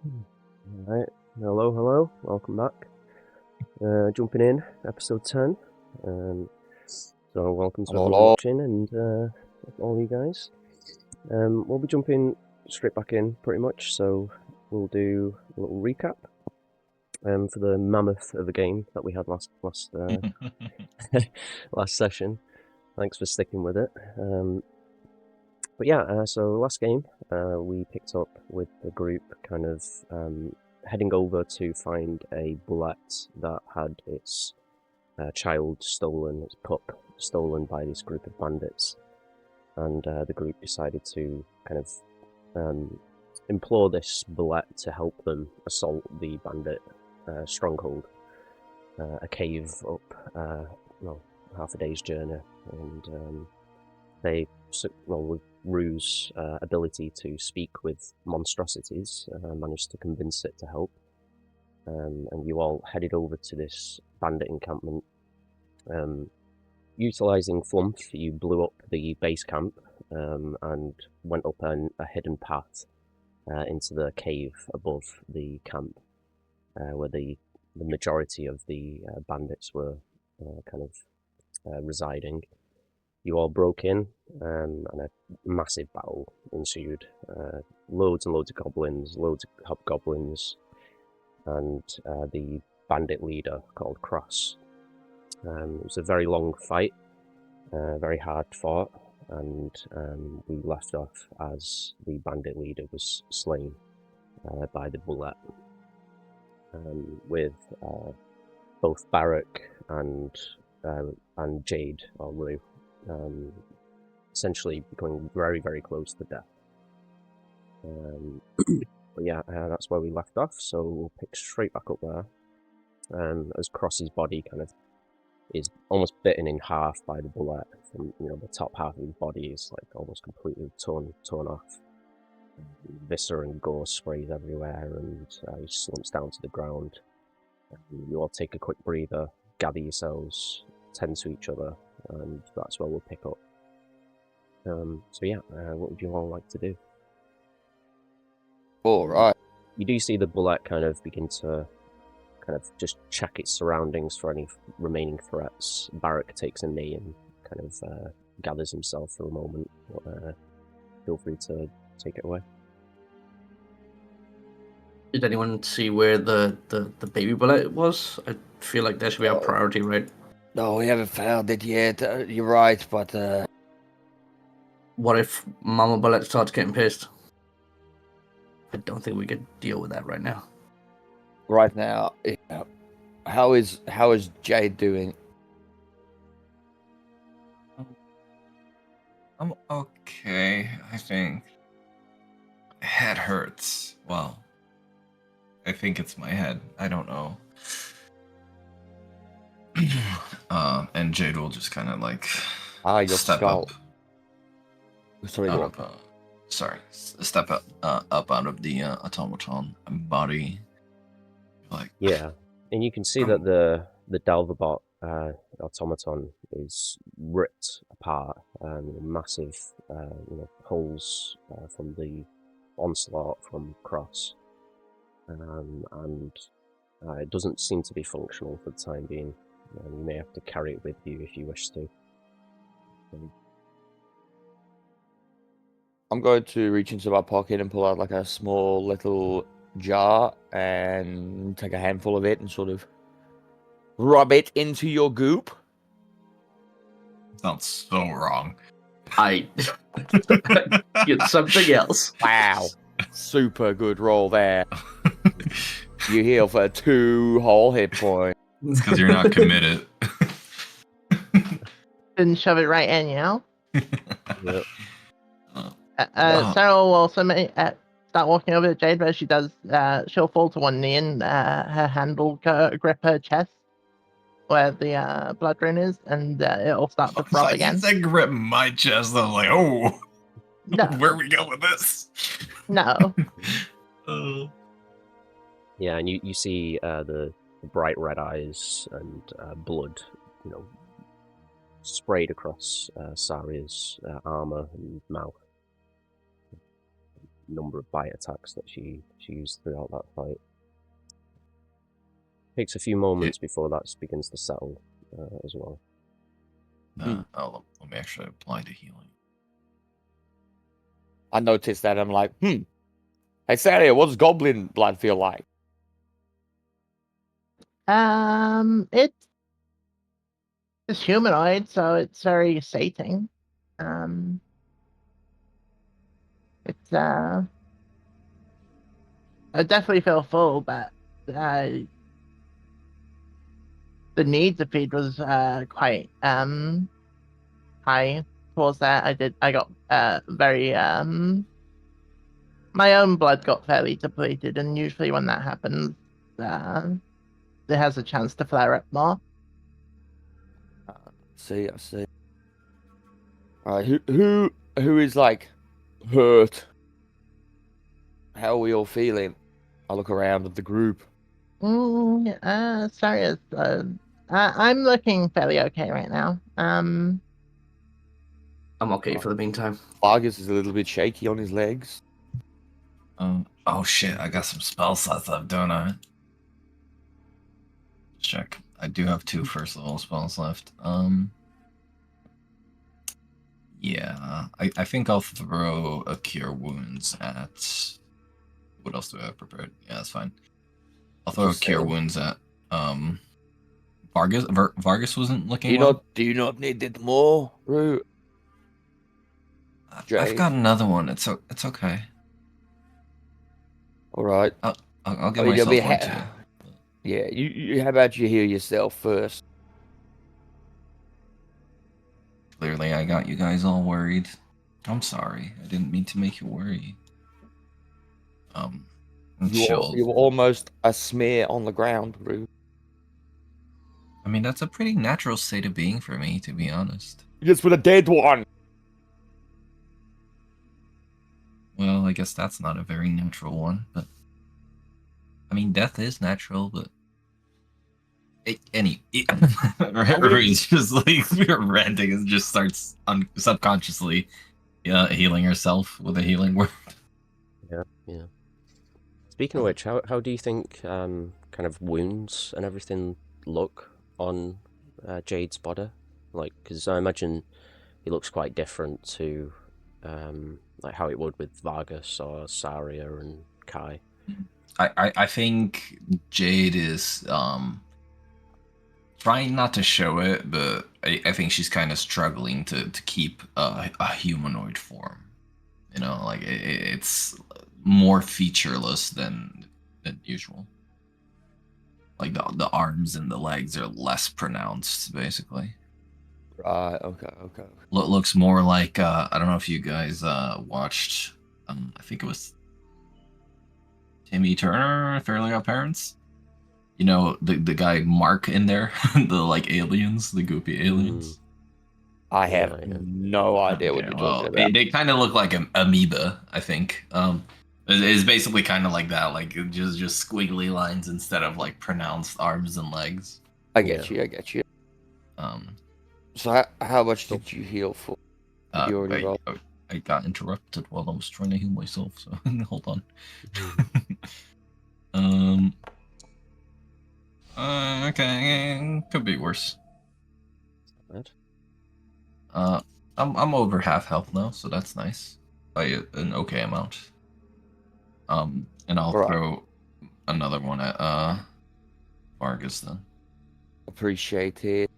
Alright, hello, welcome back. Jumping in, episode 10. So welcome to everyone Hello. watching and all you guys. We'll be jumping straight back in pretty much, so we'll do a little recap for the mammoth of a game that we had last last session. Thanks for sticking with it. But yeah, so last game we picked up with the group kind of heading over to find a bullet that had its child stolen, its pup stolen by this group of bandits. And the group decided to kind of implore this bullet to help them assault the bandit stronghold, a cave up, half a day's journey. And they, with Rue's ability to speak with monstrosities, managed to convince it to help. And you all headed over to this bandit encampment. Utilizing Flump, you blew up the base camp and went up a hidden path into the cave above the camp, where the majority of the bandits were residing. You all broke in, and a massive battle ensued. Loads and loads of goblins, loads of hobgoblins, and the bandit leader called Cross. It was a very long fight, very hard fought, and we left off as the bandit leader was slain by the bullet, with both Barak and Jade, or Rue, essentially becoming very, very close to death. But yeah, that's where we left off, so we'll pick straight back up there. As Cross's body kind of is almost bitten in half by the bullet. From the top half of his body is like almost completely torn off. Viscera and gore sprays everywhere, and he slumps down to the ground. You all take a quick breather, gather yourselves, tend to each other, and that's where we'll pick up. So yeah, what would you all like to do? All right. You do see the bullet kind of begin to just check its surroundings for any remaining threats. Barak takes a knee and kind of gathers himself for a moment. Feel free to take it away. Did anyone see where the baby bullet was? I feel like that should be our priority, right? No, we haven't found it yet. You're right, but what if Mama Bullet starts getting pissed? I don't think we could deal with that right now. Right now, how is Jade doing? I'm okay. I think my head hurts. Well, I think it's my head. I don't know. And Jade will just kind of like your step skull. up. Sorry, go on. Step up out of the automaton body. Like yeah, and you can see that the Dalverbot automaton is ripped apart, massive holes from the onslaught from Cross, and it doesn't seem to be functional for the time being. You may have to carry it with you if you wish to. I'm going to reach into my pocket and pull out like a small little jar and take a handful of it and sort of rub it into your goop. sounds so wrong. Get something else. Wow. Super good roll there. You heal for 2 whole hit points. It's because you're not committed. Didn't shove it right in, you know? Yep. Sarah will also start walking over to Jade, but she does, she'll fall to one knee and her hand will grip her chest where the blood drain is, and it'll start to throb again. You said grip my chest. I'm like, oh, No. Where we go with this? No. Yeah, and you see the bright red eyes and blood, sprayed across Saria's armor and mouth. number of bite attacks that she used throughout that fight. Takes a few moments before that begins to settle as well. Let me actually apply the healing. I noticed that. I'm like, hey, Saria, what does goblin blood feel like? It's humanoid, so it's very sating. It's I definitely feel full, but the need to feed was quite high towards that. I got very my own blood got fairly depleted, and usually when that happens, it has a chance to flare up more. I see. All right, who is like hurt? How are we all feeling? I look around at the group. Sorry, I'm looking fairly okay right now. I'm okay for the meantime. Vargas is a little bit shaky on his legs. Oh shit, I got some spell slots left, don't I? Check. I do have 2 first level spells left. Yeah, I think I'll throw a Cure Wounds at... What else do I have prepared? Yeah, that's fine. I'll throw a Cure Wounds at, Vargas? Vargas wasn't looking well? Do you not need it more, Rue? I've got another one. It's okay. All right. I'll give myself one too. Yeah, you. How about you heal yourself first? Clearly, I got you guys all worried. I'm sorry. I didn't mean to make you worry. You were almost a smear on the ground, Rue. I mean, that's a pretty natural state of being for me, to be honest. Just with a dead one. Well, I guess that's not a very natural one, but... I mean, death is natural, but... Rue's just like ranting and just starts subconsciously healing herself with a healing word. Yeah. Speaking of which, how do you think kind of wounds and everything look on Jade's body? Like, because I imagine he looks quite different to like how it would with Vargas or Saria and Kai. I think Jade is trying not to show it, but I think she's kind of struggling to keep a humanoid form. You know, like it's more featureless than usual. Like the arms and the legs are less pronounced, basically. Right. Okay. Looks more like I don't know if you guys watched. I think it was Timmy Turner, Fairly Odd Parents. You know, the guy Mark in there, the like aliens, the goopy aliens. I have no idea what you're talking about. They kind of look like an amoeba, I think. It's basically kind of like that, like just squiggly lines instead of like pronounced arms and legs. I get you. So how much did you heal for? I got interrupted while I was trying to heal myself, so hold on. Okay, could be worse. What? I'm over half health now, so that's nice by an okay amount. And I'll throw another one at Vargas then. Appreciate it.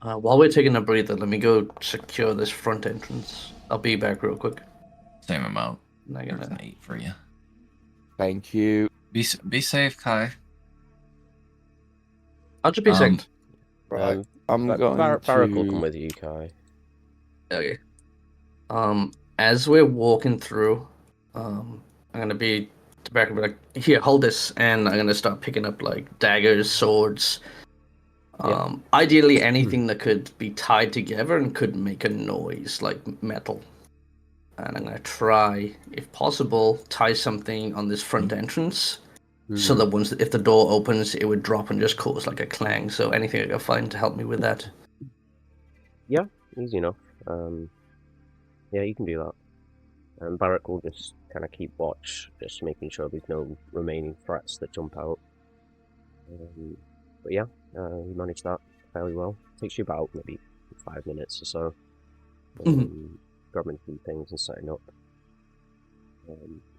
While we're taking a breather, let me go secure this front entrance. I'll be back real quick. Same amount. There's an 8 for you. Thank you. Be safe, Kai. I'll just be safe. Right. I'm going Barak will come with you, Kai. Okay. As we're walking through, I'm gonna be back and be like, here, hold this, and I'm gonna start picking up like daggers, swords. Ideally anything that could be tied together and could make a noise, like metal. And I'm gonna try, if possible, tie something on this front entrance, so that if the door opens, it would drop and just cause like a clang. So anything I can find to help me with that. Yeah, easy enough. Yeah, you can do that. And Barrack will just kind of keep watch, just making sure there's no remaining threats that jump out. But yeah, you manage that fairly well. Takes you about maybe 5 minutes or so. Grabbing a few things and setting up.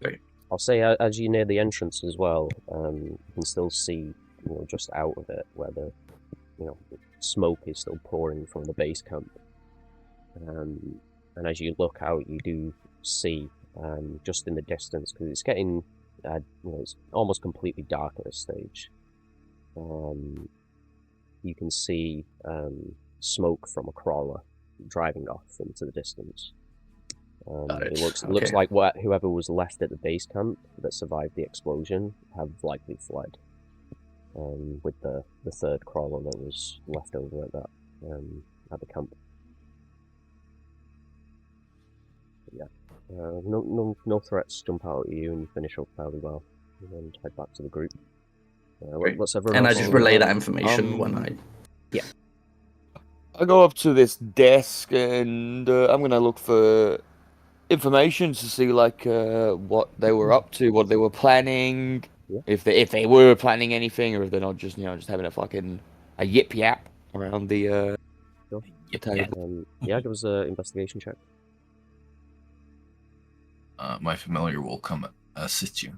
Great. I'll say as you near the entrance as well, you can still see, just out of it where the, smoke is still pouring from the base camp. And as you look out, you do see, just in the distance, because it's getting, it's almost completely dark at this stage. You can see smoke from a crawler driving off into the distance. It looks like whoever was left at the base camp that survived the explosion have likely fled. With the third crawler that was left over at the camp. But yeah, no threats jump out at you, and you finish up fairly well, and then head back to the group. What's everyone And I else just doing? relay that information when I. I go up to this desk and I'm gonna look for information to see like what they were up to, what they were planning, Yeah. if they were planning anything, or if they're not just just having a yip yap around the table. Yeah, give us an investigation check. My familiar will come assist you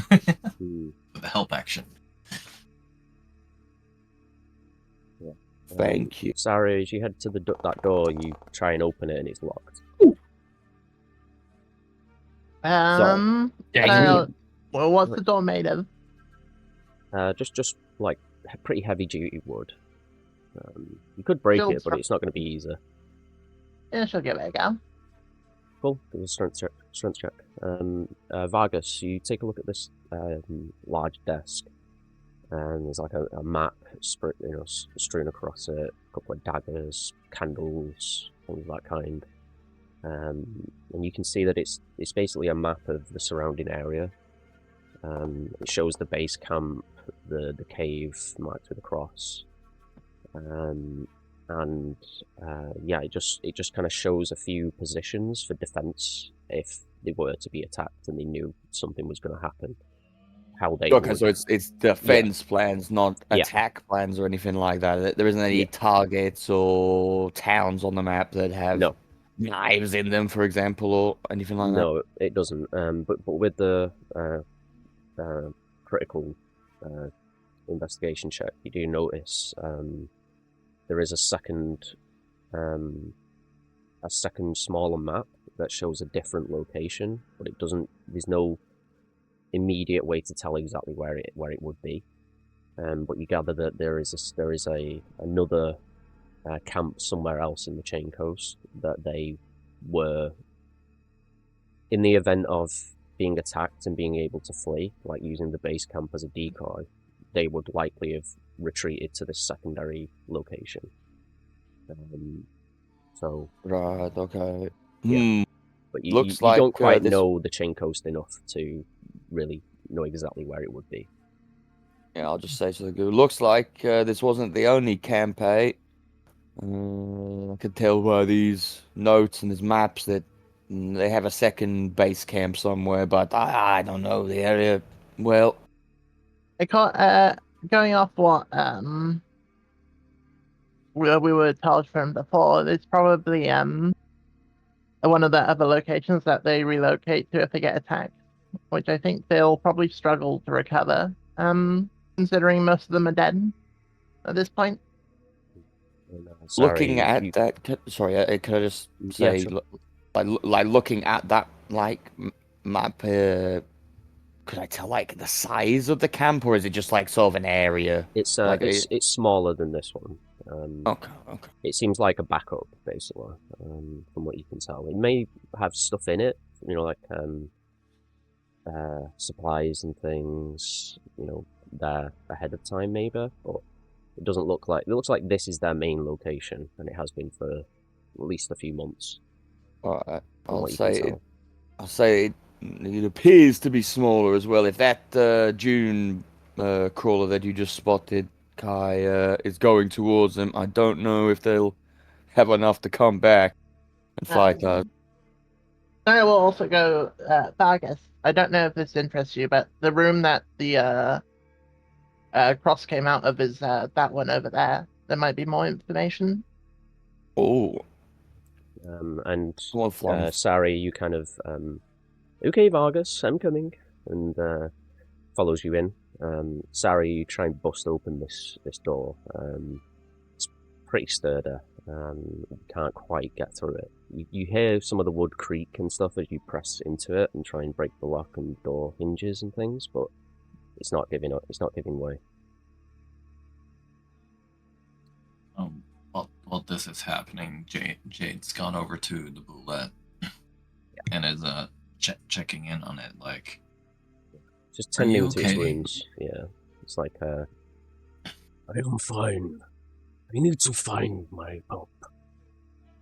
with a help action. Thank you. Sarah, as you head to that door, you try and open it and it's locked. Well, what's the door made of? Just like pretty heavy duty wood. You could break it, but it's not going to be easy. Yeah, she'll give it a go. Cool. Give us a strength check. Vargas, you take a look at this large desk, and there's like a map strewn across it, a couple of daggers, candles, things of that kind. And you can see that it's basically a map of the surrounding area. It shows the base camp, the cave marked with a cross, yeah, it just kind of shows a few positions for defense if they were to be attacked and they knew something was going to happen. How they would. So it's defense plans, not attack plans or anything like that. There isn't any targets or towns on the map that have knives in them, for example, or anything like that. No, it doesn't. But with the critical investigation check, you do notice there is a second smaller map that shows a different location, but it doesn't. There's no immediate way to tell exactly where it would be. But you gather that there is another camp somewhere else in the Chain Coast that they were, in the event of being attacked and being able to flee, like using the base camp as a decoy, they would likely have retreated to this secondary location. Right, okay. Yeah. But you don't quite know the Chain Coast enough to really know exactly where it would be. Yeah, I'll just say to the group, looks like this wasn't the only campaign. I could tell by these notes and these maps that they have a second base camp somewhere, but I don't know the area well. Going off what we were told from before, it's probably one of the other locations that they relocate to if they get attacked, which I think they'll probably struggle to recover, considering most of them are dead at this point. Looking at that, sorry, can I just say, sure. like looking at that map, could I tell like the size of the camp, or is it just like sort of an area? It's it's smaller than this one. Okay. It seems like a backup, basically, from what you can tell. It may have stuff in it, like supplies and things, there ahead of time, maybe, but it doesn't look like. It looks like this is their main location, and it has been for at least a few months. Alright, I'll say it appears to be smaller as well. If that June crawler that you just spotted, Kai, is going towards them, I don't know if they'll have enough to come back and fight us. I will also go, Vargas. I don't know if this interests you, but the room that the cross came out of is that one over there. There might be more information. Oh, And come on, Flum. Sari, you kind of okay, Vargas, I'm coming, and follows you in. Sari, you try and bust open this door. It's pretty sturdy. You can't quite get through it. You hear some of the wood creak and stuff as you press into it and try and break the lock and door hinges and things, but it's not giving up. It's not giving way. While this is happening, Jade's gone over to the boulette and is checking in on it, like, Just tending to its okay? wounds. Yeah, it's like I am fine. I need to find my pup.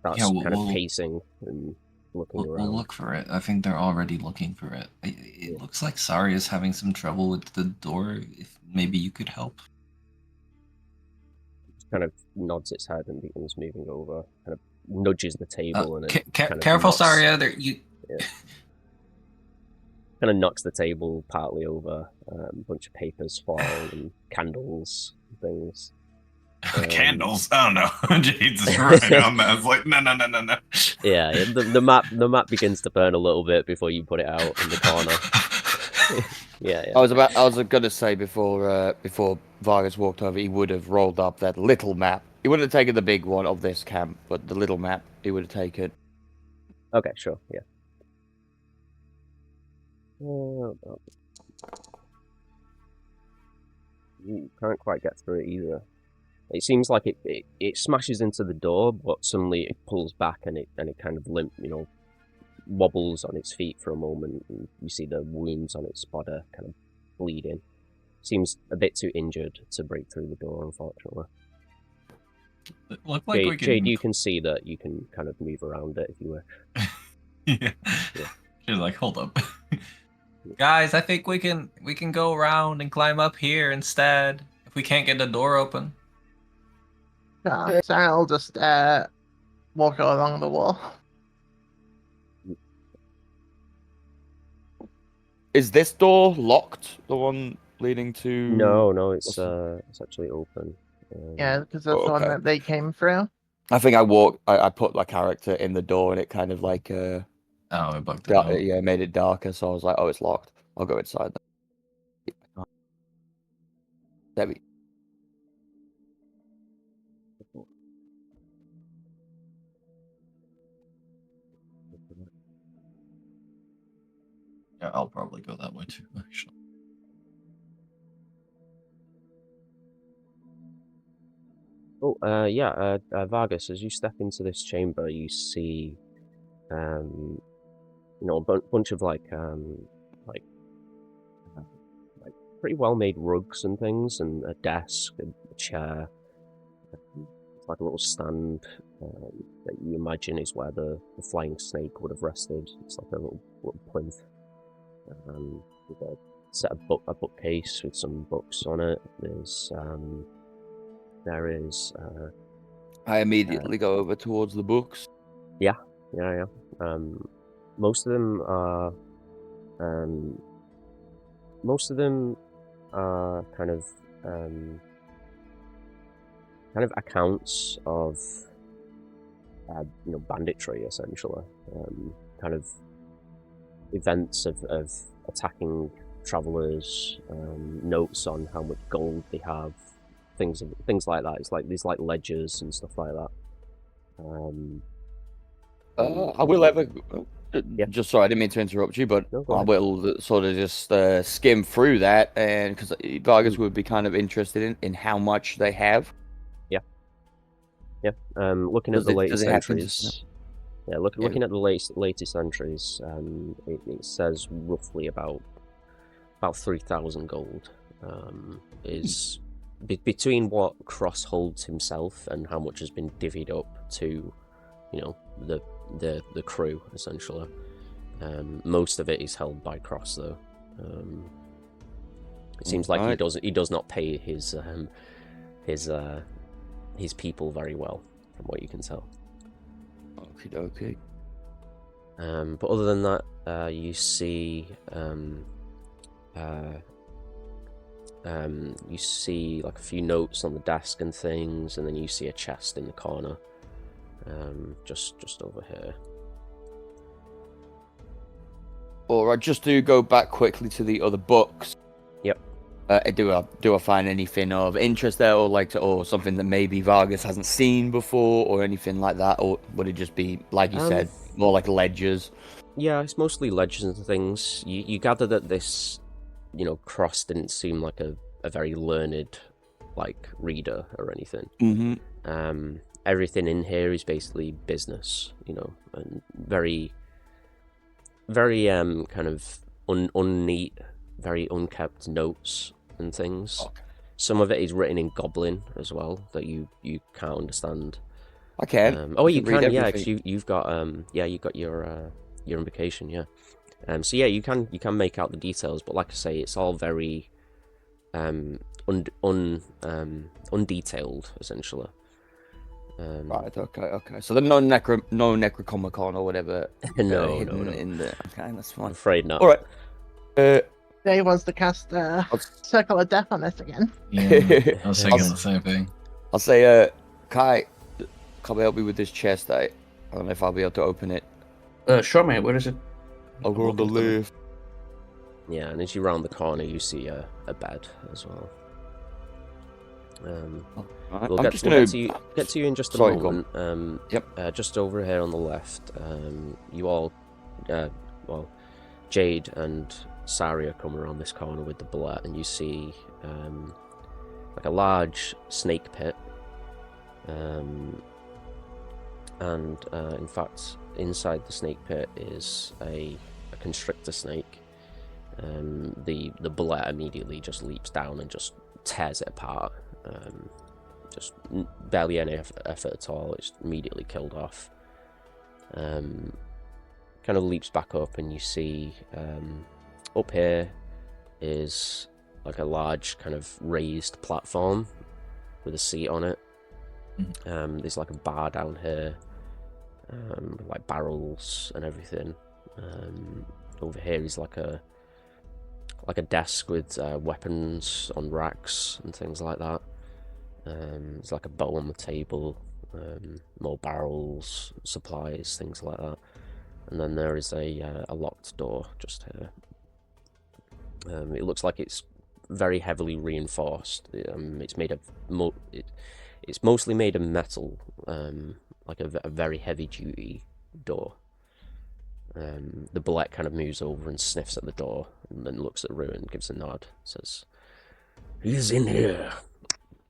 That's Yeah, kind of pacing and looking around. We'll look for it. I think they're already looking for it. It looks like Sari is having some trouble with the door. If maybe you could help. Kind of nods its head and begins moving over. Kind of nudges the table and it kind of careful, knocks, Saria. There, you. Yeah. Kind of knocks the table partly over. A bunch of papers fall and candles and things. Candles. Oh no, Jade's is right on that. It's like no. Yeah, the map begins to burn a little bit before you put it out in the corner. yeah. I was gonna say before Vargas walked over, he would have rolled up that little map. He wouldn't have taken the big one of this camp, but the little map, he would have taken. Okay, sure, yeah. You can't quite get through it either. It seems like it smashes into the door, but suddenly it pulls back and it kind of wobbles on its feet for a moment, and you see the wounds on its body kind of bleeding. Seems a bit too injured to break through the door, unfortunately. Look like we can... Jade, you can see that you can kind of move around it if you wish. yeah. She's like, hold up. Guys, I think we can go around and climb up here instead if we can't get the door open. Yeah, so I'll just walk along the wall. Is this door locked? The one leading to... No, it's actually open. Yeah, because that's the one that they came through. I think I put my character in the door and it kind of like it bugged it out. Yeah, made it darker, so I was like, oh, it's locked. I'll go inside then. There we... Yeah, I'll probably go that way too, actually. Vargas, as you step into this chamber, you see, a bunch of like pretty well-made rugs and things, and a desk, a chair. It's like a little stand that you imagine is where the flying snake would have rested. It's like a little plinth. With a bookcase with some books on it. There is. I immediately go over towards the books. Yeah. Most of them are kind of accounts of banditry, essentially. Kind of events of attacking travelers, notes on how much gold they have, things like that. It's like these ledgers and stuff like that. I will ever... Yeah. Just sorry, I didn't mean to interrupt you, but No, I will sort of just skim through that, and because Vargas would be kind of interested in how much they have. Yeah. Looking at the latest entries. Yeah, looking at the latest entries, it says roughly about 3,000 gold is between what Cross holds himself and how much has been divvied up to, the crew, essentially. Most of it is held by Cross, though. It seems like he does not pay his people very well, from what you can tell. Okay. But other than that, you see like a few notes on the desk and things, and then you see a chest in the corner, just over here. Alright, just to go back quickly to the other books. Yep. Do I find anything of interest there, or something that maybe Vargas hasn't seen before, or anything like that, or would it just be, like you said, more like ledgers? Yeah, it's mostly ledgers and things. You gather that this, Cross didn't seem like a very learned, like, reader or anything. Mm-hmm. Everything in here is basically business, and very, very kind of unneat, very unkept notes and things. Okay. Some of it is written in Goblin as well that you can't understand. I can. You read can, yeah, because everything. you've got you got your invocation, yeah. So yeah, you can make out the details, but like I say, it's all very undetailed essentially. Right. Okay. So there's no Necronomicon or whatever No, hidden no. in there. Okay, that's I'm fine. afraid not. All right. Jay wants to cast Circle of Death on us again. Yeah, I was thinking the same thing. I'll say, Kai, come help me with this chest. I don't know if I'll be able to open it. Sure, mate. Where is it? I'll go on the lift. Yeah, and as you round the corner, you see a bed as well. Right, We'll get to you in just a moment. Yep. Just over here on the left, you all, Jade and Saria come around this corner with the bullet, and you see like a large snake pit. And in fact, inside the snake pit is a constrictor snake. The bullet immediately just leaps down and just tears it apart. Just barely any effort at all. It's immediately killed off. Kind of leaps back up, and you see up here is like a large kind of raised platform with a seat on it. There's like a bar down here, like barrels and everything. Over here is like a desk with weapons on racks and things like that. There's like a bow on the table, more barrels, supplies, things like that. And then there is a locked door just here. It looks like it's very heavily reinforced. It's made of it's mostly made of metal, like a very heavy duty door. The bullet kind of moves over and sniffs at the door, and then looks at Ruin, gives a nod, says, "He's in here."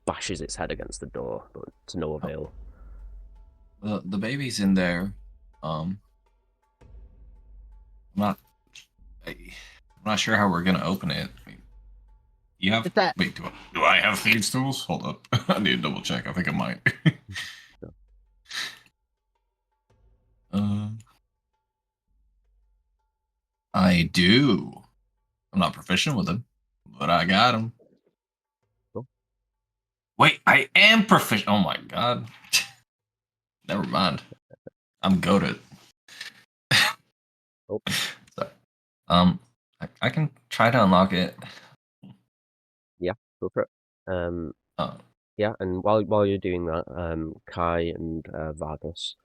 Bashes its head against the door, but to no avail. The baby's in there. I'm not sure how we're gonna open it. You have wait, do I have thieves' tools? Hold up. I need to double check. I think I might. I do. I'm not proficient with them, but I got them. Cool. Wait, I am proficient. Oh my god. Never mind. I'm goated. Oh. Sorry. I can try to unlock it. Yeah, go for it. Yeah, and while you're doing that, Kai and Vargas,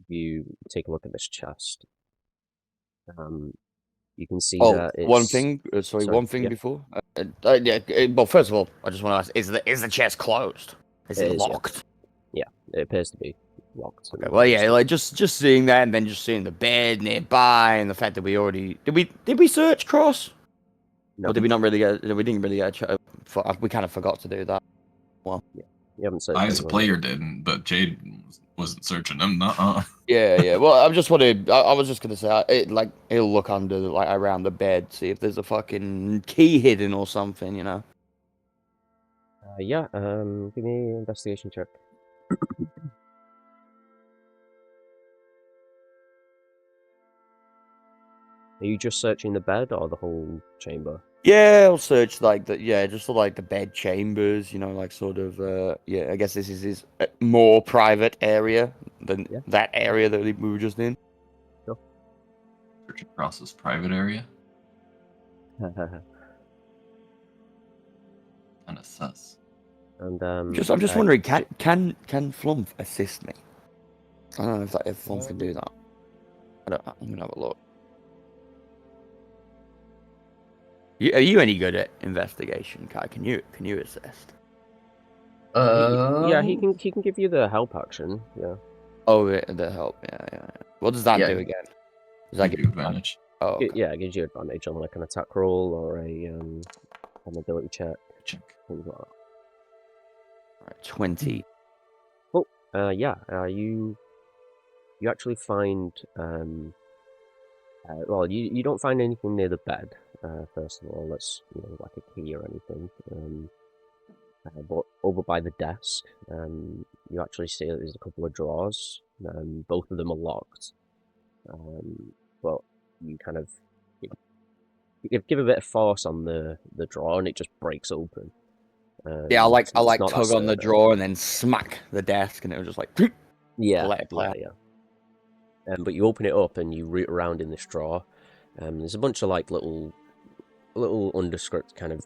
you take a look at this chest. You can see that it's... one thing. One thing before. Well, first of all, I just want to ask: is the chest closed? Is it locked? Yeah, it appears to be locked. Okay. Well, yeah, like just seeing that, and then just seeing the bed nearby, and the fact that we already did we search Cross? No. Or did we not really get? We didn't really get. We kind of forgot to do that. Well, yeah, you haven't searched. I, as a player, didn't, but Jade wasn't searching them. Yeah. Well, I was just gonna say, he'll look under, like, around the bed, see if there's a fucking key hidden or something, you know. Yeah. Give me an investigation check. Are you just searching the bed or the whole chamber? Yeah, I'll search like the just sort of like the bed chambers, like sort of I guess this is his more private area than Yeah. that area that we were just in. Search across this private area. Kind of sus. And I'm just wondering, can Flump assist me? I don't know if Flump can do that. I'm gonna have a look. Are you any good at investigation, Kai? Can you assist? yeah, he can give you the help action. Yeah. Oh, the help. Yeah. What does that Yeah. do again? Does that Give give you advantage. Oh, okay. Yeah, it gives you advantage on like an attack roll or an ability check. Check. Things like that. All right, 20. Well, you actually find well, you don't find anything near the bed. First of all, that's like a key or anything. But over by the desk, you actually see that there's a couple of drawers. Both of them are locked. But you kind of you give a bit of force on the drawer and it just breaks open. Yeah, I it's not that tug on the sturdy. drawer and then smack the desk, and it was just like Yeah, let it play. yeah. But you open it up and you root around in this drawer. There's a bunch of like little undescript kind of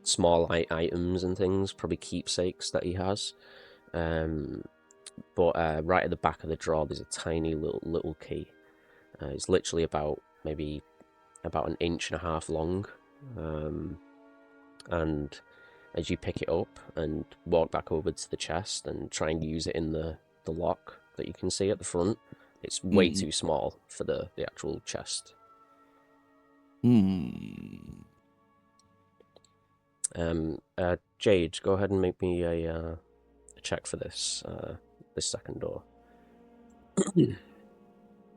small items and things, probably keepsakes that he has. But right at the back of the drawer, there's a tiny little key. It's literally about maybe about 1.5 inches long. And as you pick it up and walk back over to the chest and try and use it in the lock that you can see at the front, it's way too small for the actual chest. Jade, go ahead and make me a check for this second door.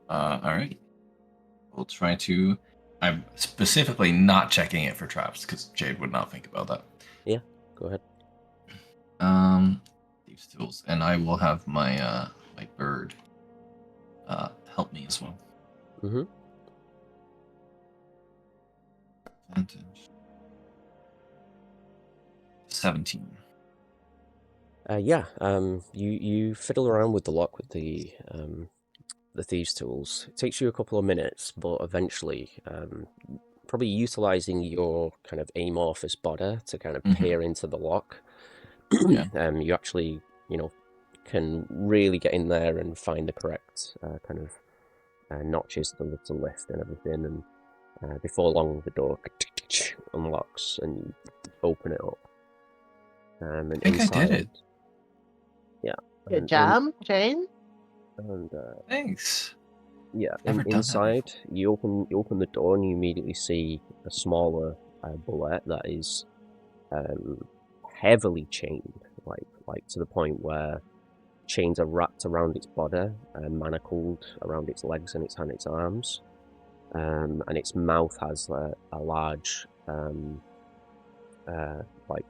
All right. We'll try to. I'm specifically not checking it for traps because Jade would not think about that. Yeah, go ahead. These tools, and I will have my my bird help me as well. Mm-hmm. Advantage. 17. You fiddle around with the lock with the thieves' tools. It takes you a couple of minutes, but eventually, probably utilizing your kind of amorphous body to kind of peer into the lock, Yeah. you actually, can really get in there and find the correct kind of notches to lift and everything, and before long the door unlocks and you open it up. And I think inside, I did it. Yeah. Good job, Jane. And Thanks. yeah, Never done that inside before. you open the door and you immediately see a smaller bullet that is heavily chained, like to the point where chains are wrapped around its body and manacled around its legs and its arms, and its mouth has a large like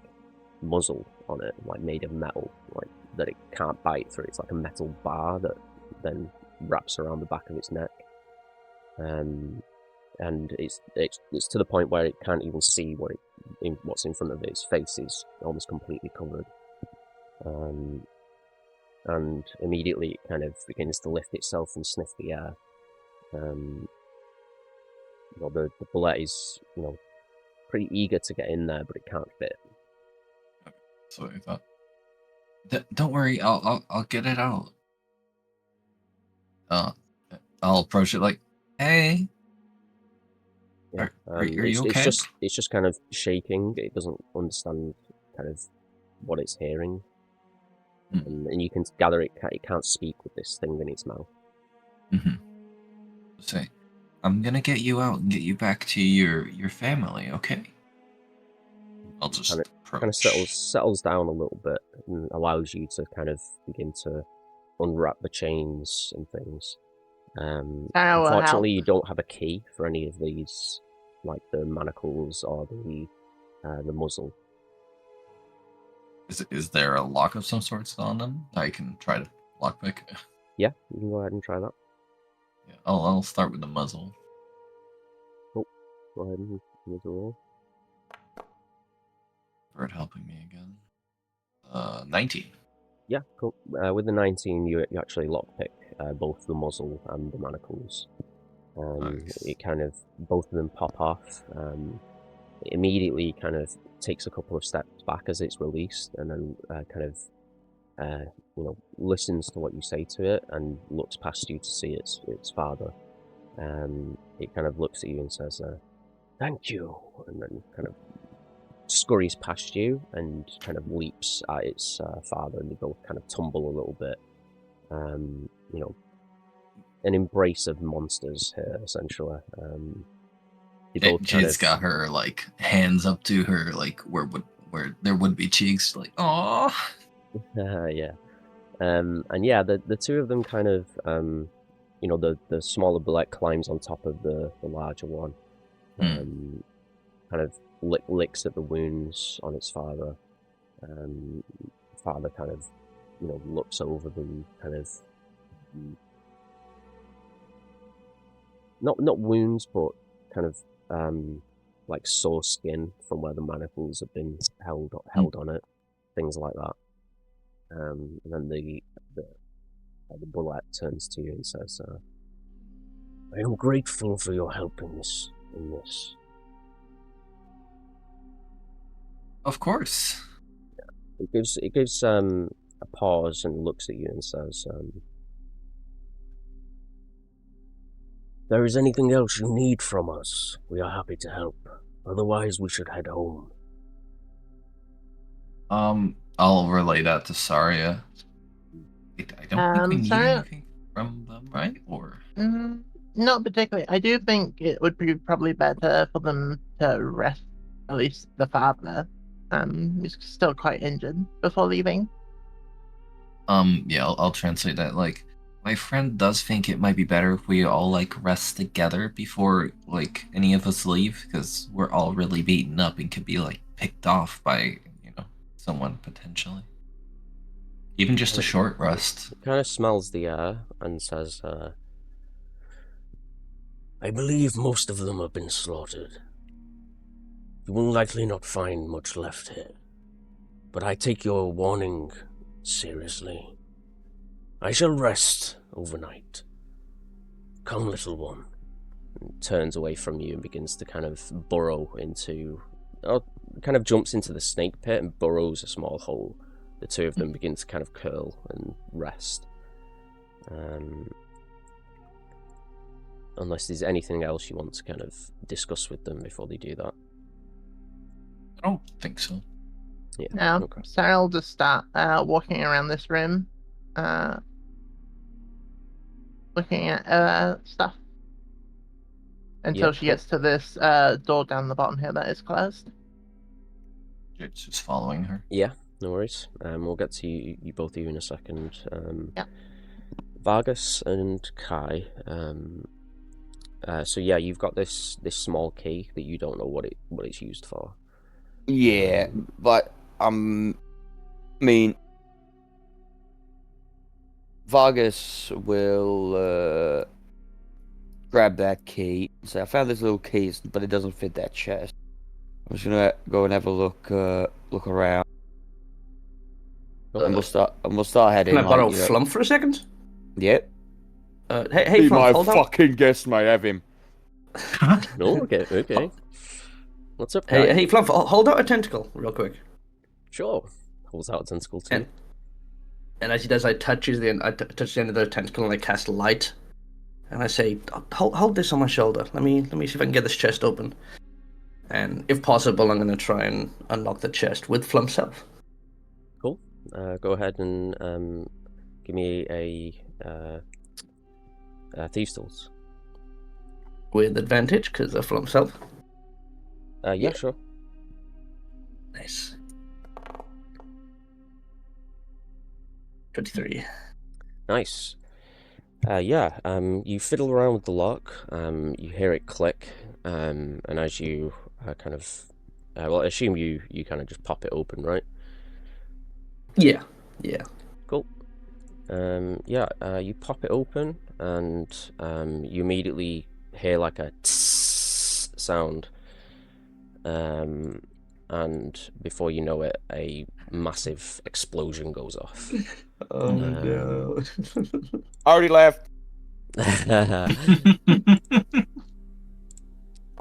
muzzle on it, like made of metal, like that it can't bite through. It's like a metal bar that then wraps around the back of its neck, and it's to the point where it can't even see what's in front of it. Its face is almost completely covered, and immediately it kind of begins to lift itself and sniff the air. The bullet is pretty eager to get in there, but it can't fit. That's what I thought. Don't worry, I'll get it out. I'll approach it like, hey. Yeah. Are you okay? It's just kind of shaking. It doesn't understand kind of what it's hearing, and you can gather it can't speak with this thing in its mouth. Say, I'm gonna get you out and get you back to your family, okay? I'll just kind of settles down a little bit and allows you to kind of begin to unwrap the chains and things. Unfortunately, you don't have a key for any of these, like the manacles or the muzzle. Is there a lock of some sorts on them? I can try to lockpick. Yeah, you can go ahead and try that. Yeah, I'll start with the muzzle. Oh, go ahead and with the roll. Bird helping me again. 19. Yeah, cool. With the 19, you actually lockpick both the muzzle and the manacles. Nice. It kind of, both of them pop off. It immediately kind of takes a couple of steps back as it's released, and then kind of, listens to what you say to it and looks past you to see its father. It kind of looks at you and says, "Thank you," and then kind of scurries past you and kind of leaps at its father, and they both kind of tumble a little bit. An embrace of monsters here, essentially. She's got her like hands up to her, like where there would be cheeks, like oh. Yeah. And yeah, the two of them kind of, the smaller bullet climbs on top of the larger one, kind of licks at the wounds on its father. Father kind of, looks over the kind of, not wounds, but kind of like sore skin from where the manacles have been held on it, things like that. And then the bullet turns to you and says, "I am grateful for your help in this." Of course. It gives a pause and looks at you and says, "If there is anything else you need from us, we are happy to help. Otherwise, we should head home." I'll relay that to Saria. I don't think we need Saria? anything from them, right? Or Not particularly. I do think it would be probably better for them to rest, at least the father. He's still quite injured before leaving. yeah, I'll translate that. Like, my friend does think it might be better if we all like rest together before like any of us leave, because we're all really beaten up and could be like picked off by someone potentially. Even just a short rest. It kind of smells the air and says, "I believe most of them have been slaughtered. You will likely not find much left here. But I take your warning seriously. I shall rest overnight. Come, little one." And turns away from you and begins to kind of burrow into... kind of jumps into the snake pit and burrows a small hole. The two of them begin to kind of curl and rest. Unless there's anything else you want to kind of discuss with them before they do that. I don't think so. Yeah. Yeah. Okay. Sarah will just start walking around this room, looking at stuff until she gets to this door down the bottom here that is closed. It's just following her. Yeah, no worries. We'll get to you both of you in a second. Yeah. Vargas and Kai. So yeah, you've got this small key that you don't know what it's used for. Yeah, but I mean, Vargas will grab that key. So I found this little key, but it doesn't fit that chest. I'm just gonna go and have a look around. And we'll start heading. Can I borrow Flump for a second? Yep. Hey, Be Flump, my hold on. fucking guest, mate. Have him. No, okay. What's up, Kai? Hey, Flump, hold out a tentacle real quick. Sure. Pulls out a tentacle too. And as he does, I touch the end of the tentacle and I cast light. And I say, hold this on my shoulder. Let me see if I can get this chest open. And if possible, I'm going to try and unlock the chest with Flump's help. Cool. Go ahead and give me a Thieves' Tools. With advantage, because of Flump's help. Yeah, sure. Nice. 23. Nice. Yeah, you fiddle around with the lock, you hear it click, and as you kind of... well, I assume you kind of just pop it open, right? Yeah. Cool. Yeah, you pop it open, and you immediately hear like a tss sound, and before you know it, a massive explosion goes off. Oh no. I already left.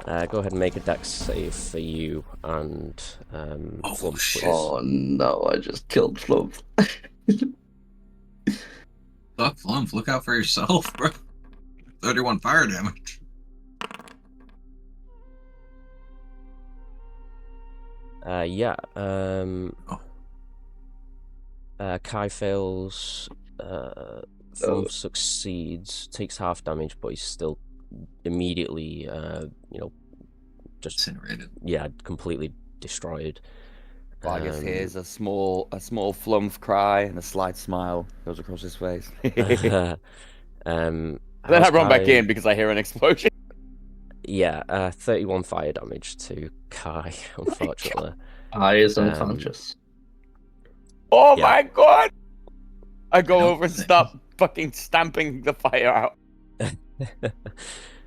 Go ahead and make a dex save for you and Flump, shit. please. Oh no, I just killed Flump. Fuck, Flump, look out for yourself, bro. 31 fire damage. Yeah. Kai fails. Flump succeeds. Takes half damage, but he's still immediately, just Incinerated. yeah, completely destroyed. Vargas hears a small flump cry and a slight smile goes across his face. Then I run back in because I hear an explosion. Yeah, 31 fire damage to Kai, unfortunately. I is unconscious. Oh Yeah. my god! I go don't over and think- stop fucking stamping the fire out.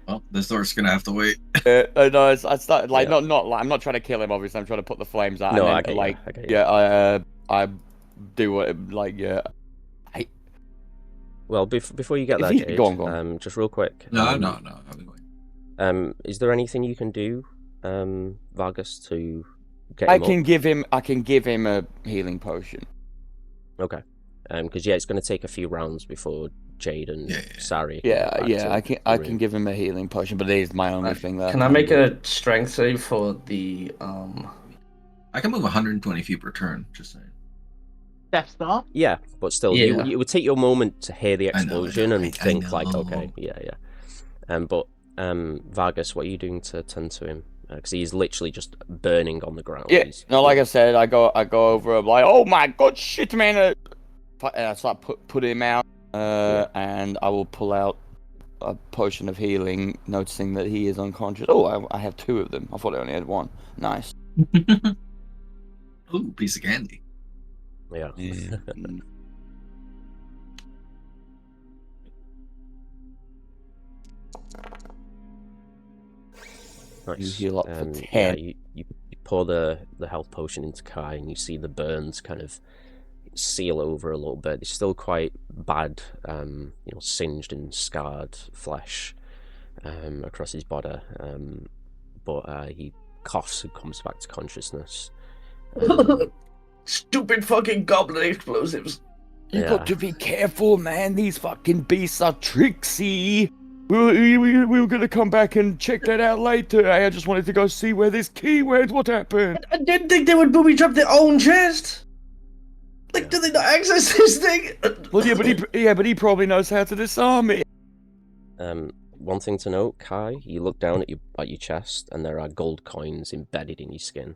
Well, this door's gonna have to wait. No, I started like Yeah. not like I'm not trying to kill him. Obviously, I'm trying to put the flames out. No, and I then, get like you. I get you. yeah, I do what like yeah. Well, before you get If there, you- Jade, go on. just real quick. No. I'll be going. Is there anything you can do, Vargas, to get I him can up? give him a healing potion. Okay. Because it's going to take a few rounds before Jade and Yeah. Sari. Can get back to I the can room. give him a healing potion, but it is my only thing there. Can I make a strength save for the I can move 120 feet per turn, just saying. Death Star. Yeah, but still, Yeah. you would take your moment to hear the I know, explosion and I think like, know. okay, yeah. But Vargas, what are you doing to tend to him? Because he's literally just burning on the ground. Yeah, He's- no, like I said, I go over. I'm like, oh my god, shit, man! And I start put him out, and I will pull out a potion of healing, noticing that he is unconscious. Oh, I have 2 of them. I thought I only had 1. Nice. Ooh, piece of candy. Yeah. Nice. You heal up for Yeah, 10. you pour the health potion into Kai, and you see the burns kind of seal over a little bit. It's still quite bad, singed and scarred flesh across his body. But he coughs and comes back to consciousness. stupid fucking goblin explosives. You Yeah. got to be careful, man. These fucking beasts are tricksy. We were gonna come back and check that out later. I just wanted to go see where this key went. What happened? I didn't think they would booby trap their own chest. Like, do they not access this thing? Well, but he probably knows how to disarm it. One thing to note, Kai, you look down at your chest, and there are gold coins embedded in your skin.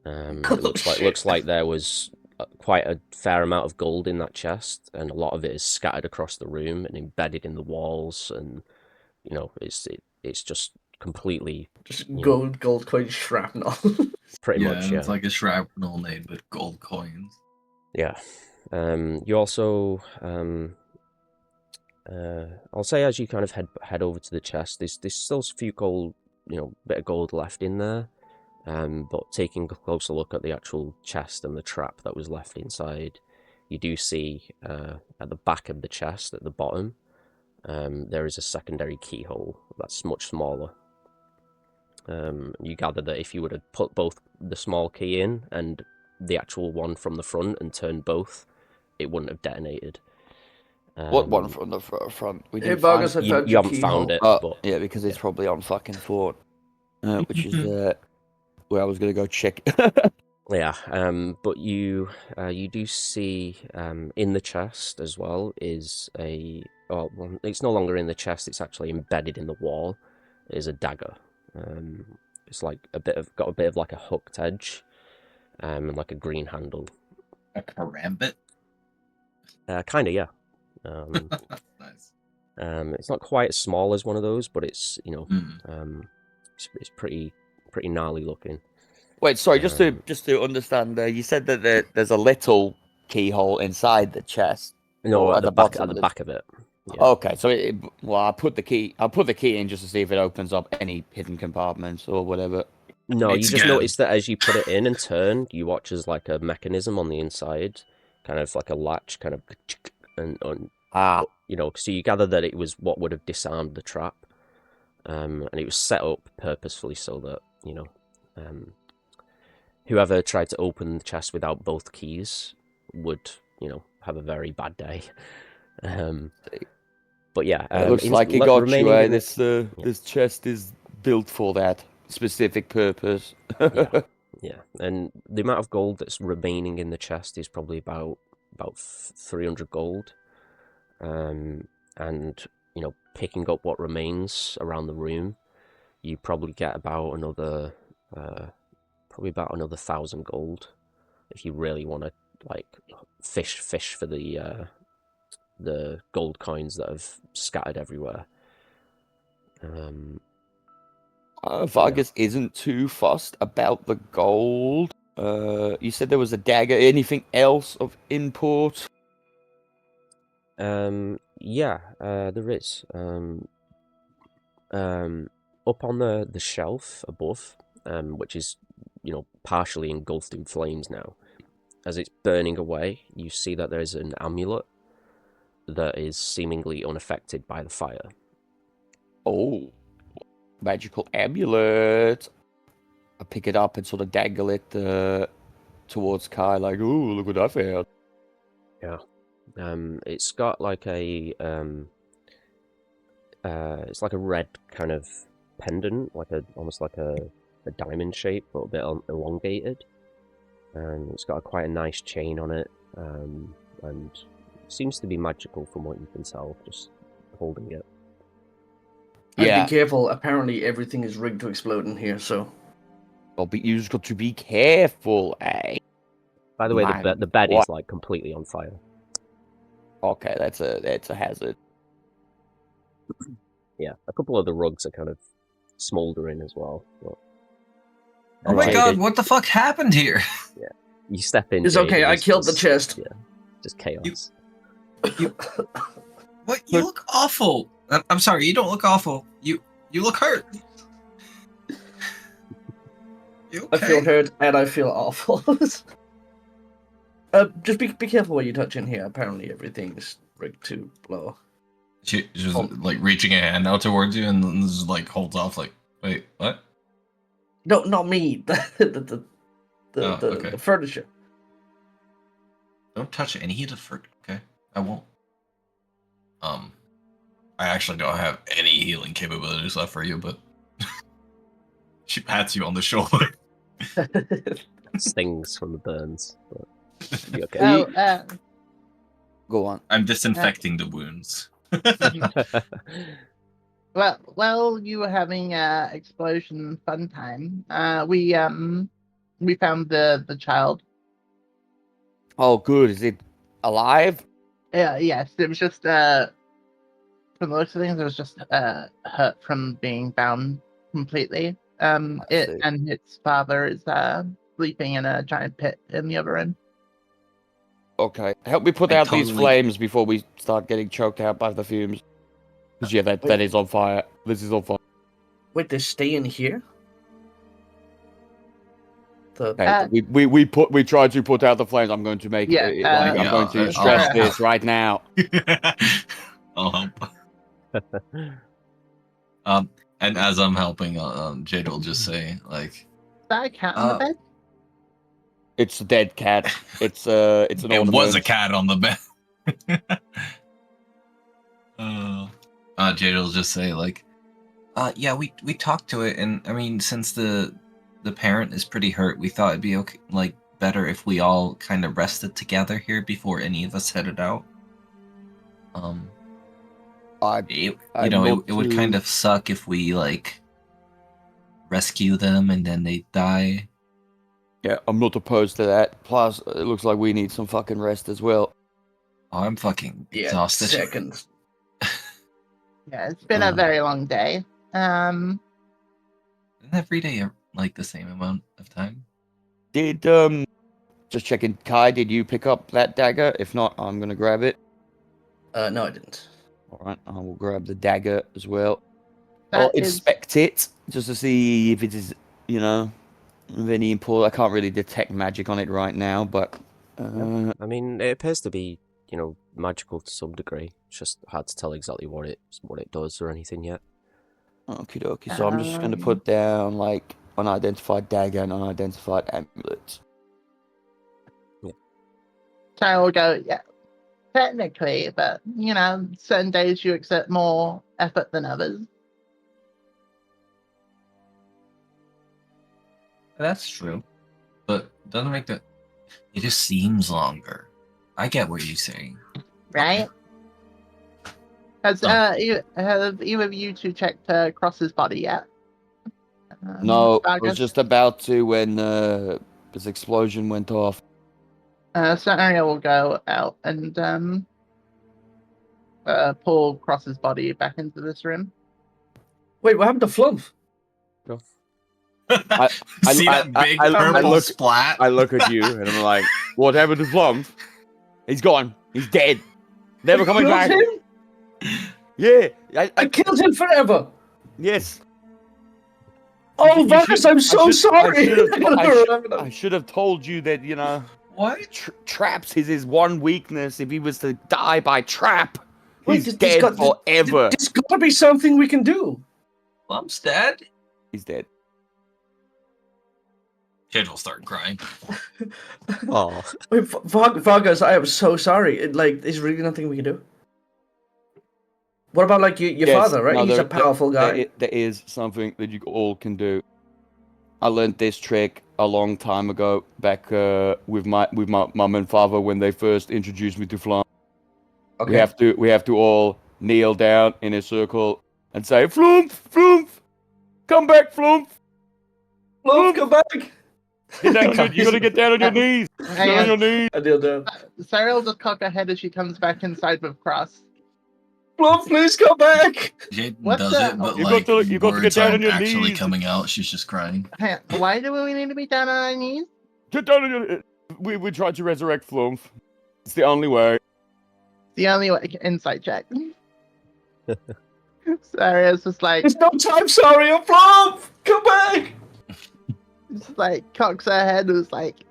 It looks like there was quite a fair amount of gold in that chest, and a lot of it is scattered across the room and embedded in the walls, and it's just completely Just gold coin shrapnel. pretty much, yeah. It's like a shrapnel made with gold coins. Yeah. You also, I'll say as you kind of head over to the chest, there's still a few gold, bit of gold left in there. But taking a closer look at the actual chest and the trap that was left inside, you do see at the back of the chest, at the bottom, there is a secondary keyhole that's much smaller. You gather that if you were to put both the small key in and the actual one from the front and turn both, it wouldn't have detonated. What one from the front? We Hey, didn't Vargas, find. I You found your haven't found keyhole. it, but Yeah, because it's probably on fucking fort, which is where I was gonna go check. yeah. But you do see in the chest as well is it's no longer in the chest. It's actually embedded in the wall. Is a dagger. It's like got a bit of like a hooked edge, and like a green handle. A karambit? Kind of, yeah. Nice. It's not quite as small as one of those, but it's Mm. it's pretty gnarly looking. Wait, sorry, just to understand, you said that there's a little keyhole inside the chest. No, Or at the back bottom of it. back of it. Yeah. Okay, so I'll put the key in just to see if it opens up any hidden compartments or whatever. No, you It's just again. notice that as you put it in and turn, you watch as like a mechanism on the inside, kind of like a latch, kind of, and so you gather that it was what would have disarmed the trap, and it was set up purposefully so that whoever tried to open the chest without both keys would have a very bad day. But yeah, It looks like he got you, remaining eh? in the- This chest is built for that specific purpose. Yeah, and the amount of gold that's remaining in the chest is probably about 300 gold, and picking up what remains around the room, you probably get about another 1,000 gold if you really want to like fish for the gold coins that have scattered everywhere. Vargas isn't too fussed about the gold. You said there was a dagger. Anything else of import? Yeah, there is. Up on the shelf above, which is partially engulfed in flames now, as it's burning away, you see that there's an amulet that is seemingly unaffected by the fire. Oh, magical amulet. I pick it up and sort of dangle it towards Kai, like, ooh, look what I found. Yeah. It's got like it's like a red kind of pendant, almost like a diamond shape, but a bit elongated. And it's got quite a nice chain on it, and it seems to be magical from what you can tell, just holding it. Be careful. Apparently, everything is rigged to explode in here. So, you just got to be careful, eh? By the way, the bed is like completely on fire. Okay, that's a hazard. Yeah, a couple of the rugs are kind of smoldering as well. But... Oh my god, what the fuck happened here? Yeah, you step in. It's okay. I killed the chest. Yeah, just chaos. What? You look awful. I'm sorry. You don't look awful. You look hurt. You okay? I feel hurt and I feel awful. Just be careful what you touch in here. Apparently, everything is rigged to blow. She just like reaching a hand out towards you and then just like holds off. Like, wait, what? No, not me. The furniture. Don't touch any of the furniture. Okay, I won't. I actually don't have any healing capabilities left for you, but she pats you on the shoulder. Stings from the burns. But you okay? Go on. I'm disinfecting the wounds. Well, while you were having explosion fun time, we found the child. Oh, good. Is it alive? Yes, it was just from the looks of things, it was just hurt from being bound completely. It and its father is sleeping in a giant pit in the other end. Okay, help me put out these flames before we start getting choked out by the fumes. Because yeah, that is on fire. This is on fire. Wait, they stay in here? We tried to put out the flames. I'm going to make I'm going to stress this right now. I'll help. And as I'm helping, Jade will just say, like, Is that a cat on the bed? It's a dead cat. It's an it ornament. was a cat on the bed. Jade will just say, like, yeah, we talked to it, and I mean, since the parent is pretty hurt, we thought it'd be okay, like, better if we all kind of rested together here before any of us headed out. It would kind of suck if we like rescue them and then they die. Yeah, I'm not opposed to that. Plus, it looks like we need some fucking rest as well. Oh, I'm fucking exhausted. Seconds. Yeah, it's been a very long day. Isn't every day like the same amount of time? Did just checking, Kai, did you pick up that dagger? If not, I'm gonna grab it. No, I didn't. Alright, I will grab the dagger as well. That I'll inspect it just to see if it is you know, of any import. I can't really detect magic on it right now, but I mean, it appears to be, magical to some degree. It's just hard to tell exactly what it does or anything yet. okie dokie. So I'm just gonna put down like unidentified dagger and unidentified amulet. So we'll go, yeah, technically, but, certain days you exert more effort than others. That's true. But doesn't make that. It just seems longer. I get what you're saying. Right? Have either of you two checked Cross's body yet? No, I was Vargas? just about to when this explosion went off. So Ariel will go out and pull Cross's body back into this room. Wait, what happened to Flump? See that big purple splat? I look at you and I'm like, what happened to Flump? He's gone. He's dead. Never coming back. Him? Yeah. I killed him forever. Yes. Oh, You Vargas, should- I'm so sorry. I should have told you that, What? traps is his one weakness. If he was to die by trap, Wait, he's dead forever. There's gotta be something we can do. Lump's dead? He's dead. Kid will start crying. Oh, Wait, Vargas, I am so sorry. There's really nothing we can do. What about your Yes, father, right? no, He's a powerful guy. There is something that you all can do. I learned this trick a long time ago, back with my mum and father when they first introduced me to Flump. Okay. We have to all kneel down in a circle and say, Flump, Flump, come back, Flump. Flump, come back. You gotta get down on your knees. Get on your knees. I kneel down. Cyril just cock her head as she comes back inside with Cross. Flump, please come back. Jaden What's does that? it, but You got to get words down on aren't your actually knees. coming out. She's just crying. Hey, why do we need to be down on our knees? Get down on your. We tried to resurrect Flump. It's the only way. The only way. Insight check. Cyril's just like, There's no time, sorry, I'm Flump. Come back. just like cocks her head and was like,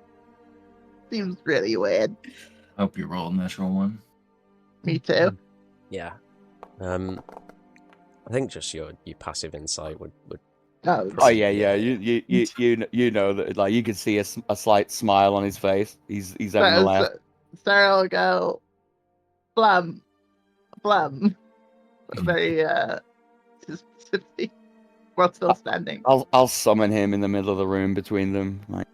seems really weird. Hope you roll a natural one. Me too. yeah. I think just your passive insight would Oh yeah. You know that, like, you can see a slight smile on his face. He's having a laugh. Sarah will go, Blum. Very specific. While still standing. I'll summon him in the middle of the room between them. Like,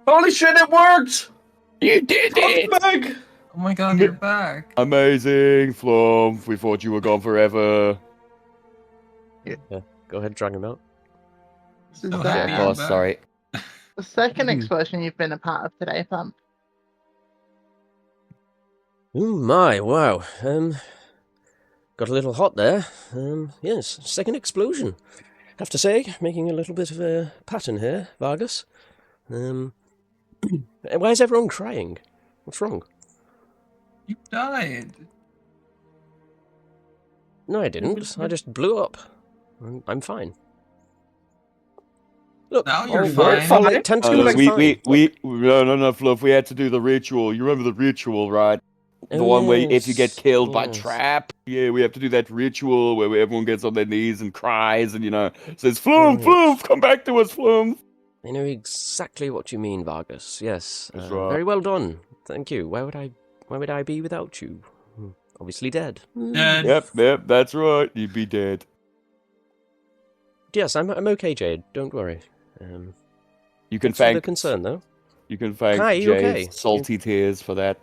Holy shit, it worked. you did it! Flump back. Oh my god, you're back. Amazing, Flump. We thought you were gone forever. go ahead, drag him out. This is So Yeah, happy the you're boss. back. Sorry. second explosion you've been a part of today, Plump. Oh my, wow. Got a little hot there. Yes, second explosion. Have to say, making a little bit of a pattern here, Vargas. Why is everyone crying? What's wrong? You died. No, I didn't. I just blew up. I'm fine. Look, Now you're all fine. like tentacles are fine. No, Fluff. We had to do the ritual. You remember the ritual, right? The one where if you get killed by yes. trap, yeah, we have to do that ritual where everyone gets on their knees and cries and, says, Flump, Flump, come back to us, Flump. I know exactly what you mean, Vargas. Yes, That's right. very well done. Thank you. Where would I be without you? Obviously dead. Dead. Yep, that's right. You'd be dead. Yes, I'm okay, Jade. Don't worry. You can Thanks for the thank concern, though. You can thank Hi, you Jade's okay? salty tears for that.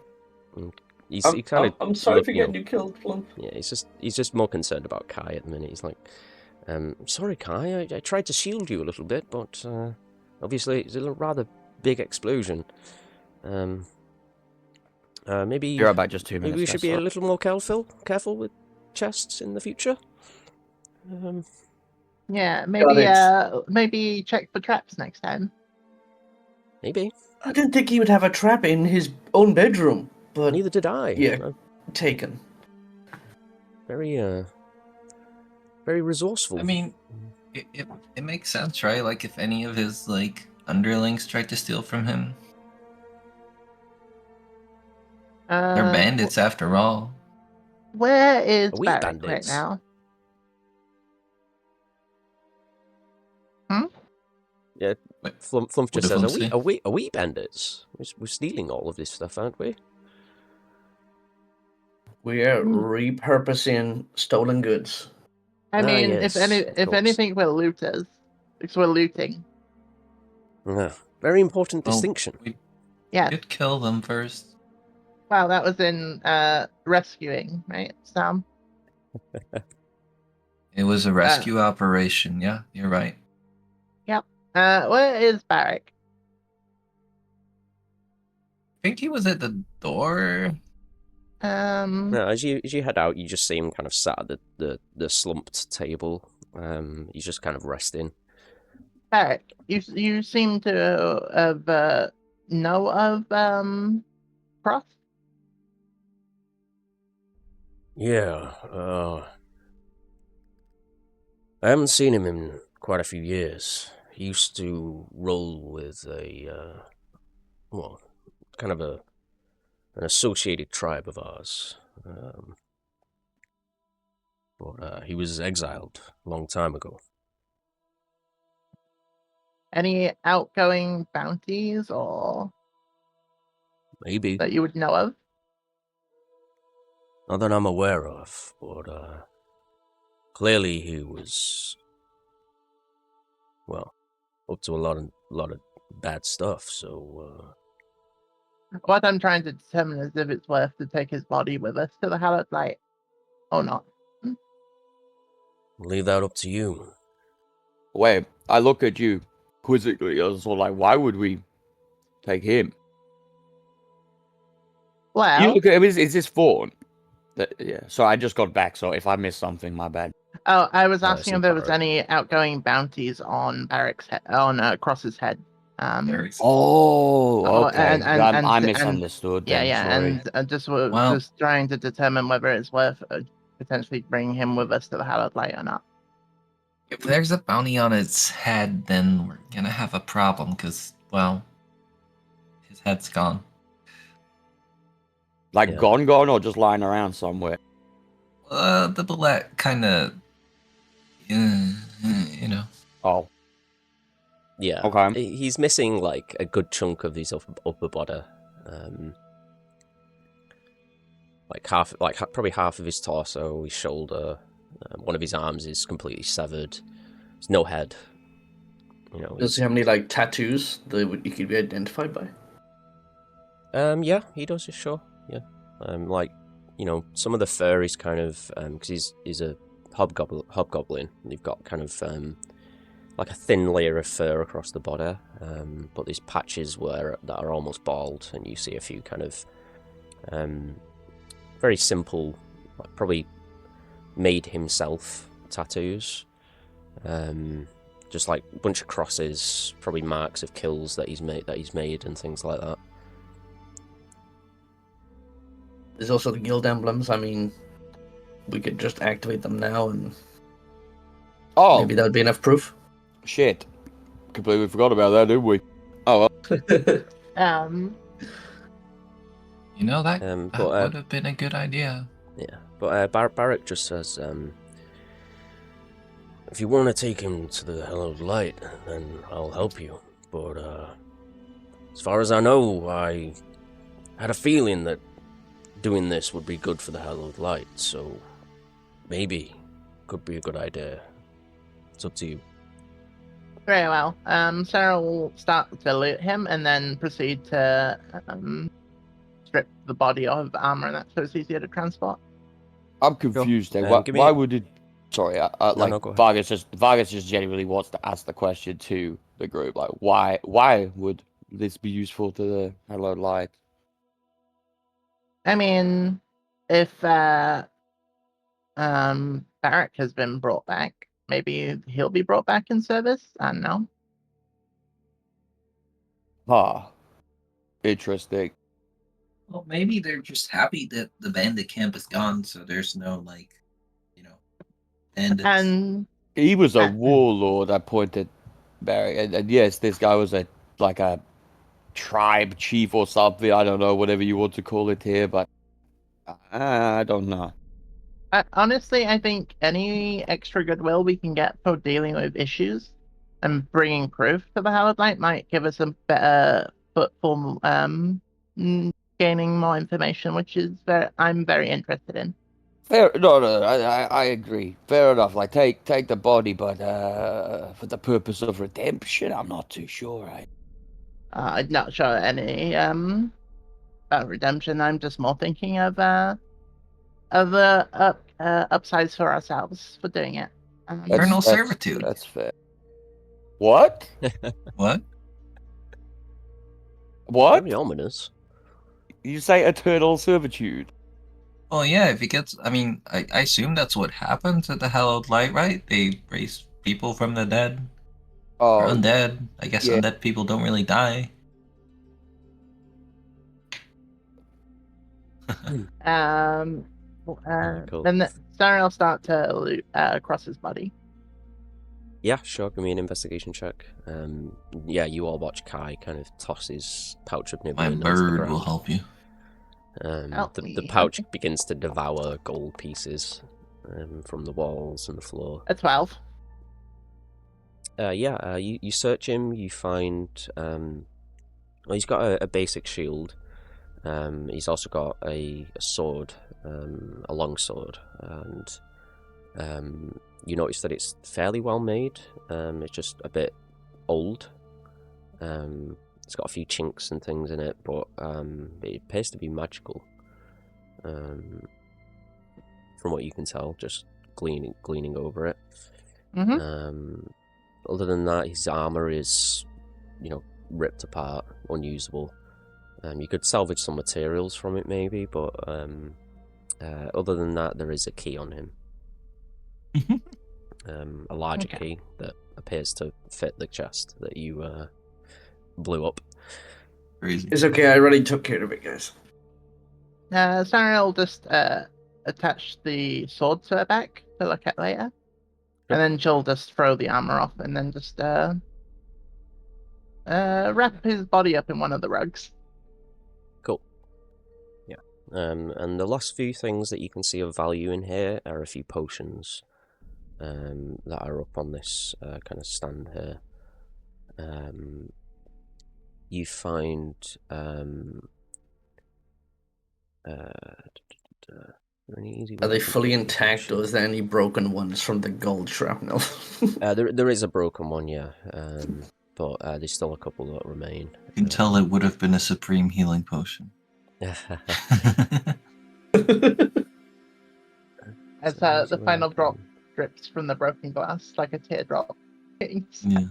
I'm sorry for getting you killed, Flump. Yeah, he's just more concerned about Kai at the minute. He's like, sorry, Kai, I tried to shield you a little bit, but obviously it's a rather big explosion. Maybe You're about just 2 minutes. maybe we should be a little more careful with chests in the future. Yeah, Got maybe check for traps next time. Maybe. I didn't think he would have a trap in his own bedroom, but Neither did I. yeah. Taken. Very very resourceful. I mean, it makes sense, right? Like if any of his like underlings tried to steal from him, they're bandits after all. Where is Are we Barrick right bandits? now? Yeah, Wait, Flump what just did says, Flump say? are we bandits? We're stealing all of this stuff, aren't we? We are repurposing stolen goods. I mean, yes, of if course. anything, we're looters. Because we're looting. Very important Well, distinction. we Yes. did kill them first. Well, that was in rescuing, right, Sam? It was a rescue operation. Yeah, you're right. Yep. Where is Barrick? I think he was at the door. No, as you head out, you just see him kind of sat at the slumped table. He's just kind of resting. Barrick, you seem to have know of Cross? Yeah, I haven't seen him in quite a few years. He used to roll with a, well, kind of an associated tribe of ours. But he was exiled a long time ago. Any outgoing bounties or Maybe. that you would know of? Not that I'm aware of, but clearly he was, well, up to a lot of bad stuff, so What I'm trying to determine is if it's worth to take his body with us to the Hallowed Light or not. I'll leave that up to you. Wait, I look at you quizzically. I was sort of like, why would we take him? Well, You look at him. Is this Fawn? Yeah. So I just got back. So if I missed something, my bad. oh, I was No, asking it's if there was Barrick. any outgoing bounties on Barrick's head, on Cross's head. Oh, okay. I and misunderstood. yeah, Then, yeah, sorry. and just Well- just trying to determine whether it's worth potentially bringing him with us to the Hallowed Light or not. If there's a bounty on its head, then we're gonna have a problem because, well, his head's gone. Like Yeah. gone, or just lying around somewhere. The bullet kind of, you know. Oh, Yeah. okay. He's missing like a good chunk of his upper body. Probably half of his torso, his shoulder, one of his arms is completely severed. There's no head. You know. Does he have any like tattoos that he could be identified by? Yeah, he does. Sure. Yeah. Some of the fur is kind of because he's a hobgoblin. You've got kind of like a thin layer of fur across the body, but there's patches that are almost bald, and you see a few kind of very simple, like probably made himself tattoos. Just like a bunch of crosses, probably marks of kills that he's made and things like that. There's also the guild emblems. I mean, we could just activate them now, and Oh, maybe that would be enough proof. shit. Completely forgot about that, didn't we? Oh, well. You know, that but, would have been a good idea. Yeah, but Barrick just says, if you want to take him to the Hallowed Light, then I'll help you. But as far as I know, I had a feeling that doing this would be good for the Hallowed Light, so maybe could be a good idea. It's up to you. Very well. Sarah will start to loot him and then proceed to strip the body of armor and that so it's easier to transport. I'm confused. There. Give me Why a- would it? Sorry, No, like go ahead. Vargas just genuinely wants to ask the question to the group. Like, why would this be useful to the Hallowed Light? I mean, if Barrick has been brought back, maybe he'll be brought back in service. I don't know. Ah, interesting. Well, maybe they're just happy that the bandit camp is gone, so there's no, like, bandits. And He was a Ah. warlord. I pointed Barry, and yes, this guy was a tribe chief or something. I don't know, whatever you want to call it here, but I don't know. Honestly, I think any extra goodwill we can get for dealing with issues and bringing proof to the Hallowed Light might give us a better foot for gaining more information, which is I'm very interested in. Fair, no, I agree. Fair enough. Like take the body, but for the purpose of redemption, I'm not too sure. I'm not sure any redemption. I'm just more thinking of upsides for ourselves for doing it. Eternal servitude. That's fair. What? What? What? Very ominous. You say eternal servitude? Well, yeah, if he gets, I mean, I assume that's what happened to the Hallowed Light, right? They raise people from the dead. Or Oh, undead. I guess yeah. undead people don't really die. Cool. Then Sarah will start to loot across his body. Yeah, sure. Give me an investigation check. Yeah, you all watch Kai kind of toss his pouch of My nibbling onto the bird ground. will help you. Help The me. pouch begins to devour gold pieces from the walls and the floor. A 12. You search him. You find well, he's got a basic shield. He's also got a sword, a long sword, and you notice that it's fairly well made. It's just a bit old. It's got a few chinks and things in it, but it appears to be magical. From what you can tell, just gleaning over it. Mm-hmm. Other than that, his armor is, ripped apart, unusable. You could salvage some materials from it, maybe, but other than that, there is a key on him. A larger key that appears to fit the chest that you blew up. Crazy. It's okay, I already took care of it, guys. Sarah will just attach the sword to her back to look at later. And then she'll just throw the armor off and then just wrap his body up in one of the rugs. Cool. Yeah. And the last few things that you can see of value in here are a few potions that are up on this kind of stand here. You find Are they fully intact, or is there any broken ones from the gold shrapnel? There is a broken one, yeah, but there's still a couple that remain. You can tell it would have been a supreme healing potion. As the final drop drips from the broken glass like a teardrop. Yeah.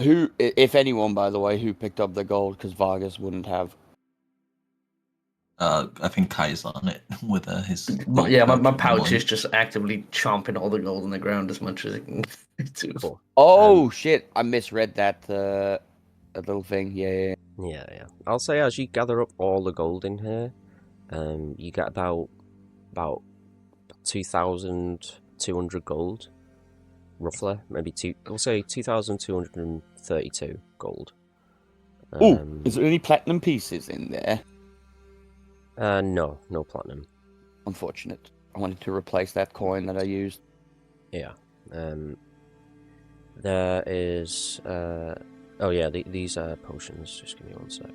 Who, if anyone, by the way, who picked up the gold? Because Vargas wouldn't have. I think Kai's on it with his. My pouch is just actively chomping all the gold on the ground as much as it can. Cool. Oh shit! I misread that little thing. Yeah. Yeah. I'll say as you gather up all the gold in here, you get about 2,200 gold, roughly. Maybe we'll say 2,232 gold. Ooh, is there any platinum pieces in there? No platinum. Unfortunate. I wanted to replace that coin that I used. Yeah. There is. Oh yeah, these are potions. Just give me one sec.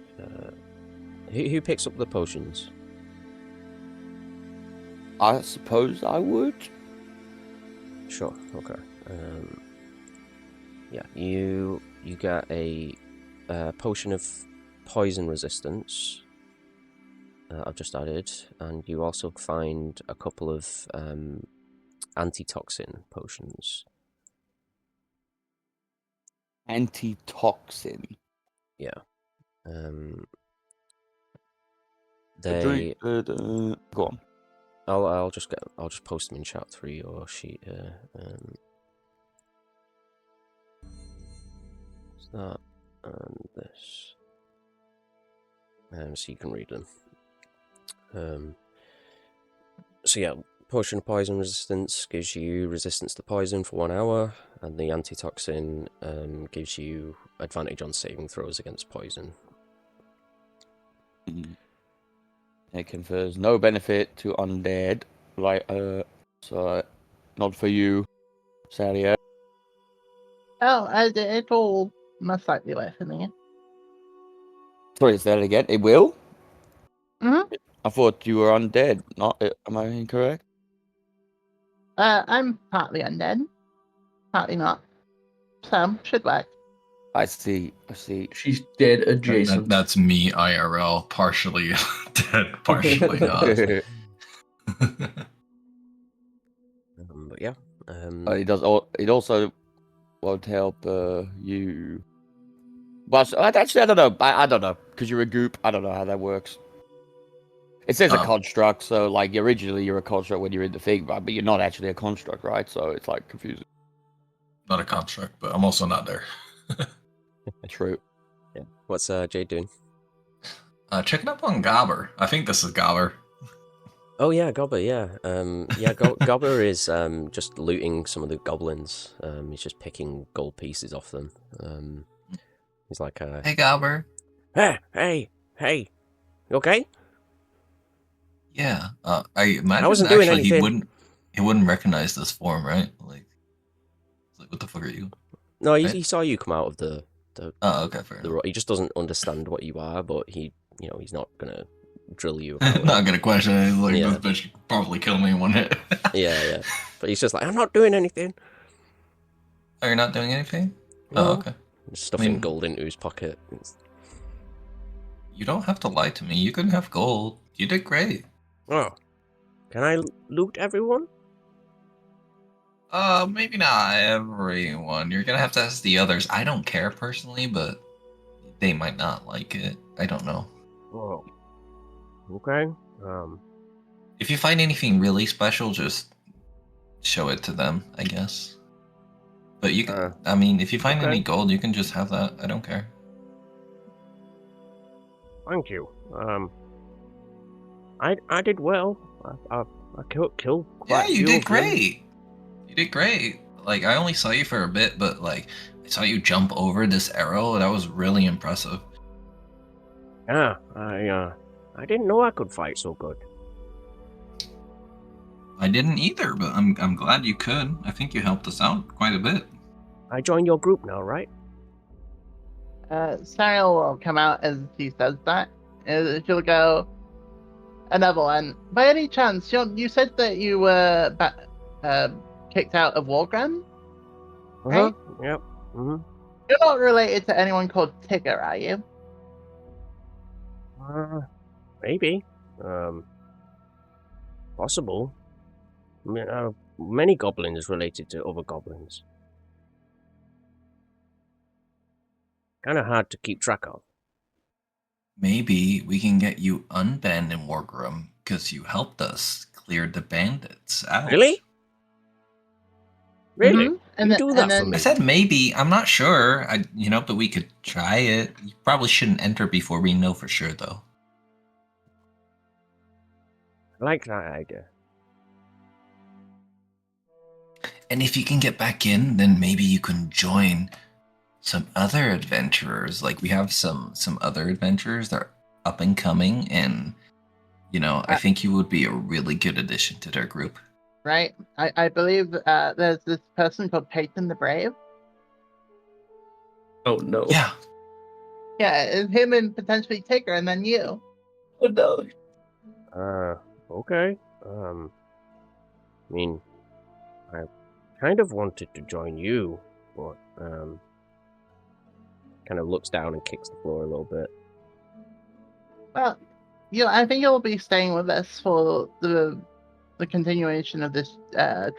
Who picks up the potions? I suppose I would. Sure. Okay. Yeah. You get a potion of poison resistance. I've just added, and you also find a couple of antitoxin potions. Antitoxin. Yeah. Go on. I'll just post them in chat through your sheet here. It's that and this. So you can read them. So yeah, Potion of Poison Resistance gives you resistance to poison for 1 hour, and the Antitoxin gives you advantage on saving throws against poison. It confers no benefit to undead, so not for you, Saria. Oh, it all most likely work for me. Sorry, say that again. It will? Mm-hmm. I thought you were undead. Not? Am I incorrect? I'm partly undead, partly not. So, should work. I see. She's dead adjacent. That's me IRL, partially dead, partially not. But yeah. It also won't help you. Well, actually, I don't know. I don't know because you're a goop. I don't know how that works. It says a construct, so like originally you're a construct when you're in the thing, right? But you're not actually a construct, right? So it's like confusing. Not a construct, but I'm also not there. True. Yeah. What's Jade doing? Checking up on Gobber. I think this is Gobber. Oh yeah, Gobbler, yeah. Gobbler is just looting some of the goblins. He's just picking gold pieces off them. He's like, Hey, Gobber. Hey! You okay? Yeah. I imagine I wasn't doing actually anything. he wouldn't recognize this form, right? Like what the fuck are you? No, Right? he saw you come out of the Oh, okay, fair enough. he just doesn't understand what you are, but he's not gonna drill you about it. Not gonna question it. He's like, Yeah. this bitch could probably kill me in one hit. Yeah. But he's just like, I'm not doing anything. Oh, you're not doing anything? No. Oh, okay. Stuffing gold into his pocket. You don't have to lie to me. You can have gold. You did great. Oh. Can I loot everyone? Maybe not everyone. You're gonna have to ask the others. I don't care personally, but they might not like it. I don't know. Oh. Okay. If you find anything really special, just show it to them, I guess. But you can, I mean, if you find any gold, you can just have that. I don't care. Thank you. I did well. I killed quite Yeah, you few did of them. great. You did great. Like, I only saw you for a bit, but like, I saw you jump over this arrow. That was really impressive. Yeah, I didn't know I could fight so good. I didn't either, but I'm glad you could. I think you helped us out quite a bit. I joined your group now, right? Sariel will come out as he says that. She'll go, another one. By any chance, you said that you were kicked out of Wargrim, right? Yep. Mm-hmm. You're not related to anyone called Tigger, are you? Maybe. Possible. I mean, many goblins related to other goblins. Kind of hard to keep track of. Maybe we can get you unbanned in Wargrim because you helped us clear the bandits out. Really? Really? Mm-hmm. And you do that for me. I said maybe. I'm not sure. But we could try it. You probably shouldn't enter before we know for sure, though. I like that idea. And if you can get back in, then maybe you can join some other adventurers. Like, we have some other adventurers that are up and coming, and I think you would be a really good addition to their group. Right. I believe there's this person called Peyton the Brave. Oh no. Yeah. Yeah, it's him and potentially Tigger, and then you. Oh no. Okay. I mean, I kind of wanted to join you, but kind of looks down and kicks the floor a little bit. Well, I think you'll be staying with us for the continuation of this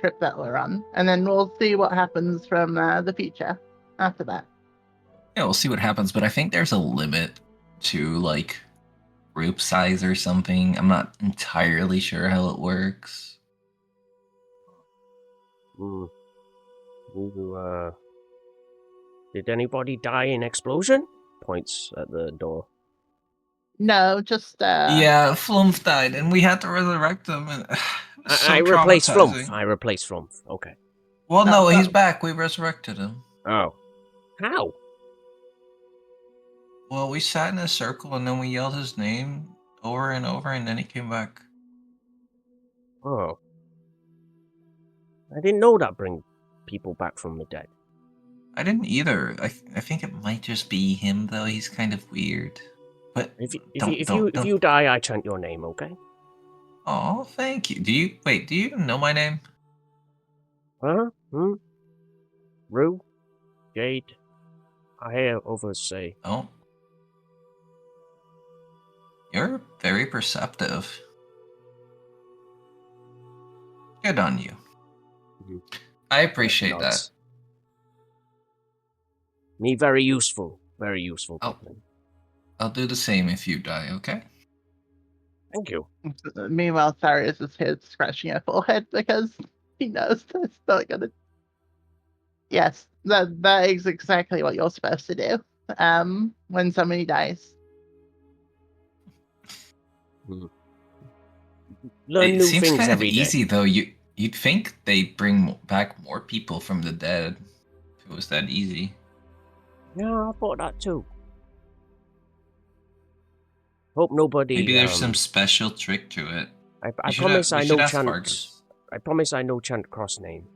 trip that we're on, and then we'll see what happens from the future after that. Yeah, we'll see what happens, but I think there's a limit to, like, group size or something. I'm not entirely sure how it works. Did anybody die in explosion? Points at the door. No, just Yeah, Flumph died, and we had to resurrect him, and so I replaced Flumph. traumatizing. I replaced Flumph. Okay. Well, No, no, he's no. back. We resurrected him. Oh. How? Well, we sat in a circle and then we yelled his name over and over, and then he came back. Oh. I didn't know that bring people back from the dead. I didn't either. I think it might just be him, though. He's kind of weird. But If don't. you die, I chant your name, okay? Oh, thank you. Do you even know my name? Huh? Rue? Jade? I hear others say. Oh. You're very perceptive. Good on you. Mhm. I appreciate that. Nods. Me very useful. Very useful, Oh. Goblin. I'll do the same if you die, okay? Thank you. Meanwhile, Sarius is here scratching her forehead because he knows that's not gonna. Yes, that is exactly what you're supposed to do. When somebody dies. Learn It new seems things kind of every day. easy, though. You'd think they'd bring back more people from the dead if it was that easy. Yeah, I thought that too. Hope nobody. Maybe there's some special trick to it. I We should promise we I should know ask chant. Vargas. I promise I know chant cross name.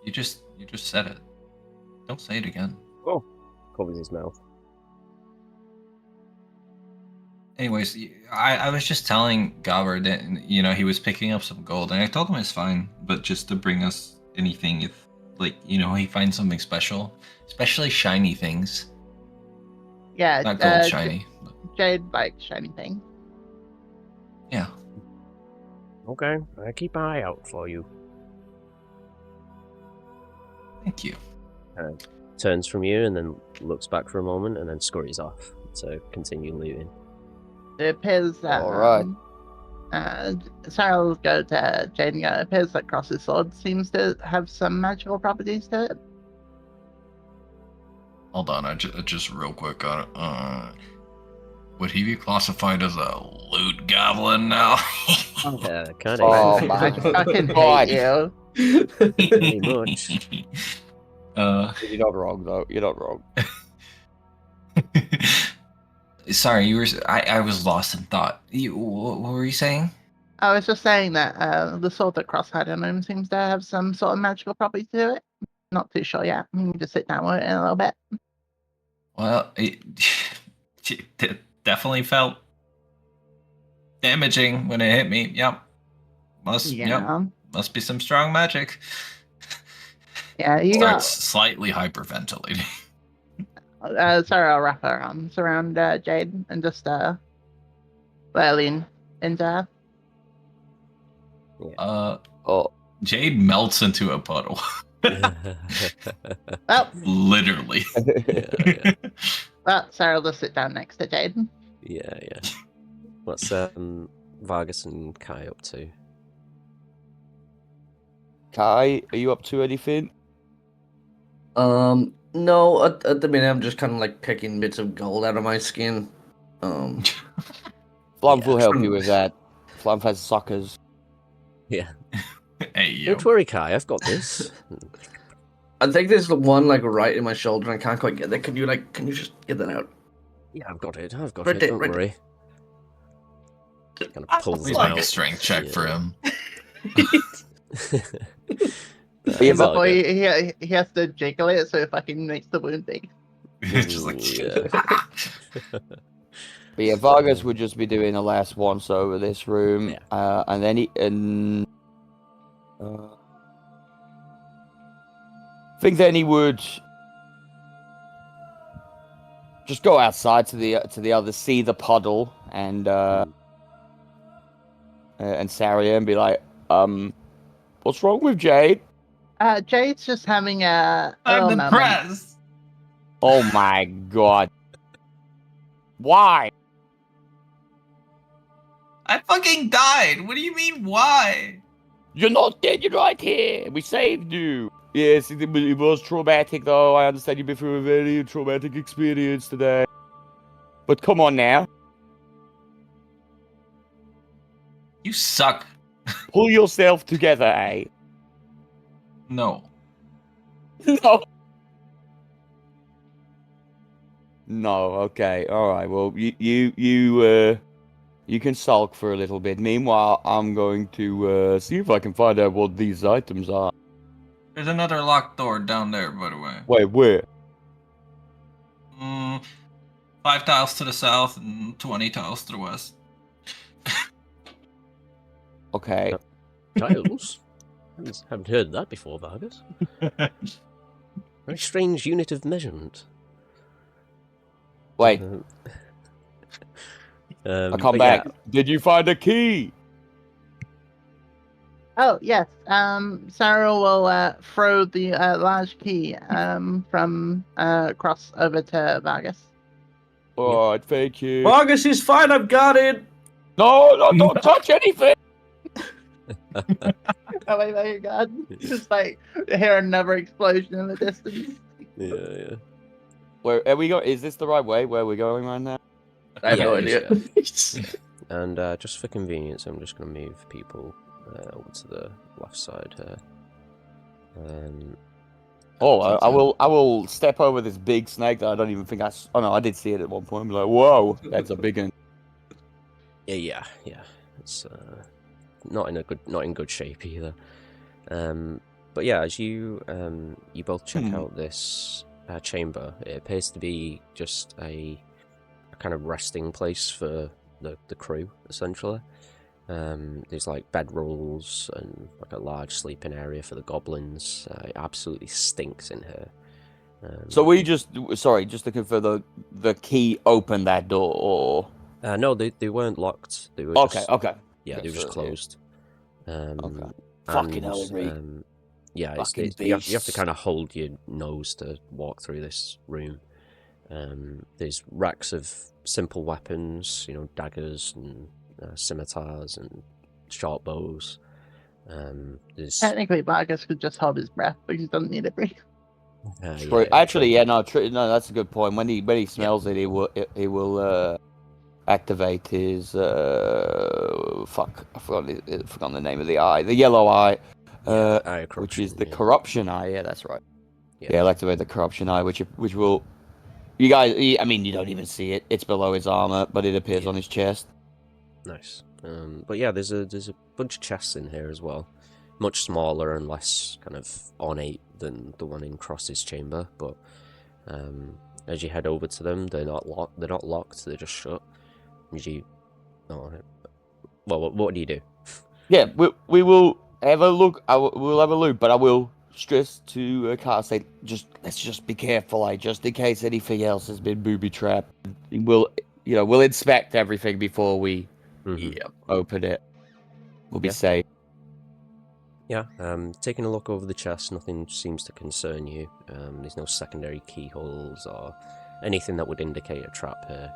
You just said it. Don't say it again. Oh, covers his mouth. Anyways, I was just telling Gabber that he was picking up some gold, and I told him it's fine, but just to bring us anything if he finds something special, especially shiny things. Yeah, Not gold shiny. But Jade likes shiny things. yeah. Okay, I keep an eye out for you. Thank you. Turns from you and then looks back for a moment and then scurries off to continue looting. It appears that. Alright. Sarah will go to Jade and go, it appears that Cross's sword seems to have some magical properties to it. Hold on, I just real quick on it. Would he be classified as a loot goblin now? Yeah, kind Oh of. my I fucking God. hate you. Pretty much. You're not wrong, though. You're not wrong. Sorry, I was lost in thought. What were you saying? I was just saying that the sword that Cross had on him seems to have some sort of magical properties to it. Not too sure yet. We can just sit down with it in a little bit. Well, it definitely felt damaging when it hit me. Yep. Must be some strong magic. Yeah, you Starts got. slightly hyperventilating. Sorry, I'll wrap her arms around Jade and just lean into her. Oh, Jade melts into a puddle. Well, Literally. yeah. well, Sarah will just sit down next to Jade. Yeah. What's Vargas and Kai up to? Kai, are you up to anything? No, at the minute I'm just kind of like picking bits of gold out of my skin. Flump Yeah. will help you with that. Flump has suckers. Yeah. Hey, yo. Don't worry, Kai. I've got this. I think there's the one like right in my shoulder and I can't quite get there. Can you just get that out? Yeah, I've got it. Right there, Don't right worry. Kind of pulls Please it make out. a strength check for him. Yeah, It's all Before good. he has to jiggle it so it fucking makes the wound big. Just like Yeah. But yeah, Vargas would just be doing a last once over this room, Yeah. and then I think then he would just go outside to the other, see the puddle, and Saria, and be like, what's wrong with Jade? Jade's just having a I'm little moment. depressed. Oh my god. Why? I fucking died. What do you mean, why? You're not dead, you're right here. We saved you. Yes, it was traumatic, though. I understand you've been through a very traumatic experience today. But come on now. You suck. Pull yourself together, eh? No. No. No. Okay. All right. Well, you can sulk for a little bit. Meanwhile, I'm going to see if I can find out what these items are. There's another locked door down there, by the way. Wait, where? 5 tiles to the south and 20 tiles to the west. Okay. Tiles? Haven't heard that before, Vargas. Very strange unit of measurement. Wait. I come back. Yeah. Did you find a key? Oh yes. Sarah will throw the large key from across over to Vargas. All right, thank you. Vargas is fine. I've got it. No, don't touch anything. Oh my god! Just like hear another explosion in the distance. Yeah. Where are we going? Is this the right way? Where we're going right now? I have no Yeah, idea. And just for convenience, I'm just going to move people over to the left side here. I will step over this big snake that I don't even think I. Oh no, I did see it at one point. I'm like, whoa, that's a big one. Yeah. It's not in good shape either. But yeah, as you both check out this chamber, it appears to be just a kind of resting place for the crew, essentially. There's like bedrolls and like a large sleeping area for the goblins. It absolutely stinks in here. So we just to confirm, the key opened that door, or no, they weren't locked. They were okay. Yeah, they were just closed. Okay. Fucking hell, yeah, Fucking you have to beasts. kind of hold your nose to walk through this room. There's racks of simple weapons, daggers and scimitars and short bows. There's Technically, Vargas could just hold his breath because he doesn't need it breathe. Actually, yeah, no, that's a good point. When he smells it, he will activate his fuck. I forgot the name of the eye, the yellow eye, which is the corruption eye. Yeah, that's right. Yeah, I'll activate the corruption eye, which will. You guys, I mean, you don't even see it. It's below his armor, but it appears on his chest. Nice. But yeah, there's a bunch of chests in here as well, much smaller and less kind of ornate than the one in Cross's chamber. But as you head over to them, they're not locked. They're just shut. What do you do? Yeah, we will have a look. We'll have a look, but I will stress to Carl, say let's just be careful, just in case anything else has been booby trapped. We'll inspect everything before we open it. We'll be safe. Yeah, taking a look over the chest, nothing seems to concern you. There's no secondary keyholes or anything that would indicate a trap here.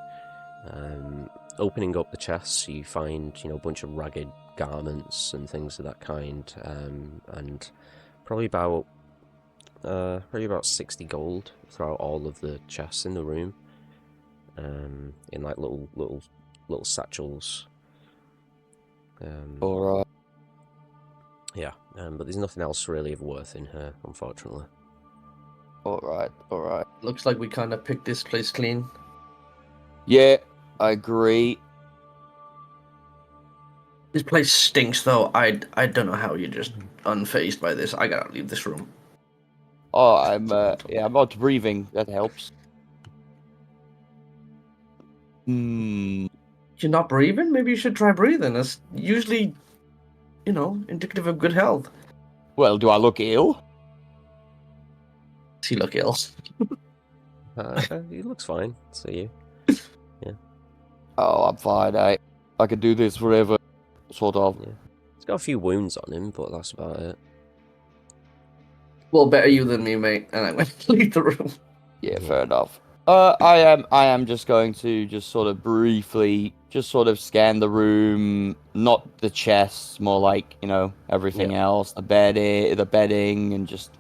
Opening up the chests, you find a bunch of ragged garments and things of that kind, and probably about 60 gold throughout all of the chests in the room, in like little satchels. All right. Yeah, but there's nothing else really of worth in here, unfortunately. All right. Looks like we kind of picked this place clean. Yeah, I agree. This place stinks, though. I don't know how you're just unfazed by this. I gotta leave this room. Oh, I'm not breathing. That helps. You're not breathing? Maybe you should try breathing. That's usually, indicative of good health. Well, do I look ill? Does he look ill? He looks fine. So you. Oh, I'm fine. I could do this forever, sort of. Yeah. He's got a few wounds on him, but that's about it. Well, better you than me, mate. And I went to leave the room. Yeah, fair enough. I am just going to sort of briefly scan the room, not the chests, more like everything else, the bedding, and just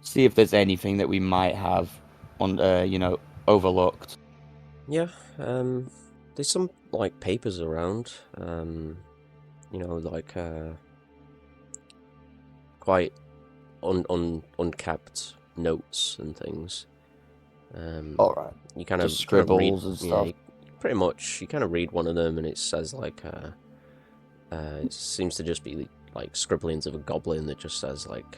see if there's anything that we might have on overlooked. Yeah, there's some like papers around. you know, like quite unkept notes and things. All right. You kind Just of read, scribbles and yeah, stuff. pretty much. You kind of read one of them, and it says like, it seems to just be like scribblings of a goblin that just says like,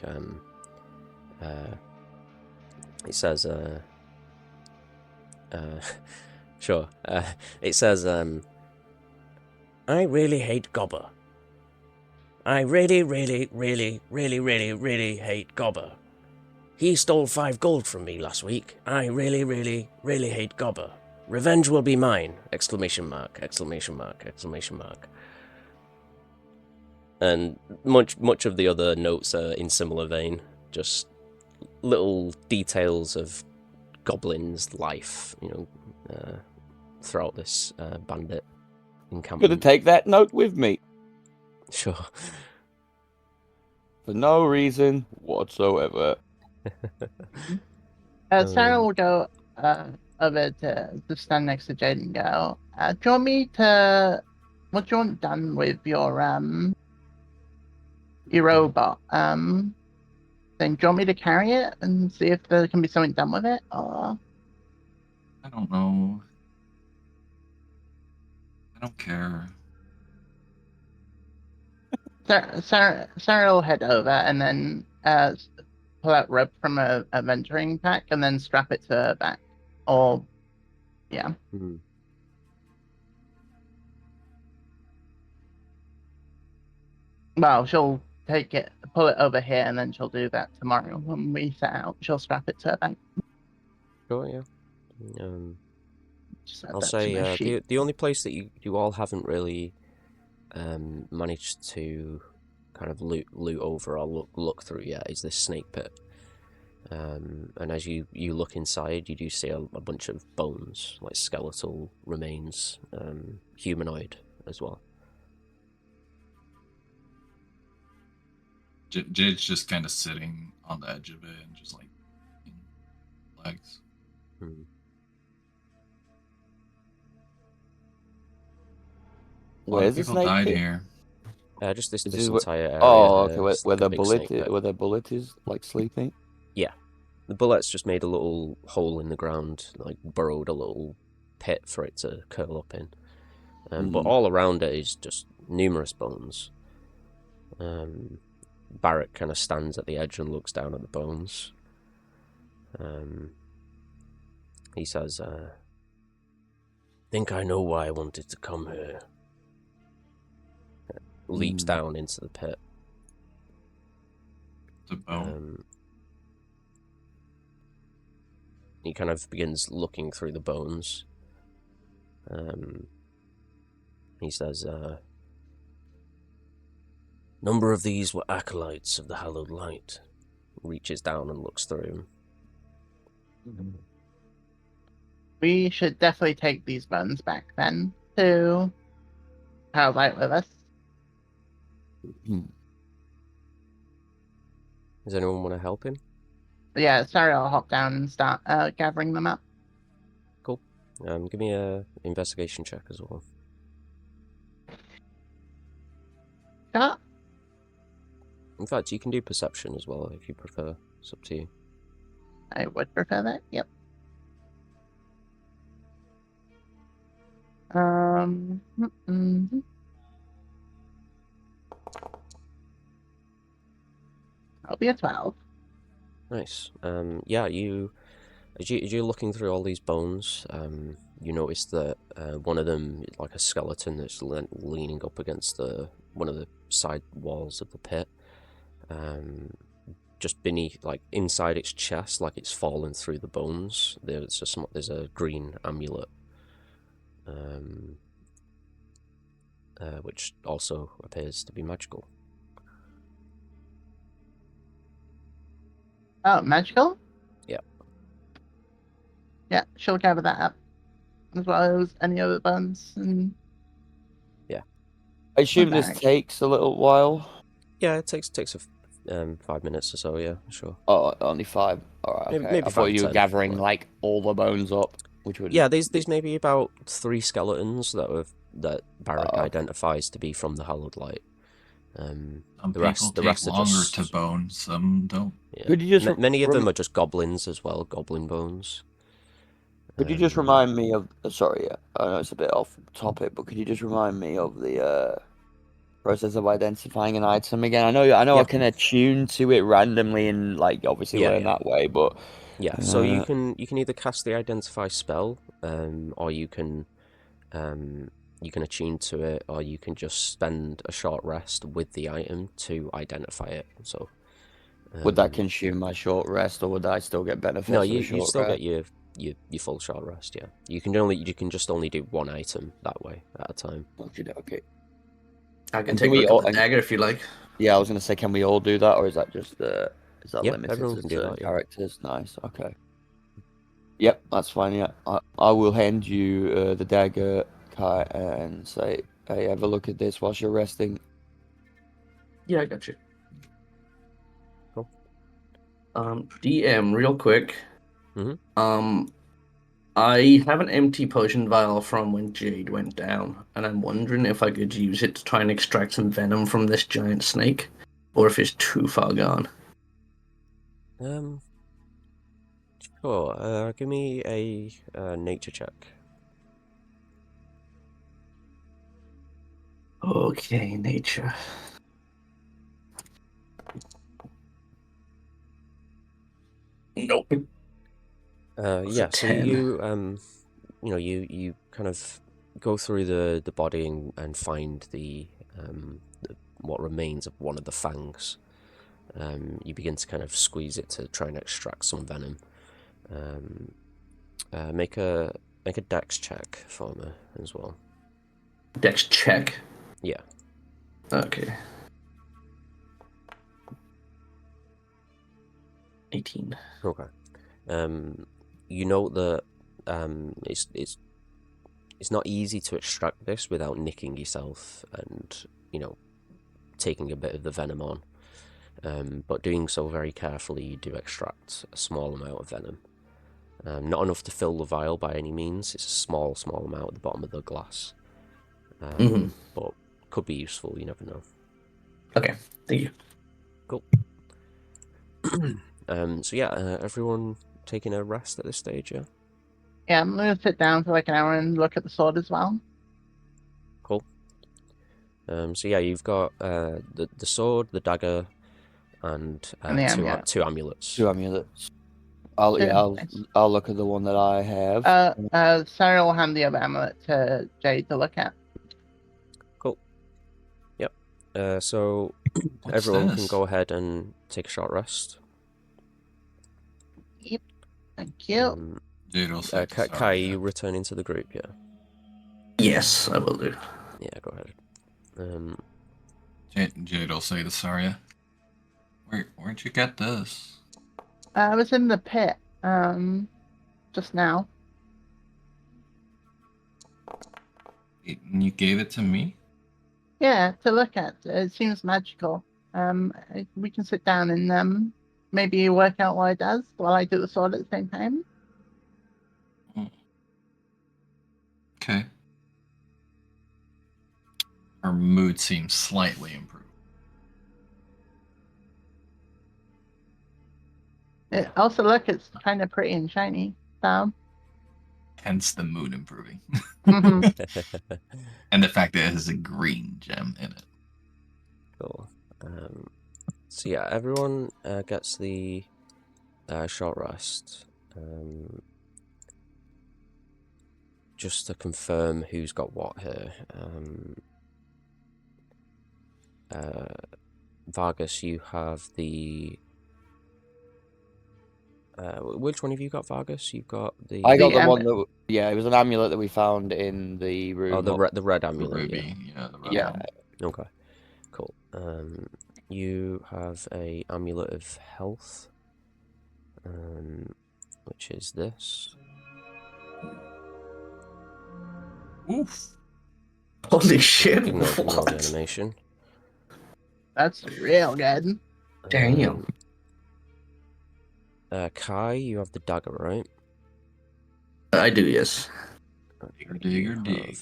it says, sure, it says, I really hate Gobber. I really, really, really, really, really, really hate Gobber. He stole 5 gold from me last week. I really, really, really hate Gobber. Revenge will be mine! Exclamation mark, exclamation mark, exclamation mark. And much of the other notes are in similar vein, just little details of Goblin's life, you know, throughout this bandit Gonna encampment. take that note with me Sure. for no reason whatsoever. Sarah will go over to stand next to Jade and go, do you want me to... What do you want done with your robot? Then do you want me to carry it and see if there can be something done with it, or... I don't know. I don't care. Sarah will head over and then pull out rope from a venturing pack and then strap it to her back. Or, yeah. Hmm. Well, she'll pull it over here, and then she'll do that tomorrow when we set out. She'll strap it to her back. Sure, yeah. Just add I'll that to my say sheet. the only place that you all haven't really managed to kind of loot over or look through yet is this snake pit. And as you look inside, you do see a bunch of bones, like skeletal remains, humanoid as well. Jade's just kind of sitting on the edge of it and just like legs. Hmm. A lot Where's of the people snake died pit? here. Just this Is this entire area. Oh, okay. is Where like a the big bullet, snake pit. where the bullet is, like sleeping. The bullet's just made a little hole in the ground, like burrowed a little pit for it to curl up in. But all around it is just numerous bones. Barrett kind of stands at the edge and looks down at the bones. He says, think I know why I wanted to come here. Leaps down into the pit. The bone. He kind of begins looking through the bones. He says, number of these were acolytes of the Hallowed Light. Reaches down and looks through him. We should definitely take these bones back then to Hallowed Light with us. Does anyone want to help him? Yeah, Sarah will hop down and start gathering them up. Cool. Give me a investigation check as well. Yeah. In fact, you can do perception as well if you prefer. It's up to you. I would prefer that. Yep. I'll be a 12. Nice. Yeah, as you're looking through all these bones, you notice that one of them is like a skeleton that's leaning up against one of the side walls of the pit. Just beneath, like inside its chest, like it's fallen through the bones. There's a green amulet, which also appears to be magical. Oh, magical? Yeah. Yeah, she'll gather that up. As well as any other bones. And... I assume Okay. this takes a little while. Yeah, it takes 5 minutes or so. Yeah, sure. Oh, only 5. All right, okay. Maybe I 5 thought or you were 10, gathering but- like all the bones up, which would. Yeah, there's maybe about 3 skeletons that have that Barak identifies to be from the Hallowed Light. Some The rest people take are longer just to bone, some don't. yeah. Could you just Many of them are just goblins as well, goblin bones. Could you just remind me of? Sorry, I know it's a bit off topic, but could you just remind me of the process of identifying an item again? I know Yeah. I can attune to it randomly and like obviously learn that way, but yeah. So you can either cast the identify spell, or you can attune to it, or you can just spend a short rest with the item to identify it. So would that consume my short rest, or would I still get benefits? no, of you a short still rest? get your full short rest. Yeah, you can just only do one item that way at a time. Okay. I can And take a look at the dagger if you like. Yeah, I was gonna say, can we all do that, or is that just is that Yeah, limited everyone to can do certain that, yeah. characters? Nice. Okay. Yep, that's fine. Yeah, I will hand you the dagger, Kai, and say, hey, have a look at this whilst you're resting. Yeah, I got you. Cool. DM, real quick. Mhm. I have an empty potion vial from when Jade went down, and I'm wondering if I could use it to try and extract some venom from this giant snake, or if it's too far gone. Sure. Give me a nature check. Okay, nature. Nope. Yeah. So 10. you kind of go through the body and find the what remains of one of the fangs. You begin to kind of squeeze it to try and extract some venom. Make a dex check for me as well. Dex check. Yeah. Okay. 18. Okay. You know that it's not easy to extract this without nicking yourself and taking a bit of the venom on. But doing so very carefully, you do extract a small amount of venom. Not enough to fill the vial by any means. It's a small amount at the bottom of the glass. But could be useful. You never know. Okay, thank you. Cool. So yeah, everyone taking a rest at this stage, yeah? Yeah, I'm gonna sit down for like an hour and look at the sword as well. Cool. So yeah, you've got the sword, the dagger, and the two amulet. two amulets. 2 amulets. I'll look at the one that I have. Sarah will hand the other amulet to Jade to look at. Cool. Yep. So What's everyone can this? go ahead and take a short rest. Yep. Thank you. Kai, you returning to the group, yeah? Yes, I will do. Yeah, go ahead. Jade will say to Saria, Where'd you get this? I was in the pit, just now. And you gave it to me? Yeah, to look at. It seems magical. We can sit down and maybe work out what it does while I do the sword at the same time. Okay. Her mood seems slightly improved. Also, look, it's kind of pretty and shiny. So. Hence the mood improving. Mm-hmm. And the fact that it has a green gem in it. Cool. So yeah, everyone gets the short rest. Just to confirm who's got what here. Vargas, you have the... which one have you got, Vargas? You've got the... I got the one that... Yeah, it was an amulet that we found in the room. Oh, the red amulet, ruby. Yeah, the red Yeah. one. Okay, cool. You have a amulet of health, which is this. Oof. Holy shit! Ignore the What? animation. That's real good. Damn. Kai, you have the dagger, right? I do, yes. Digger, digger, dig.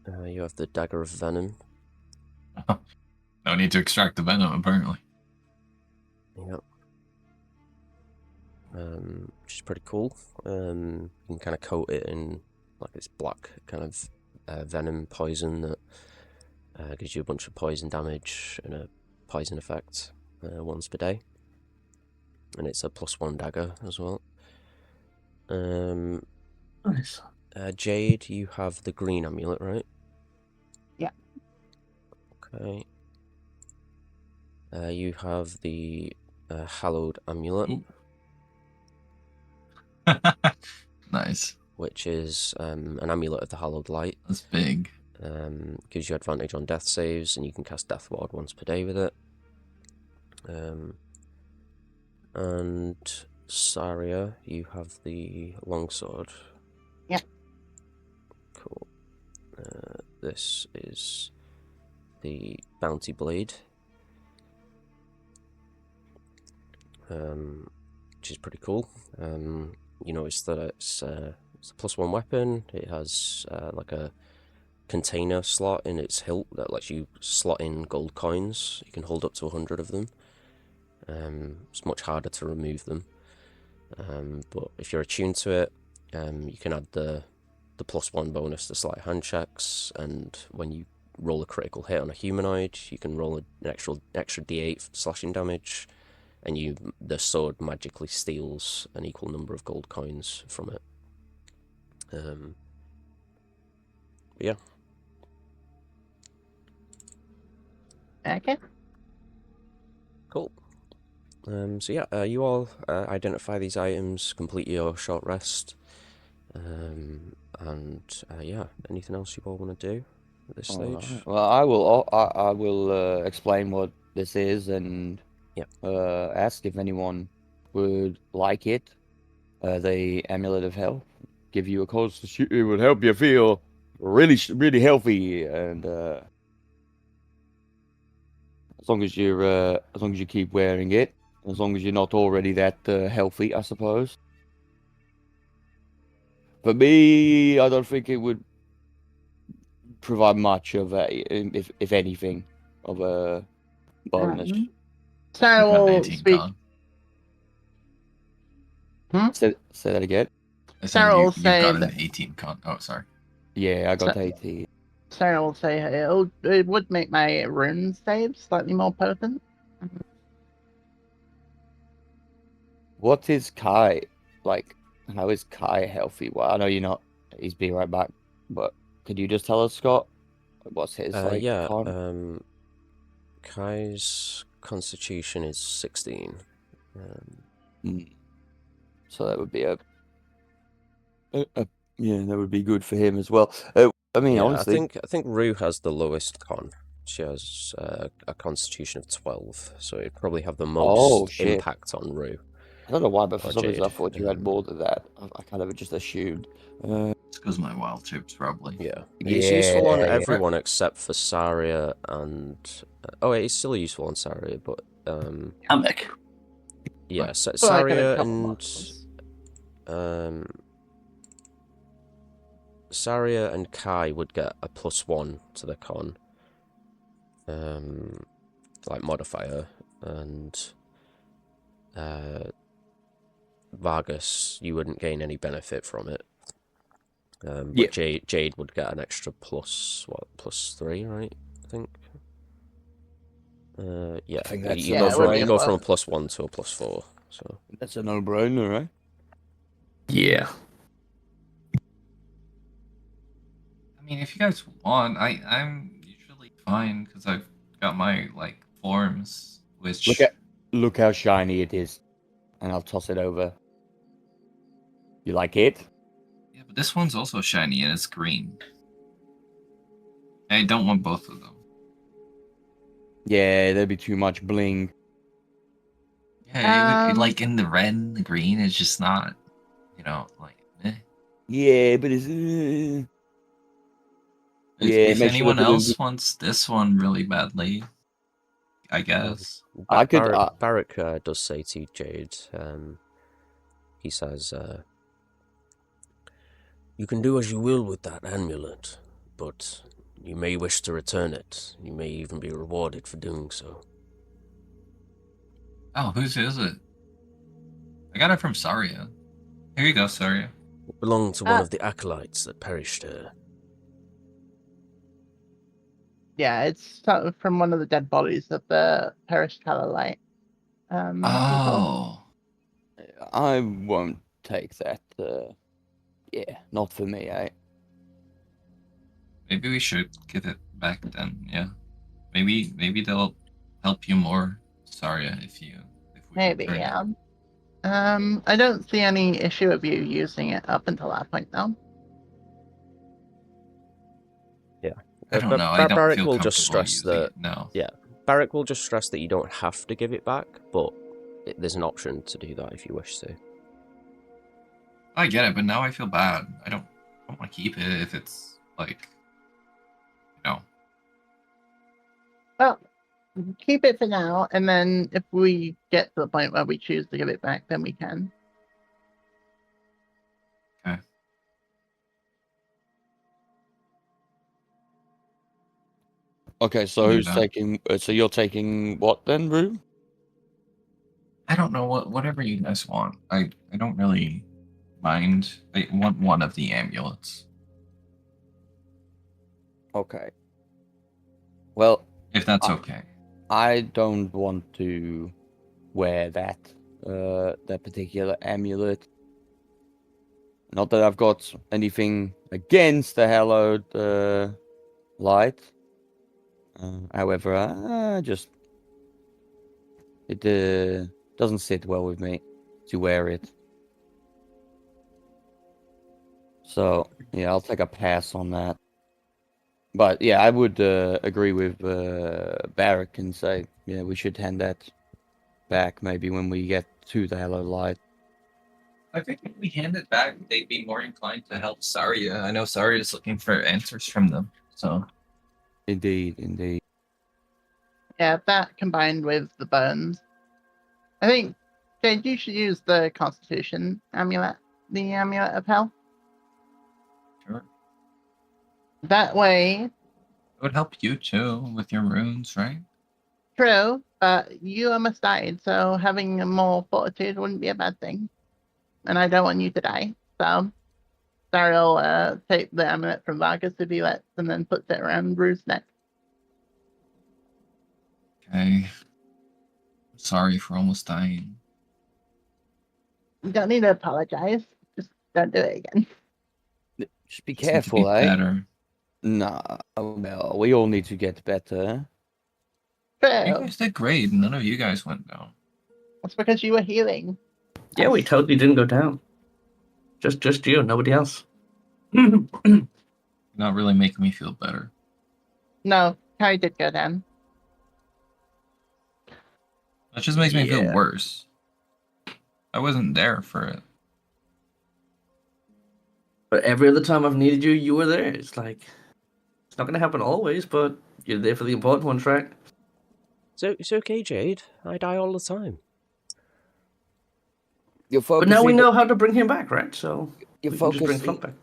You have the Dagger of Venom. No need to extract the venom, apparently. Yep. Which is pretty cool. You can kind of coat it in like this black kind of venom poison that gives you a bunch of poison damage and a poison effect once per day. And it's a +1 dagger as well. Nice. Jade, you have the green amulet, right? Yeah. Okay. You have the Hallowed amulet, Nice. which is an amulet of the Hallowed Light. That's big. Gives you advantage on death saves, and you can cast Death Ward once per day with it. And Saria, you have the longsword. Yeah. Cool. This is the Bounty Blade, which is pretty cool. You notice that it's a +1 weapon. It has like a container slot in its hilt that lets you slot in gold coins. You can hold up to 100 of them. It's much harder to remove them, but if you're attuned to it, you can add the +1 bonus to sleight of hand checks, and when you roll a critical hit on a humanoid, you can roll an extra d8 slashing damage, and the sword magically steals an equal number of gold coins from it. Yeah. Okay. Cool. So yeah, you all identify these items, complete your short rest, and yeah, anything else you all want to do at this stage? Alright. Well, I will explain what this is and Yep. ask if anyone would like it. The Amulet of Hell. Give you a constitution. It would help you feel really healthy, and as long as you keep wearing it, as long as you're not already that healthy, I suppose. For me, I don't think it would provide much of a, if anything, of a bonus. Sarah You got an will 18 speak. con. Say that again. I said Sarah will you've say got an that. 18 con. Oh, sorry. Yeah, I got So- 18. Sarah will say it would make my rune save slightly more potent. What is Kai like? How is Kai healthy? Well, I know you're not. He's be right back. But could you just tell us, Scott? What's his like? Yeah. Con? Kai's constitution is 16. So that would be a yeah, that would be good for him as well. I mean, Yeah, honestly, I think Rue has the lowest con. She has a constitution of 12, so it'd probably have the most shit. impact on Rue. I don't know why, but for or some reason I Jade. thought you had more than that. I kind of just assumed. It's because my wild chips, probably. Yeah, it's useful on Yeah. everyone except for Saria and it's still useful on Saria, but I'm back. yeah, Right. For like a Saria couple and months. Saria and Kai would get a +1 to the con, like modifier, and Vargas, you wouldn't gain any benefit from it. But Yeah. Jade would get an extra +3, right? I think. Yeah. I think that's you a go from no-brainer. a +1 to a +4. So That's a no-brainer, right? Yeah. I mean, if you guys want, I'm usually fine because I've got my forms, which Look how shiny it is, and I'll toss it over. You like it? yeah, but this one's also shiny and it's green. I don't want both of them. Yeah, there'd be too much bling. Yeah, like in the red and the green, it's just not, eh. Yeah, but it's If make sure anyone to put in else wants this one really badly, I guess. I could- Barrack does say to Jade, he says, you can do as you will with that amulet, but you may wish to return it. You may even be rewarded for doing so. Oh, whose is it? I got it from Saria. Here you go, Saria. It belonged to one of the acolytes that perished here. Yeah, it's from one of the dead bodies of the perished Hallowed. Oh. I won't take that. Yeah, not for me, eh? Maybe we should give it back then, yeah. Maybe they'll help you more, Saria, if we Maybe, return it. yeah. I don't see any issue of you using it up until that point, though. Yeah. I don't know, I don't Barrick feel will just comfortable stress using that. it now. Yeah, Barrick will just stress that you don't have to give it back, but there's an option to do that if you wish to. I get it, but now I feel bad. I don't want to keep it if it's like, you know. Well, keep it for now, and then if we get to the point where we choose to give it back, then we can. Okay. Okay, so I'll do who's that. taking? So you're taking what then, Rue? I don't know, whatever you guys want. I don't really mind. I want one of the amulets. Okay. Well, If that's okay. I don't want to wear that particular amulet. Not that I've got anything against the hallowed light. However, it doesn't sit well with me to wear it. So yeah, I'll take a pass on that. But yeah, I would agree with Barrick and say, yeah, we should hand that back maybe when we get to the hallowed light. I think if we hand it back, they'd be more inclined to help Saria. I know Saria is looking for answers from them, so. Indeed. Yeah, that combined with the bones. I think, Jade, you should use the Constitution amulet, the Amulet of Hell. Sure. That way, It would help you too with your runes, right? true, but you almost died, so having more fortitude wouldn't be a bad thing. And I don't want you to die, so Sorry, will take the amulet from Vargas if he lets, and then puts it around Rue's neck. Okay. Sorry for almost dying. You don't need to apologize. Just don't do it again. Just be Just need to careful, be eh? better. Nah, well, we all need to get better. You True. guys did great. None of you guys went down. That's because you were healing. Yeah, we totally didn't go down. Just you, nobody else. You're not really making me feel better. No, Harry did go down. That just makes me feel Yeah. worse. I wasn't there for it. But every other time I've needed you, you were there. It's like, it's not going to happen always, but you're there for the important ones, right? So it's okay, Jade. I die all the time. You're But focusing. now we know how to bring him back, right? So You're we can just bring focusing. Flunk back.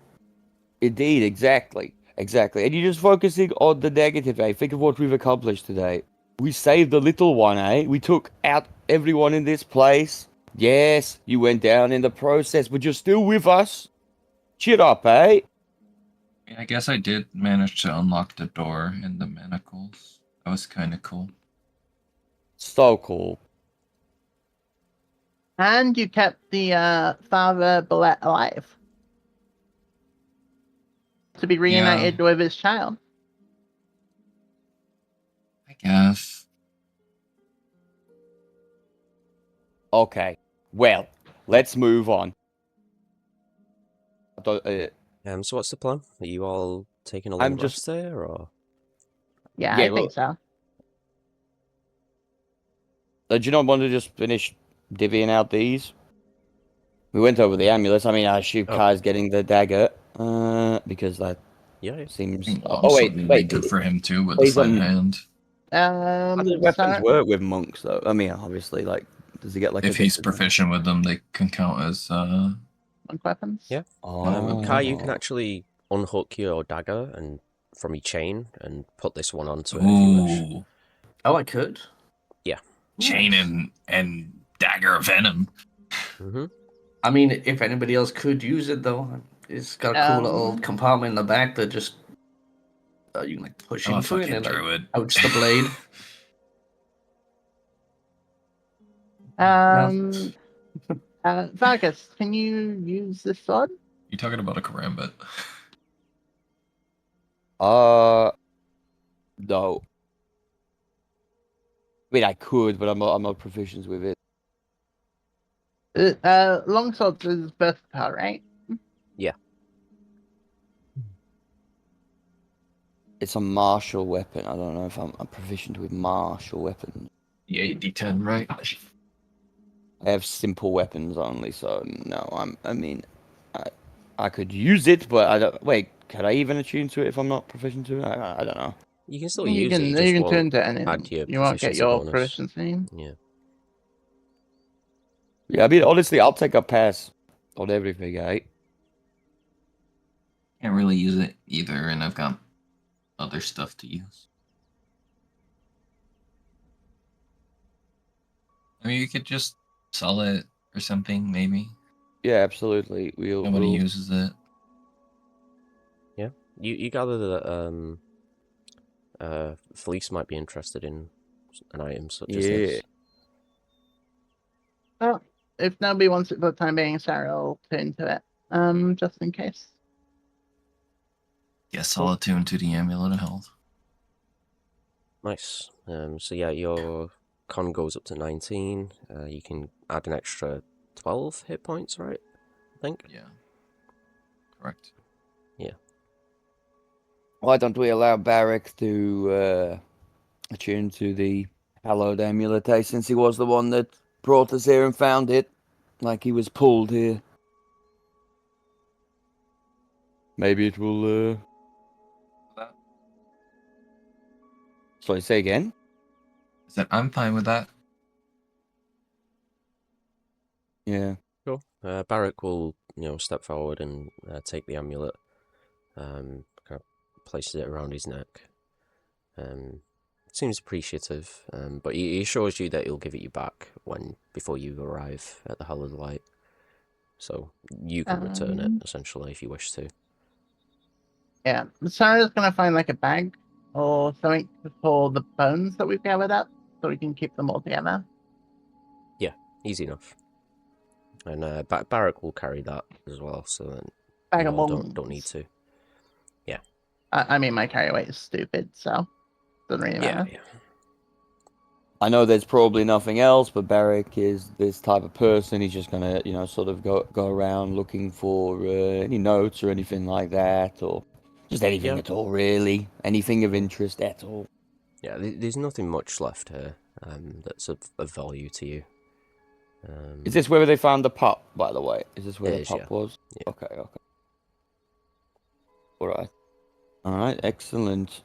Indeed, exactly. And you're just focusing on the negative, eh? Think of what we've accomplished today. We saved the little one, eh? We took out everyone in this place. Yes, you went down in the process, but you're still with us. Cheer up, eh? I guess I did manage to unlock the door in the manacles. That was kind of cool. So cool. And you kept the father Bullet alive. To be reunited with his child. I guess. Okay, well, let's move on. So what's the plan? Are you all taking a long rest there, or? Yeah, Yeah, I think so. Do you not want to just finish divvying out these? We went over the amulets. I mean, I assume Kai's getting the dagger, because that seems. Oh wait, would be good for him too with the sleight of hand. How do weapons work with monks, though? I mean, obviously, like, does he get like? If he's proficient with them, they can count as monk weapons. Yeah. Oh. Kai, you can actually unhook your dagger and from your chain and put this one onto it if you wish. Ooh, Oh, I could. Yeah. chain Nice. and dagger of venom. Mm-hmm. I mean, if anybody else could use it, though, it's got a cool little compartment in the back that just you can like push I'm a into it fucking and like druid. outs the blade. Vargas, can you use this sword? You talking about a karambit? No. I mean, I could, but I'm not proficient with it. Longswords is versatile, right? Yeah. It's a martial weapon. I don't know if I'm proficient with martial weapons. Yeah, D10, right? I have simple weapons only, so no. I could use it, but I don't. Wait, could I even attune to it if I'm not proficient to it? I don't know. You can still You use it. You can just turn won't to anything. add your You won't get proficiency your bonus. proficiency. Yeah. Yeah, I mean, honestly, I'll take a pass on everything, eh? Can't really use it either, and I've got other stuff to use. I mean, you could just sell it or something, maybe. Yeah, absolutely. Nobody uses it. Yeah. You gather that Felice might be interested in an item such as this. Well, if nobody wants it for the time being, Sarah will turn to it. Just in case. Yes, I'll attune to the amulet of health. Nice. So yeah, your con goes up to 19. You can add an extra 12 hit points, right? I think. Yeah. Correct. Yeah. Why don't we allow Barrick to attune to the Hallowed amulet, eh? Since he was the one that brought us here and found it, like he was pulled here. Maybe it will. Sorry, say again. I said I'm fine with that. Yeah. Cool. Barrack will, step forward and take the amulet. Kind of places it around his neck. Seems appreciative, but he assures you that he'll give it you back before you arrive at the Hallowed Light. So you can return it essentially if you wish to. Yeah, Sarah's gonna find like a bag or something for the bones that we've gathered up, so we can keep them all together. Yeah, easy enough. And Barrack will carry that as well, so then Bag you of all bones. don't need to. Yeah. I mean, my carry weight is stupid, so doesn't really matter. Yeah. I know there's probably nothing else, but Barrick is this type of person. He's just gonna, sort of go around looking for any notes or anything like that, or just anything at all, really. Anything of interest at all. Yeah, there's nothing much left here that's of value to you. Is this where they found the pup, by the way? Is this where the is, pup yeah. was? Yeah. Okay. All right, excellent.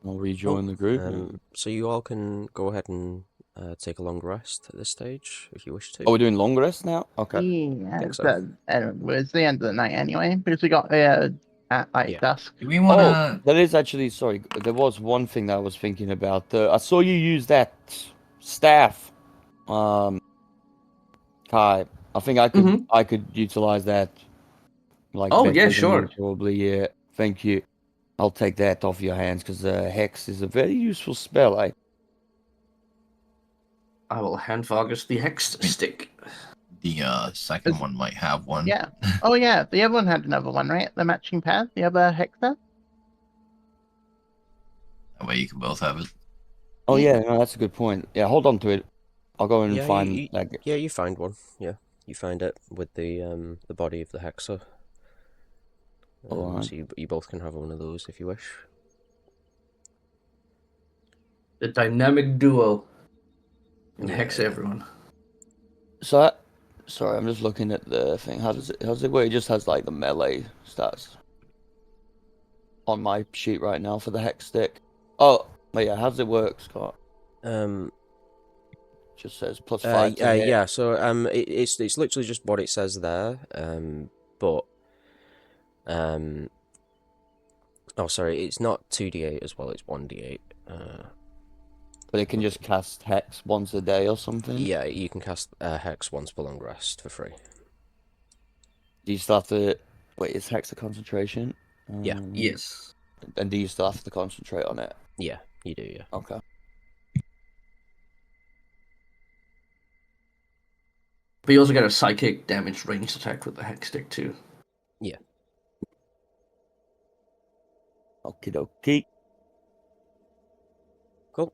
I'll rejoin the group now. So you all can go ahead and take a long rest at this stage if you wish to. Oh, we're doing long rest now? Okay. Yeah, think so. it's the end of the night anyway, because we got at like dusk. Do we want to... that is actually, sorry, there was one thing that I was thinking about. I saw you use that staff, Kai. I think I could utilize that. Like, Oh, better yeah, than sure. you, probably, yeah. Thank you. I'll take that off your hands, because Hex is a very useful spell, eh? I will hand Vargas the hex stick. The second one might have one. Yeah. Oh yeah, the other one had another one, right? The matching pair, the other Hexer. That way you can both have it. Oh, yeah, no, that's a good point. Yeah, hold on to it. I'll go and find... you find one. Yeah, you find it with the body of the Hexer. Right. So you both can have one of those if you wish. The dynamic duo. And hex everyone. So, sorry, I'm just looking at the thing. How does it work? It just has like the melee stats on my sheet right now for the hex stick. Oh, but yeah, how does it work, Scott? Just says +5 to hit. Yeah, so it's literally just what it says there. But Oh, sorry, it's not 2d8 as well, it's 1d8. But it can just cast Hex once a day or something? Yeah, you can cast Hex once per long rest for free. Do you still have to... Wait, is Hex a concentration? Yeah. Yes. And do you still have to concentrate on it? Yeah, you do, yeah. Okay. But you also get a psychic damage ranged attack with the hex stick too. Yeah. Okie dokie. Cool.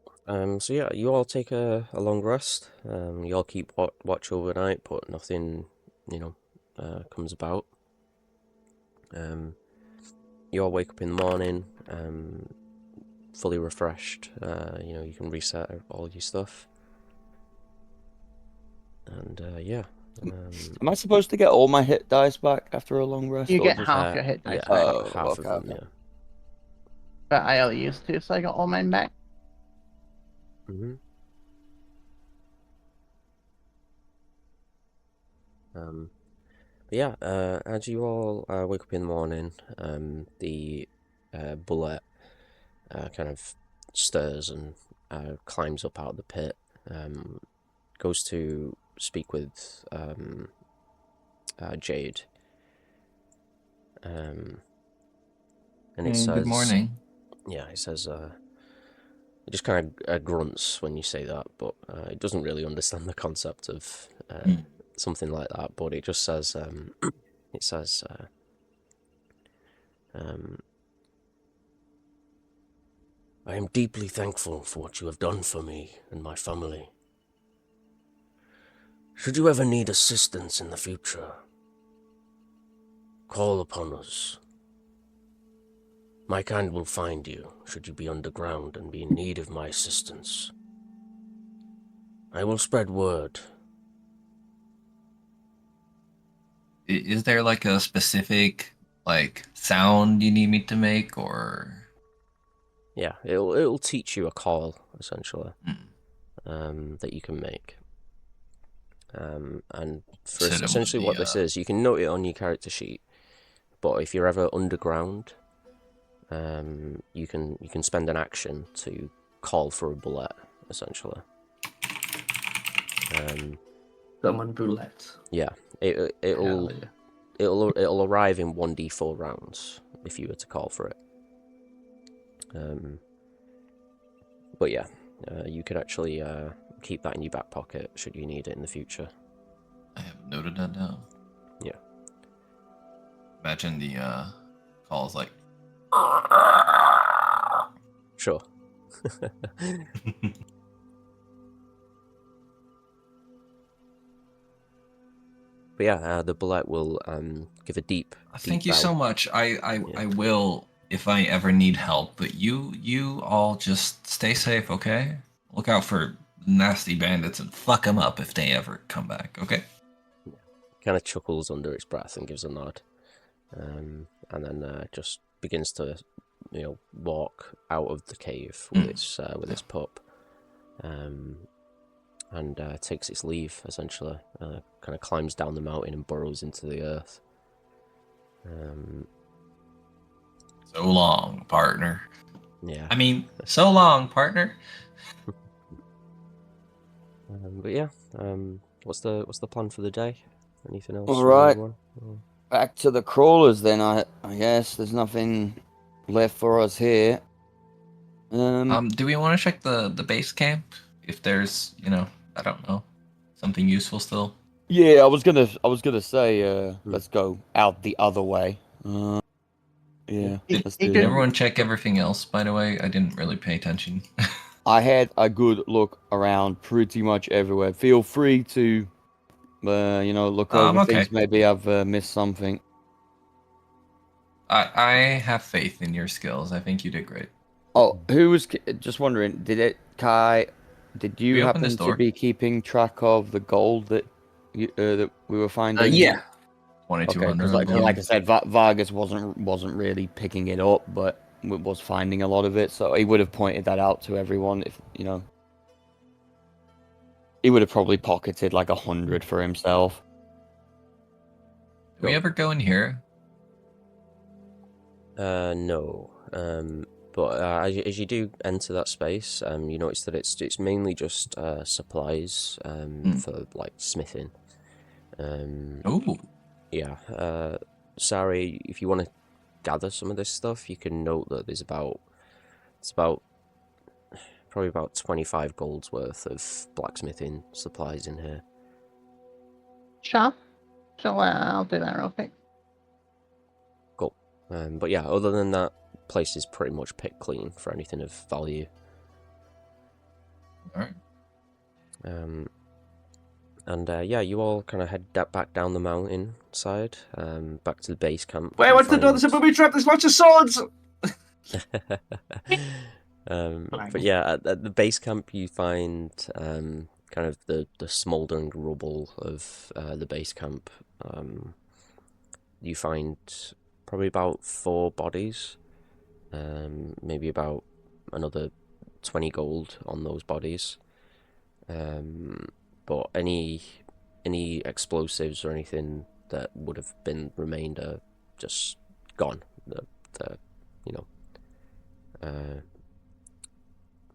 So yeah, you all take a long rest. You all keep watch overnight, but nothing, comes about. You all wake up in the morning, fully refreshed. You can reset all your stuff. And yeah. Am I supposed to get all my hit dice back after a long rest? You or get just... half your hit dice Yeah, back. Oh, half okay, of them, okay. yeah. But I only used 2, so I got all mine back. Mm-hmm. But yeah, as you all wake up in the morning, the bullet kind of stirs and climbs up out of the pit, goes to speak with Jade, and it says, Good morning. Yeah, it says, it just kind of grunts when you say that, but it doesn't really understand the concept of something like that, but it just says, it says, I am deeply thankful for what you have done for me and my family. Should you ever need assistance in the future, call upon us. My kind will find you, should you be underground and be in need of my assistance. I will spread word. Is there like a specific sound you need me to make, or? Yeah, it'll teach you a call, essentially, Mm. that you can make. And for Sit 'em essentially with what the, this is, you can note it on your character sheet, but if you're ever underground, you can spend an action to call for a bullet, essentially. Summon bullet. Yeah, Hell it'll yeah. it'll arrive in 1d4 rounds if you were to call for it. But yeah, you could actually keep that in your back pocket should you need it in the future. I have noted that down. Yeah. Imagine the calls like. Sure. But yeah, the bullet will give a deep. Thank deep you bow. so much. I will if I ever need help. But you all just stay safe, okay? Look out for nasty bandits and fuck them up if they ever come back, okay? Kind of chuckles under its breath and gives a nod, and then just begins to, walk out of the cave with its pup, and takes its leave. Essentially, kind of climbs down the mountain and burrows into the earth. So long, partner. Yeah. I mean, so long, partner. But yeah, what's the plan for the day? Anything else? All from right. anyone? Back to the crawlers then, I guess. There's nothing left for us here. Do we want to check the base camp if there's I don't know, something useful still? Yeah, I was gonna say let's go out the other way. Yeah, let's do Did that. everyone check everything else? By the way, I didn't really pay attention. I had a good look around pretty much everywhere. Feel free to, look over okay. things. Maybe I've missed something. I have faith in your skills. I think you did great. Oh, who was just wondering? Kai? Did you We opened this happen to door. be keeping track of the gold that that we were finding? Yeah. Okay, 2200. because like I said, Vargas wasn't really picking it up, but was finding a lot of it, so he would have pointed that out to everyone. If he would have probably pocketed like 100 for himself. Did we ever go in here? No. But as you do enter that space, you notice that it's mainly just supplies for like smithing. Oh, Yeah. Sari, if you want to gather some of this stuff, you can note that it's about probably about 25 gold's worth of blacksmithing supplies in here. Sure. I'll do that real quick. Cool. But yeah, other than that, place is pretty much picked clean for anything of value. all right. And yeah, you all kind of head back down the mountain side, back to the base camp. Wait, what's the door? There's a booby trap. There's lots of swords. But yeah, at the base camp you find kind of the smouldering rubble of the base camp. You find probably about 4 bodies, maybe about another 20 gold on those bodies. But any explosives or anything that would have been remained are just gone. The you know,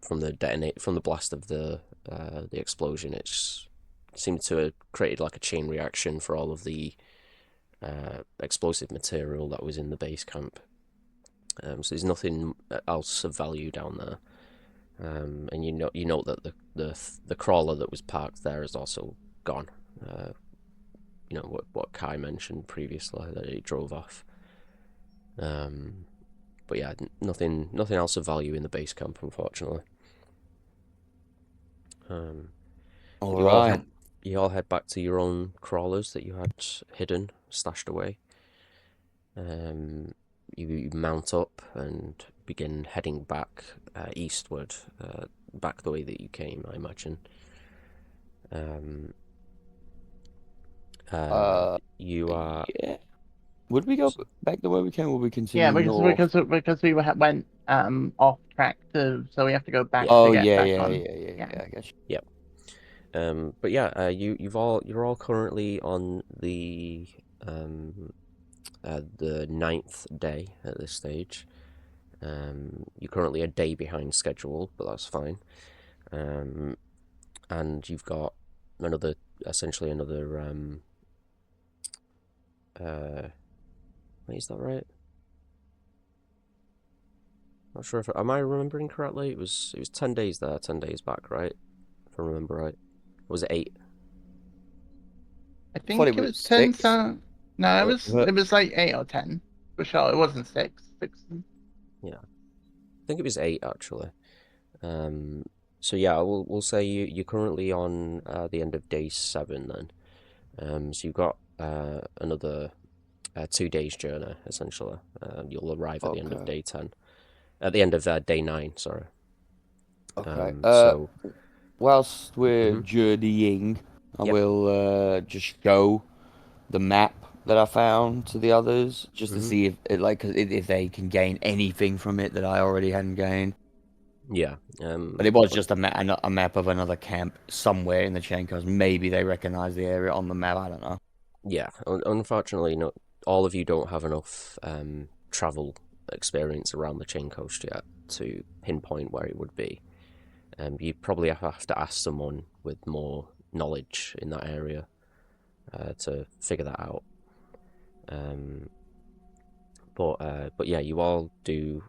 from the blast of the explosion, it's seemed to have created like a chain reaction for all of the explosive material that was in the base camp. So there's nothing else of value down there. And you note that the crawler that was parked there is also gone. You know what Kai mentioned previously, that he drove off. But yeah, nothing else of value in the base camp, unfortunately. You all head back to your own crawlers that you had hidden, stashed away. You mount up and begin heading back eastward, back the way that you came, I imagine. You are. Yeah. Would we go back the way we came, or would we continue Yeah, north? because we went off track, so we have to go back. Oh, to get yeah, back yeah, on. yeah, I guess. Yep. But yeah, you're all currently on the 9th day at this stage. You're currently a day behind schedule, but that's fine. And you've got essentially another wait, is that right? Not sure if am I remembering correctly. It was 10 days there, 10 days back, right? If I remember right. Or was it 8? I think thought it it was was 10. 6. No, But- it was like 8 or 10 for sure. It wasn't 6. 6. Yeah, I think it was 8 actually. So yeah, we'll say you're currently on the end of day 7 then. So you've got another 2 days journey essentially. You'll arrive at the end of day 10. At the end of day 9, sorry. Okay. So Whilst we're journeying, I Yep. will just show the map that I found to the others, just to see if they can gain anything from it that I already hadn't gained. yeah, But it was just a map of another camp somewhere in the chain coast. Maybe they recognize the area on the map. I don't know. yeah. Unfortunately, no, all of you don't have enough travel experience around the chain coast yet to pinpoint where it would be. You probably have to ask someone with more knowledge in that area to figure that out. But yeah, you all do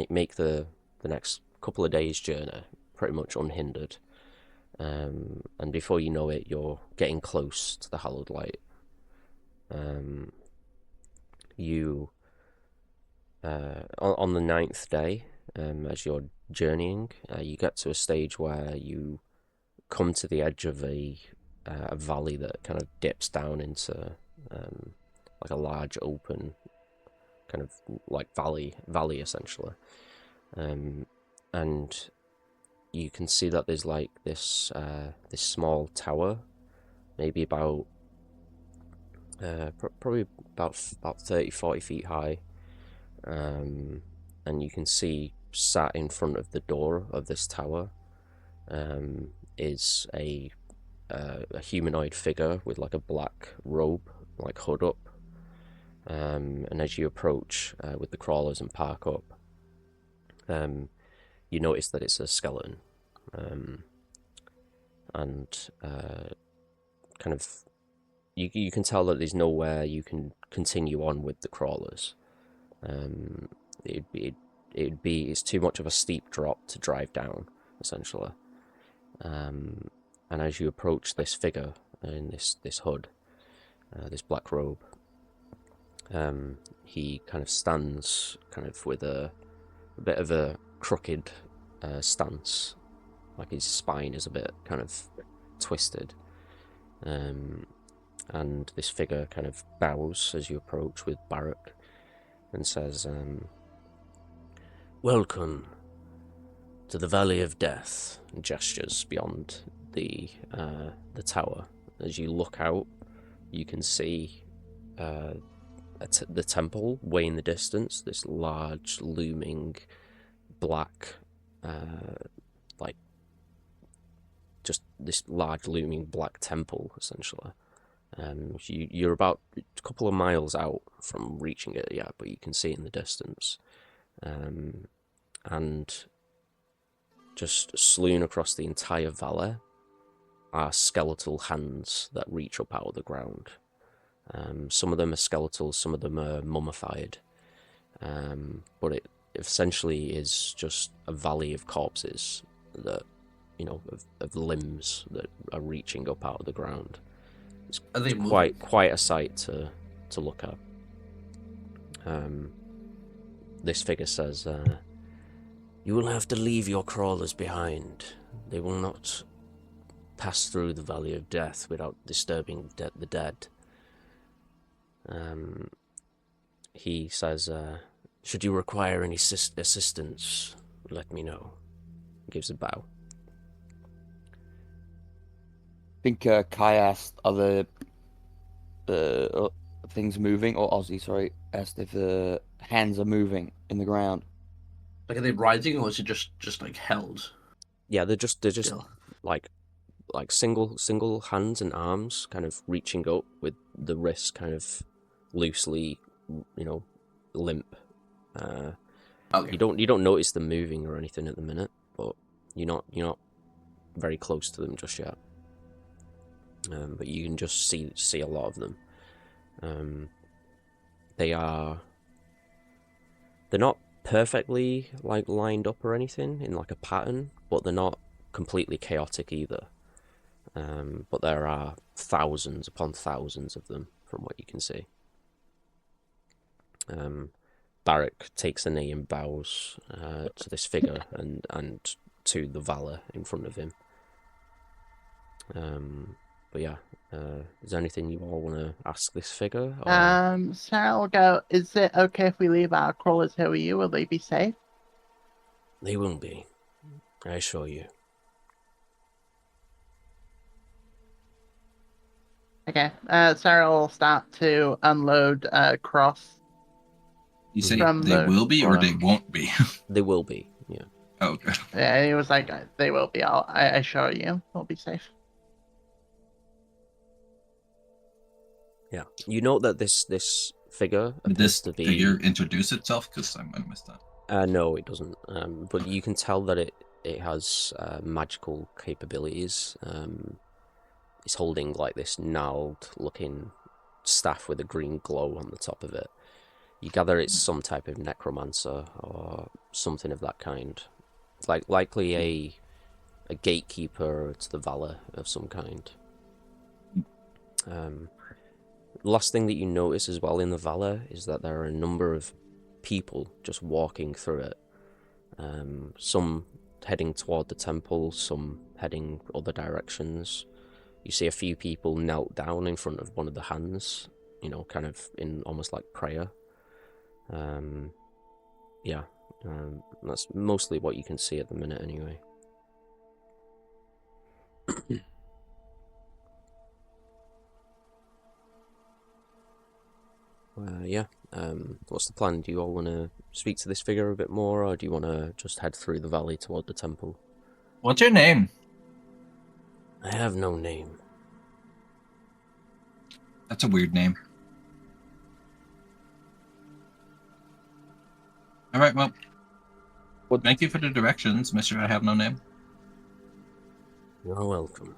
make the next couple of days' journey pretty much unhindered. And before you know it, you're getting close to the Hallowed Light. You on the 9th day, as you're journeying, you get to a stage where you come to the edge of a valley that kind of dips down into like a large open kind of like valley essentially, and you can see that there's like this small tower, maybe about probably about 30-40 feet high, and you can see sat in front of the door of this tower is a humanoid figure with like a black robe, like hood up, and as you approach with the crawlers and park up, you notice that it's a skeleton, and kind of you can tell that there's nowhere you can continue on with the crawlers. It's too much of a steep drop to drive down, essentially. And as you approach this figure in this hood, this black robe, he kind of stands kind of with a bit of a crooked stance, like his spine is a bit kind of twisted. And this figure kind of bows as you approach with Barak and says, "Welcome to the Valley of Death," and gestures beyond the tower. As you look out, you can see the temple way in the distance, this large looming black like just this large looming black temple, essentially. You're about a couple of miles out from reaching it, yeah, but you can see it in the distance. And just strewn across the entire valley are skeletal hands that reach up out of the ground. Some of them are skeletal, some of them are mummified. But it essentially is just a valley of corpses that, of limbs that are reaching up out of the ground. It's quite a sight to look at. This figure says, "You will have to leave your crawlers behind. They will not pass through the Valley of Death without disturbing the dead." He says, "Should you require any assistance, let me know." Gives a bow. I think Kai asked, are the things moving, or Ozzy, sorry, asked if the hands are moving in the ground. Like, are they rising, or is it just like held? Yeah, they're just Still. like single hands and arms kind of reaching up with the wrists kind of loosely, limp. Okay. You don't notice them moving or anything at the minute, but you're not very close to them just yet. But you can just see a lot of them. They're not perfectly like lined up or anything in like a pattern, but they're not completely chaotic either. But there are thousands upon thousands of them from what you can see. Barak takes a knee and bows to this figure and to the Valor in front of him. But yeah, is there anything you all want to ask this figure? Or... Sarah will go, "Is it okay if we leave our crawlers here with you? Will they be safe?" They won't be, I assure you. Okay, Sarah will start to unload Cross. You say From they the will be or they ground. won't be? They will be, yeah. Oh, good. Yeah, he was like, "They will be. I assure you, they'll be safe." Yeah, you know that this figure Did appears this to be... figure introduce itself? Because I missed that. No, it doesn't. But you can tell that it has magical capabilities. It's holding like this gnarled-looking staff with a green glow on the top of it. You gather it's some type of necromancer or something of that kind. It's like likely a gatekeeper to the Valor of some kind. Last thing that you notice as well in the Valor is that there are a number of people just walking through it. Some heading toward the temple, some heading other directions. You see a few people knelt down in front of one of the hands, kind of in almost like prayer. That's mostly what you can see at the minute anyway. What's the plan? Do you all want to speak to this figure a bit more, or do you want to just head through the valley toward the temple? What's your name? I have no name. That's a weird name. All right, well, Thank you for the directions, Mr. I Have No Name. You're welcome.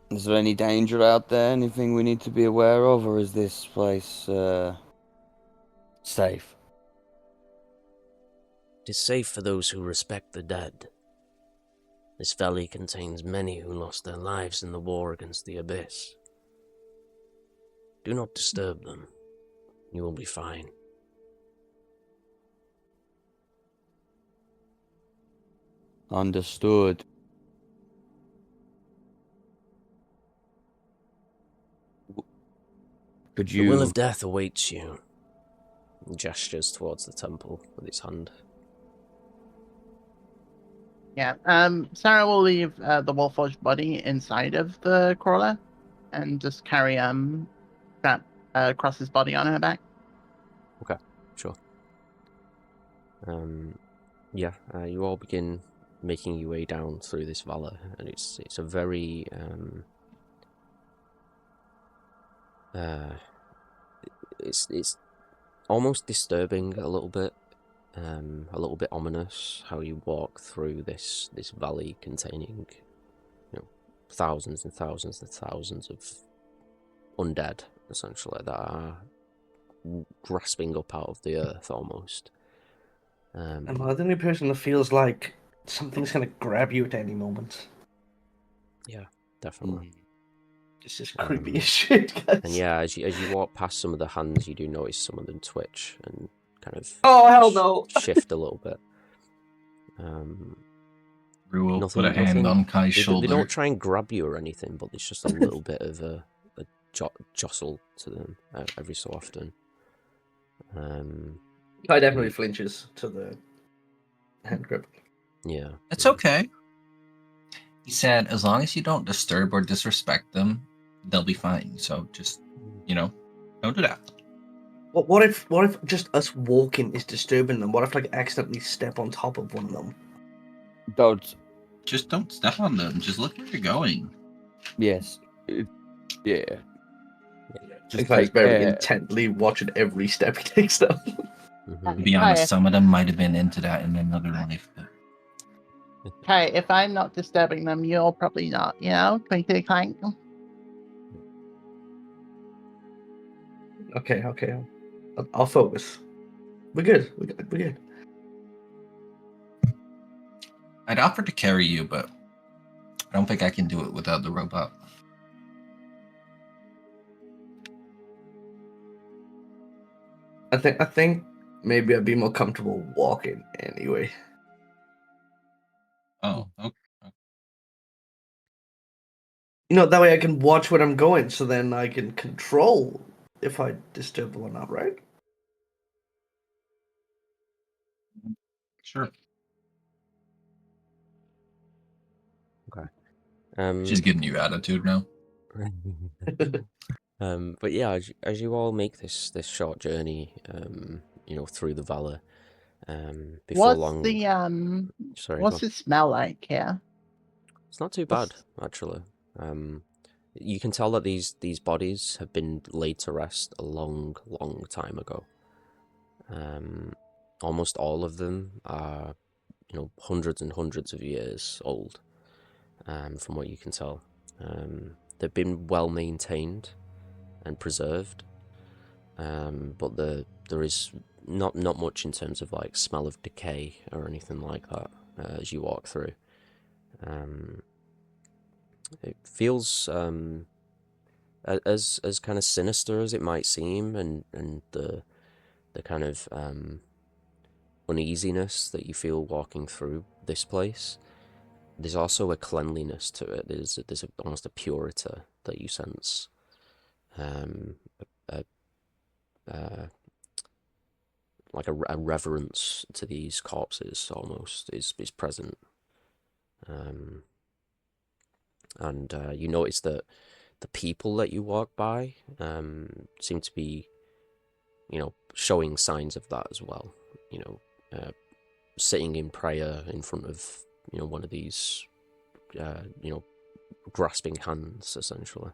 Is there any danger out there? Anything we need to be aware of, or is this place safe? It is safe for those who respect the dead. This valley contains many who lost their lives in the war against the Abyss. Do not disturb them. You will be fine. Understood. Could The will you... of death awaits you. He gestures towards the temple with his hand. Yeah. Sarah will leave the Warforged body inside of the crawler, and just carry that Cross's body on her back. Okay, sure. Yeah, you all begin making your way down through this valley, and it's a very it's almost disturbing a little bit ominous how you walk through this valley containing, you know, thousands and thousands and thousands of undead, essentially, that are grasping up out of the earth almost. Am I the only person that feels like something's gonna grab you at any moment? Yeah, definitely. This is creepy as shit, guys. And yeah, as you walk past some of the hands, you do notice some of them twitch and kind of Oh hell no! shift a little bit. Rue will put a hand on Kai's shoulder. They don't try and grab you or anything, but there's just a little bit of a jostle to them every so often. Kai definitely flinches to the hand grip. Yeah. It's okay. He said, as long as you don't disturb or disrespect them, they'll be fine. So just, don't do that. What if just us walking is disturbing them? What if like accidentally step on top of one of them? Just don't step on them. Just look where you're going. Yes. Yeah. Just Kai's very intently watching every step he takes down. To be honest, some of them might have been into that in another life. But... Okay, if I'm not disturbing them, you're probably not, twinkly clank. Okay. I'll focus. We're good. We're good. I'd offer to carry you, but I don't think I can do it without the robot. I think maybe I'd be more comfortable walking anyway. Oh, okay. That way I can watch where I'm going, so then I can control if I disturb them or not, right? Sure. Okay. She's getting your attitude now. But yeah, as you all make this short journey, through the valley, before long. What's it smell like here? It's not too bad, actually. You can tell that these bodies have been laid to rest a long, long time ago. Almost all of them are, hundreds and hundreds of years old, from what you can tell. They've been well maintained and preserved, but there is not much in terms of like smell of decay or anything like that as you walk through. It feels as kind of sinister as it might seem, and the kind of uneasiness that you feel walking through this place. There's also a cleanliness to it. There's almost a purity that you sense. Like a reverence to these corpses almost is present. And you notice that the people that you walk by seem to be, showing signs of that as well. Sitting in prayer in front of, one of these, grasping hands, essentially.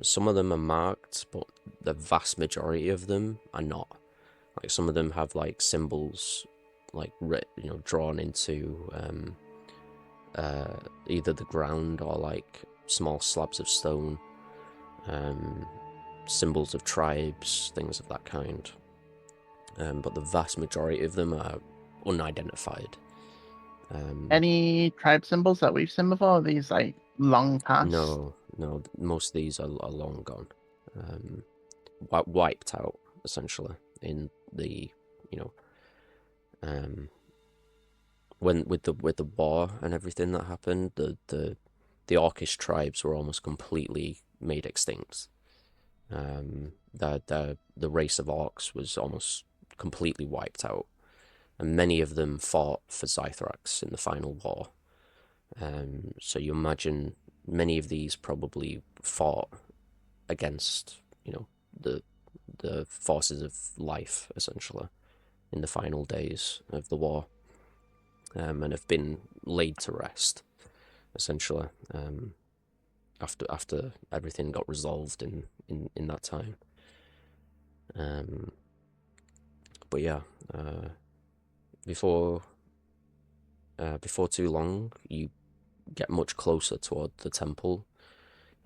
Some of them are marked, but the vast majority of them are not. Like some of them have like symbols, like drawn into either the ground or like small slabs of stone, symbols of tribes, things of that kind. But the vast majority of them are unidentified. Any tribe symbols that we've seen before? Are these like long past? No, most of these are long gone, wiped out essentially in the when with the war and everything that happened, the Orcish tribes were almost completely made extinct. The race of orcs was almost completely wiped out, and many of them fought for Zythrax in the final war. So you imagine many of these probably fought against the forces of life essentially in the final days of the war, and have been laid to rest essentially after everything got resolved in that time. But yeah, before too long, you get much closer toward the temple.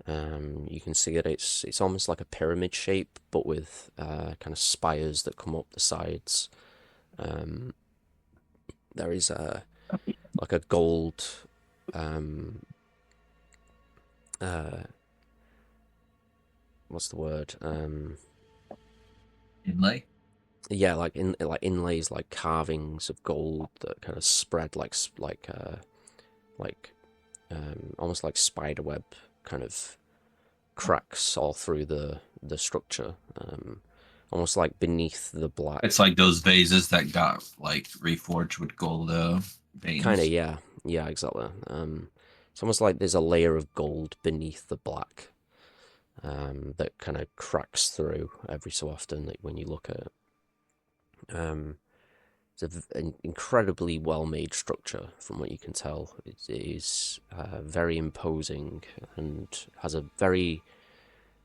You can see it. It's almost like a pyramid shape, but with kind of spires that come up the sides. There is like a gold what's the word? Inlay. Yeah, like inlays, like carvings of gold that kind of spread like almost like spider web kind of cracks all through the structure, almost like beneath the black. It's like those vases that got like reforged with gold veins. Kind of, yeah, exactly. It's almost like there's a layer of gold beneath the black, that kind of cracks through every so often when you look at it. It's an incredibly well-made structure, from what you can tell. It is very imposing and has a very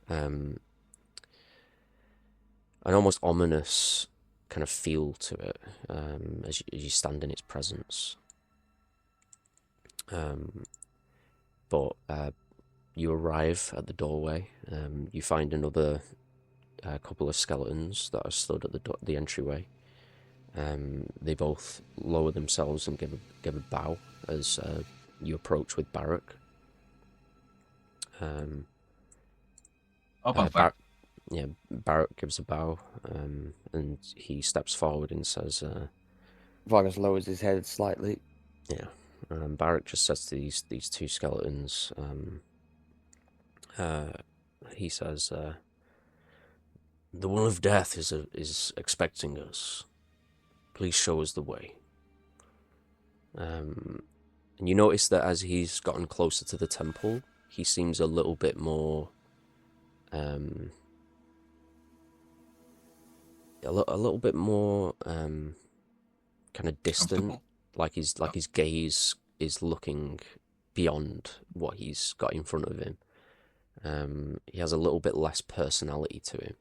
an almost ominous kind of feel to it, as you stand in its presence. But you arrive at the doorway. You find another couple of skeletons that are stood at the entryway. They both lower themselves and give a bow as you approach with Barak. Barak gives a bow, and he steps forward and says, Vargas lowers his head slightly. yeah. Barak just says to these two skeletons, he says, the will of death is expecting us. Please show us the way. And you notice that as he's gotten closer to the temple, he seems a little bit more, a little bit more kind of distant. Like his gaze is looking beyond what he's got in front of him. He has a little bit less personality to him.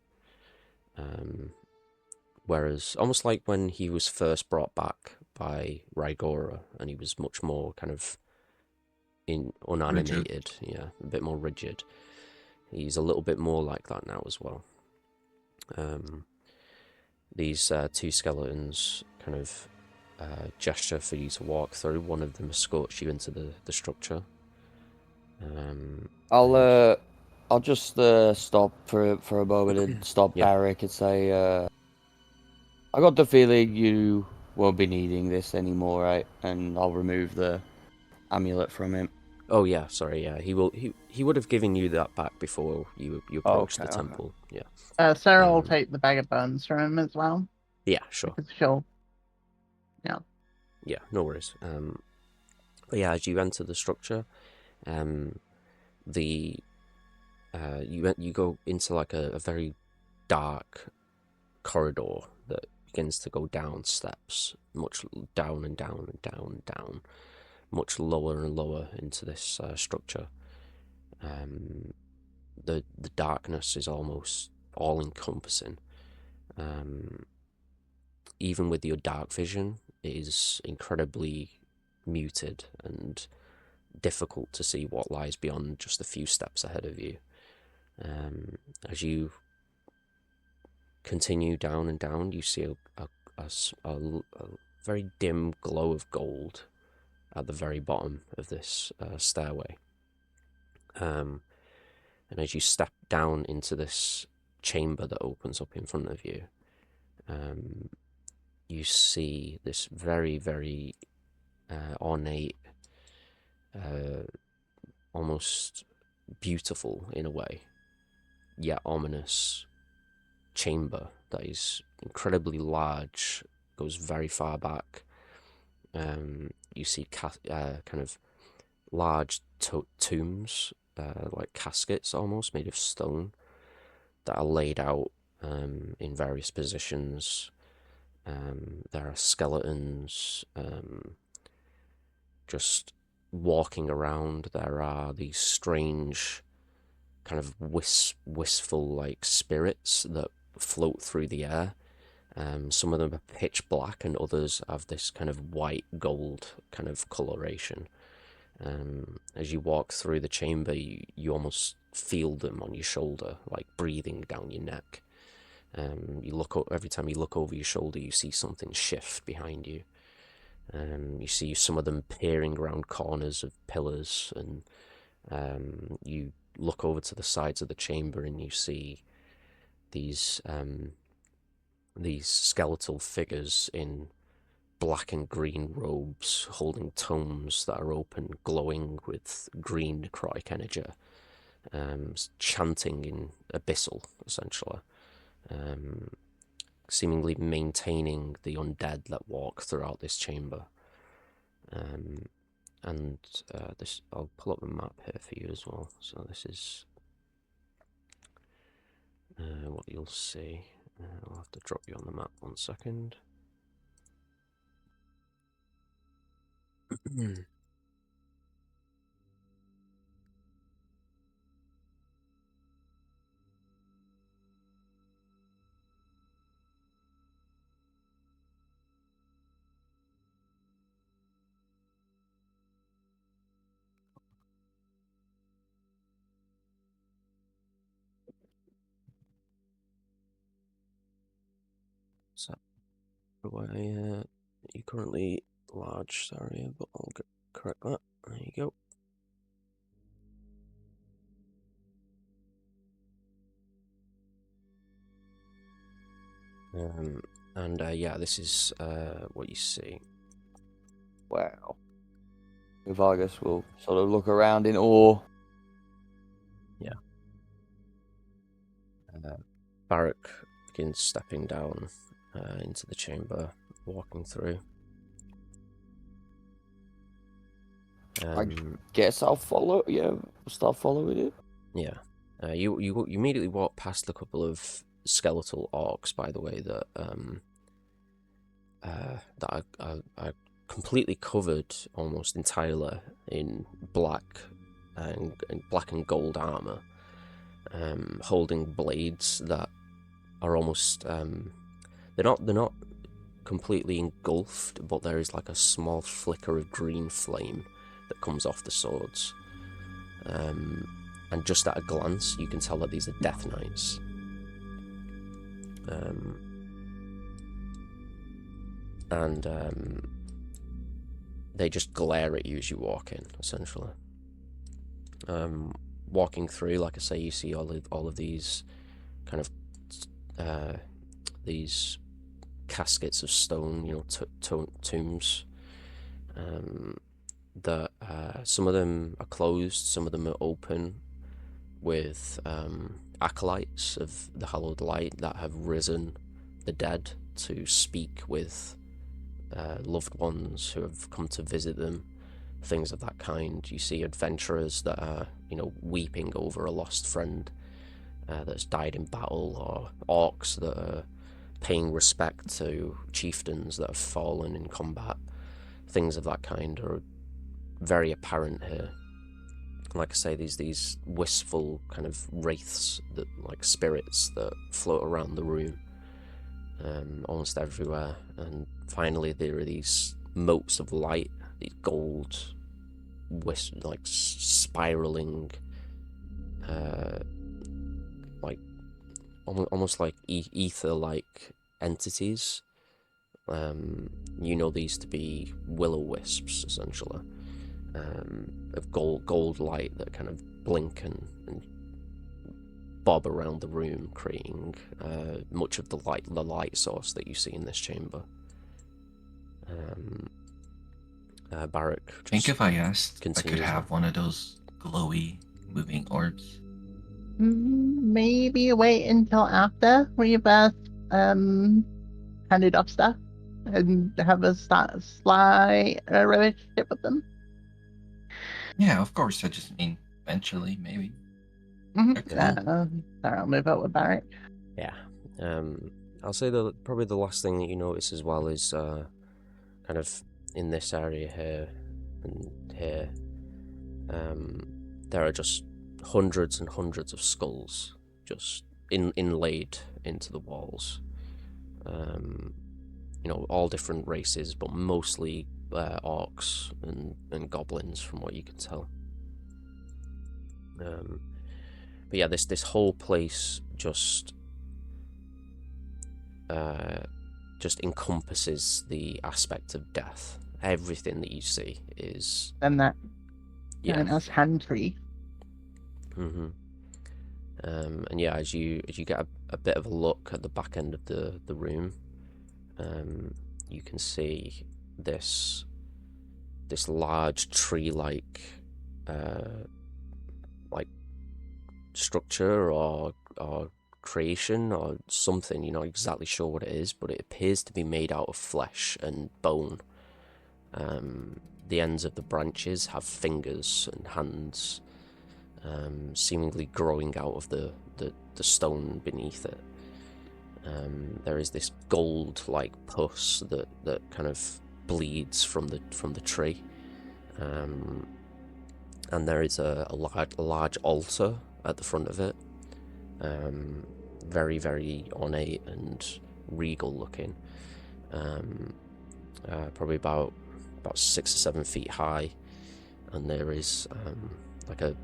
Whereas, almost like when he was first brought back by Rygora, and he was much more kind of unanimated, yeah, a bit more rigid. He's a little bit more like that now as well. These two skeletons kind of gesture for you to walk through. One of them escorts you into the structure. I'll just stop for a moment and stop Yeah. Barak and say, I got the feeling you won't be needing this anymore, right? And I'll remove the amulet from him. Oh yeah, sorry, yeah. He would have given you that back before you approached the temple. Yeah. Sarah will take the bag of bones from him as well. Yeah, sure. Because she'll. Yeah, no worries. But yeah, as you enter the structure, you go into like a very dark corridor that begins to go down steps, much down and down and down and down, much lower and lower into this structure. The darkness is almost all encompassing. even with your dark vision, it is incredibly muted and difficult to see what lies beyond just a few steps ahead of you. As you continue down and down, you see a very dim glow of gold at the very bottom of this stairway. And as you step down into this chamber that opens up in front of you, you see this very, very ornate, almost beautiful in a way, yet ominous chamber that is incredibly large, goes very far back. You see kind of large tombs, like caskets almost, made of stone, that are laid out in various positions. There are skeletons just walking around. There are these strange kind of wistful like spirits that float through the air. Some of them are pitch black and others have this kind of white gold kind of coloration. As you walk through the chamber, you almost feel them on your shoulder, like breathing down your neck. You look every time you look over your shoulder, you see something shift behind you. You see some of them peering around corners of pillars, and you look over to the sides of the chamber and you see these skeletal figures in black and green robes holding tomes that are open, glowing with green necrotic energy, chanting in abyssal, essentially, seemingly maintaining the undead that walk throughout this chamber. And this, I'll pull up the map here for you as well. So this is what you'll see. I'll have to drop you on the map 1 second. So, you currently large, sorry, but I'll correct that. There you go. And yeah, this is what you see. Wow. Vargas will sort of look around in awe. Yeah. Barak begins stepping down into the chamber, walking through. I guess I'll follow. Yeah, start following it. Yeah. You immediately walk past a couple of skeletal orcs, by the way, that are completely covered almost entirely in black and gold armor, holding blades that are almost they're not completely engulfed, but there is like a small flicker of green flame that comes off the swords. And just at a glance, you can tell that these are Death Knights. And they just glare at you as you walk in, essentially. Walking through, like I say, you see all of these kind of these caskets of stone, you know, tombs. That some of them are closed, some of them are open, with acolytes of the Hallowed Light that have risen the dead to speak with loved ones who have come to visit them, things of that kind. You see adventurers that are, you know, weeping over a lost friend that's died in battle, or orcs that are paying respect to chieftains that have fallen in combat. Things of that kind are very apparent here. Like I say, these wistful kind of wraiths, that like spirits that float around the room. almost everywhere, and finally there are these motes of light, these gold like spiraling, like almost like ether-like entities. You know these to be will-o-wisps, essentially, of gold light that kind of blink and bob around the room, creating much of the light source that you see in this chamber. Barak, I think if I asked, I could continues have one of those glowy moving orbs. Maybe wait until after we've handed off stuff and have a sly relationship with them. Yeah, of course. I just mean eventually, maybe. Okay. Sorry, I'll move out with Barrett. Yeah. I'll say that probably the last thing that you notice as well is kind of in this area here and here, there are just hundreds and hundreds of skulls just inlaid into the walls. All different races, but mostly orcs and goblins, from what you can tell. But yeah, this whole place just encompasses the aspect of death. Everything that you see is And that yeah. us hand tree. And yeah, as you get a bit of a look at the back end of the room, you can see this large tree-like like structure or creation or something. You're not exactly sure what it is, but it appears to be made out of flesh and bone. The ends of the branches have fingers and hands, seemingly growing out of the stone beneath it. There is this gold-like pus that kind of bleeds from the tree, and there is a large altar at the front of it, very, very ornate and regal looking, probably about 6 or 7 feet high, and there is like a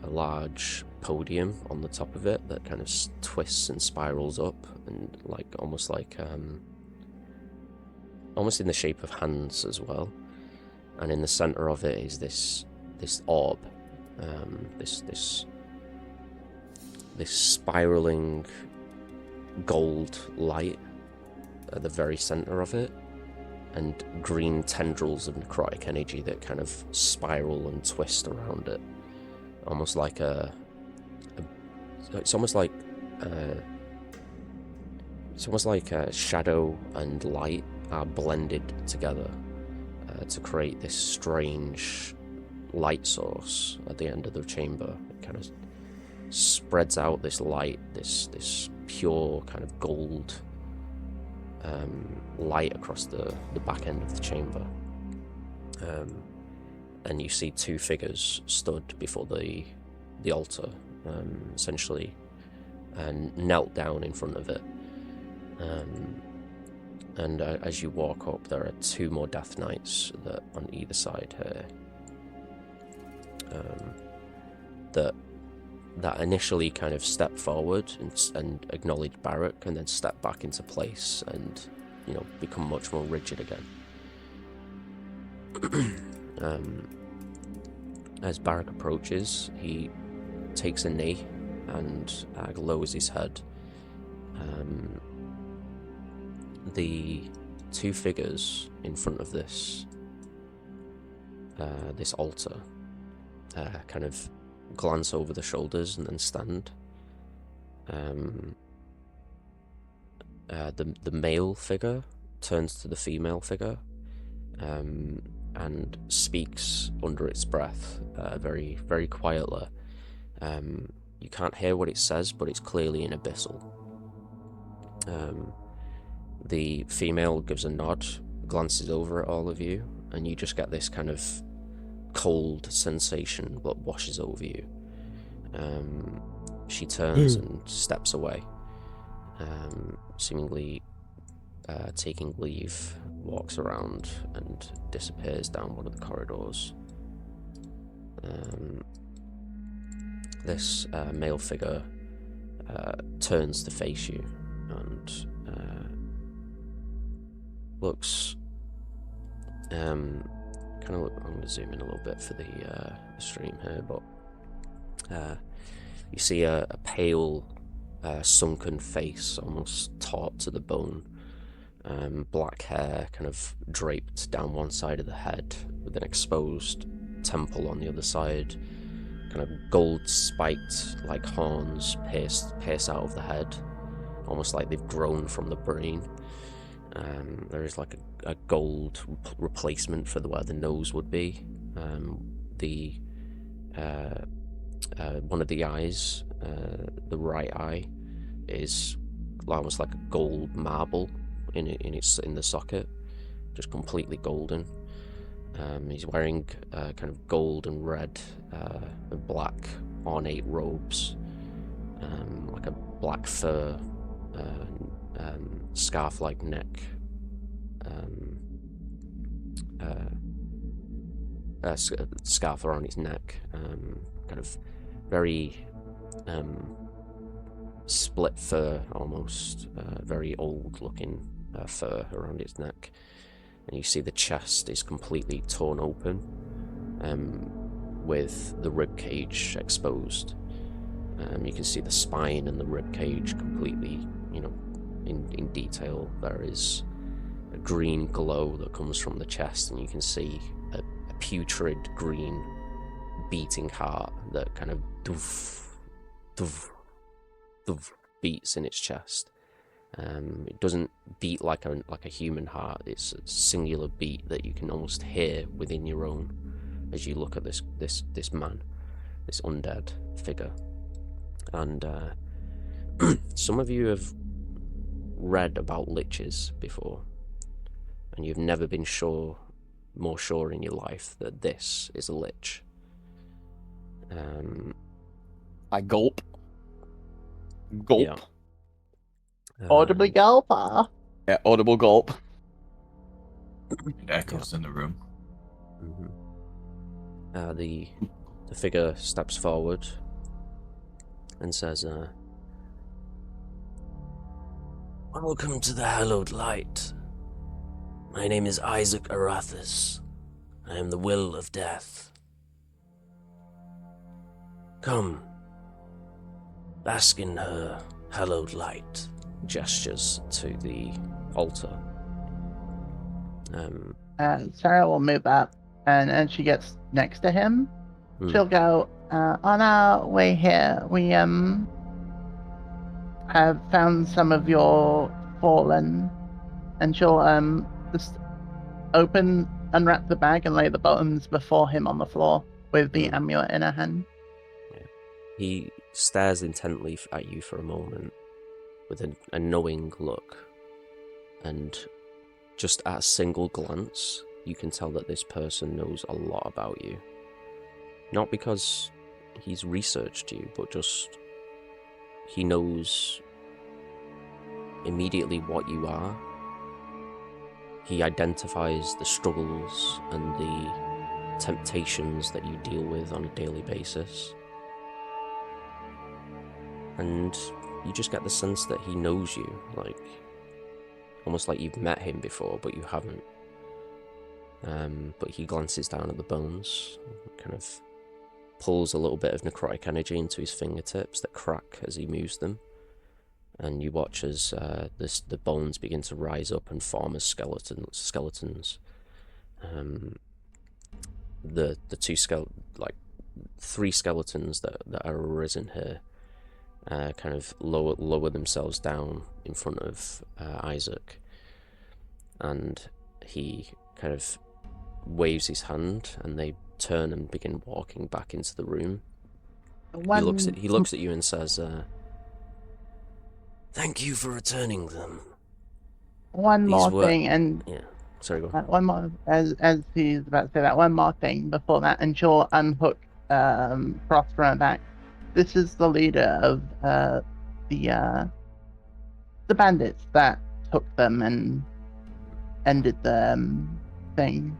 large podium on the top of it that kind of twists and spirals up, and almost in the shape of hands as well. And in the center of it is this orb, this spiraling gold light at the very center of it, and green tendrils of necrotic energy that kind of spiral and twist around it, almost like it's almost like shadow and light are blended together to create this strange light source at the end of the chamber. It kind of spreads out this light, this pure kind of gold light across the back end of the chamber, and you see 2 figures stood before the altar, essentially, and knelt down in front of it. And as you walk up, there are 2 more Death Knights that on either side here, that initially kind of step forward and acknowledge Barak, and then step back into place and become much more rigid again. As Barak approaches, he takes a knee and lowers his head. The 2 figures in front of this altar kind of glance over the shoulders and then stand. The male figure turns to the female figure and speaks under its breath, very, very quietly. You can't hear what it says, but it's clearly in Abyssal. The female gives a nod, glances over at all of you, and you just get this kind of cold sensation that washes over you. She turns and steps away, seemingly taking leave, walks around and disappears down one of the corridors. This male figure turns to face you and looks I'm going to zoom in a little bit for the stream here, but you see a pale, sunken face, almost taut to the bone, black hair kind of draped down one side of the head with an exposed temple on the other side, kind of gold spiked like horns pierce out of the head, almost like they've grown from the brain. There is like a gold replacement for where the nose would be. One of the eyes, the right eye, is almost like a gold marble in the socket, just completely golden. He's wearing kind of gold and red and black ornate robes, like a black fur scarf-like neck, scarf around his neck, kind of very split fur almost, very old-looking fur around his neck. And you see the chest is completely torn open, with the rib cage exposed. You can see the spine and the rib cage completely, in detail. There is a green glow that comes from the chest, and you can see a putrid green beating heart that kind of doof, doof, doof, beats in its chest. It doesn't beat like a human heart. It's a singular beat that you can almost hear within your own as you look at this man, this undead figure. And some of you have read about liches before, and you've never been more sure in your life that this is a lich. I gulp. Gulp. Yeah. Audibly gulper. Yeah, audible gulp. It echoes in the room. Mm-hmm. The figure steps forward and says, "Welcome to the Hallowed Light. My name is Isaac Arathis. I am the will of death. Come, bask in her hallowed light." Gestures to the altar. Sarah will move up, and as she gets next to him, she'll go, on our way here, we have found some of your fallen, and she'll just unwrap the bag and lay the bones before him on the floor with the amulet in her hand. Yeah. He stares intently at you for a moment with a knowing look, and just at a single glance you can tell that this person knows a lot about you. Not because he's researched you, but just he knows immediately what you are. He identifies the struggles and the temptations that you deal with on a daily basis, and you just get the sense that he knows you, like almost like you've met him before, but you haven't. But he glances down at the bones, kind of pulls a little bit of necrotic energy into his fingertips that crack as he moves them, and you watch as the bones begin to rise up and form as skeletons. The three skeletons that are arisen here kind of lower themselves down in front of Isaac, and he kind of waves his hand, and they turn and begin walking back into the room. He looks at you and says, "Thank you for returning them." One more thing, and yeah, sorry, go on. one more, as he's about to say that, one more thing before that, and she'll unhook Frost from her back. This is the leader of the bandits that took them and ended the thing.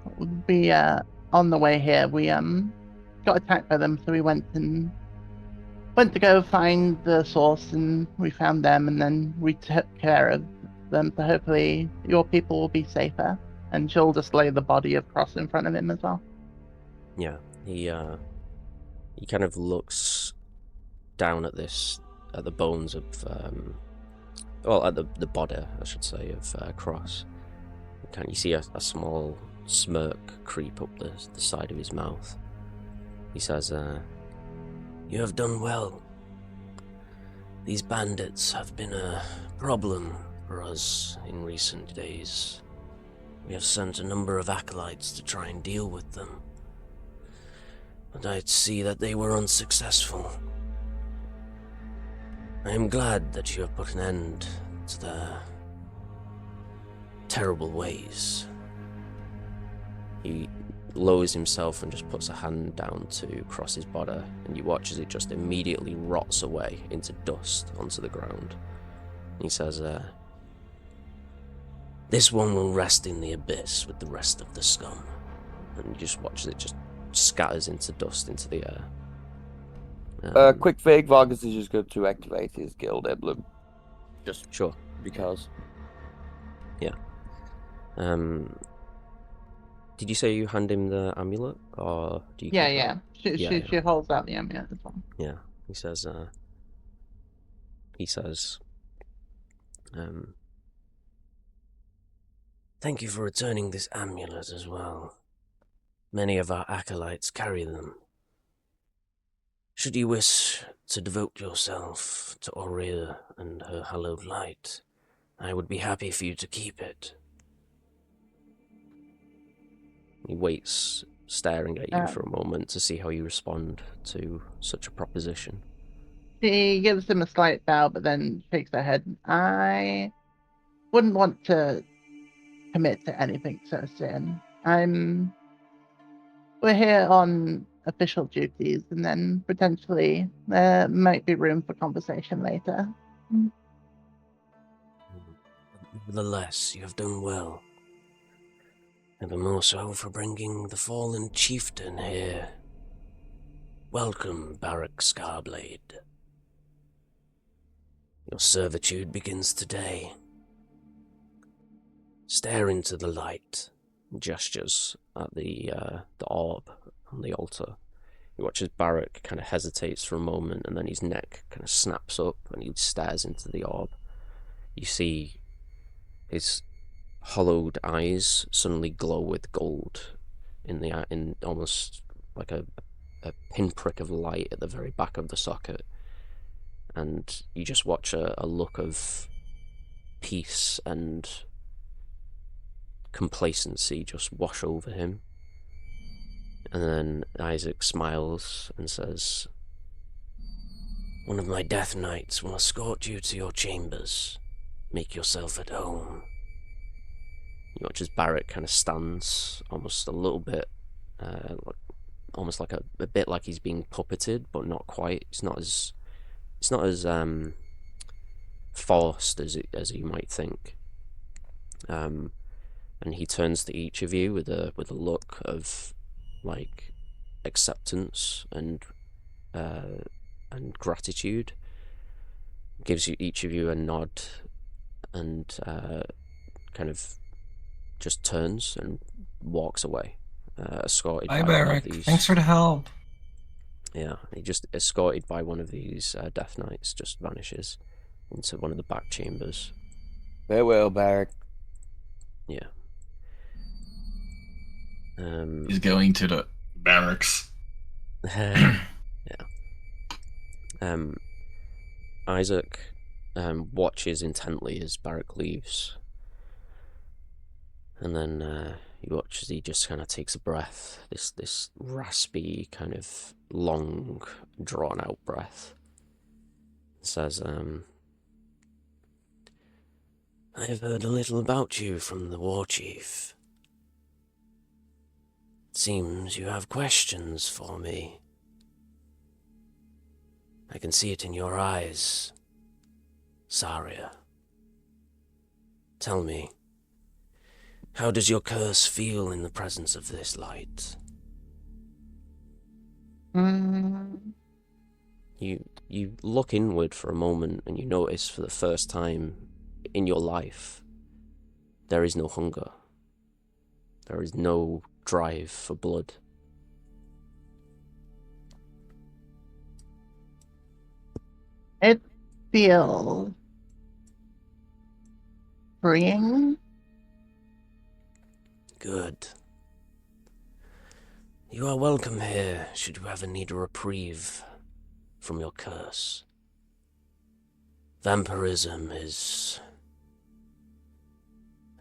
We on the way here we got attacked by them, so we went to go find the source, and we found them, and then we took care of them. So hopefully your people will be safer. And she'll just lay the body of Cross in front of him as well. Yeah, he kind of looks down at the bones of, well, at the body, I should say, of Cross. You see a small smirk creep up the side of his mouth. He says, "You have done well. These bandits have been a problem for us in recent days. We have sent a number of acolytes to try and deal with them, but I see that they were unsuccessful. I am glad that you have put an end to their terrible ways." He lowers himself and just puts a hand down to Cross's body, and you watch as it just immediately rots away into dust onto the ground. He says, "This one will rest in the abyss with the rest of the scum." And you just watch as it just scatters into dust into the air. Quick fake, Vargas is just going to activate his guild emblem. Just Sure. because. Yeah. Did you say you hand him the amulet, or do you? Yeah. keep that? She holds out the amulet as well. Yeah. He says, "Thank you for returning this amulet as well. Many of our acolytes carry them. Should you wish to devote yourself to Aurea and her hallowed light, I would be happy for you to keep it." He waits, staring at you for a moment to see how you respond to such a proposition. She gives him a slight bow, but then shakes her head. I wouldn't want to commit to anything so soon. We're here on official duties, and then potentially there might be room for conversation later. Nevertheless, you have done well. Ever more so for bringing the fallen chieftain here. Welcome, Barak Scarblade. Your servitude begins today. Stare into the light. Gestures at the orb on the altar. You watch as Barak kind of hesitates for a moment, and then his neck kind of snaps up, and he stares into the orb. You see his hollowed eyes suddenly glow with gold in almost like a pinprick of light at the very back of the socket, and you just watch a look of peace and complacency just wash over him. And then Isaac smiles and says, "One of my death knights will escort you to your chambers. Make yourself at home." You watch as Barrett kind of stands almost a little bit, almost like a bit like he's being puppeted, but not quite. It's not as forced as you might think. And he turns to each of you with a look of like acceptance and gratitude. Gives you each of you a nod, and kind of just turns and walks away, escorted Bye, by one Barak. of these. Thanks for the help. Yeah, he just escorted by one of these death knights, just vanishes into one of the back chambers. Farewell, Barak. Yeah. He's going to the barracks. Yeah. Isaac watches intently as Barak leaves, and then you watch as he just kind of takes a breath. This raspy, kind of long, drawn out breath. Says, "I have heard a little about you from the war chief. It seems you have questions for me. I can see it in your eyes, Saria." Tell me, how does your curse feel in the presence of this light? You look inward for a moment and you notice for the first time in your life there is no hunger. There is no drive for blood. It feels freeing. Good. You are welcome here should you ever need a reprieve from your curse. Vampirism is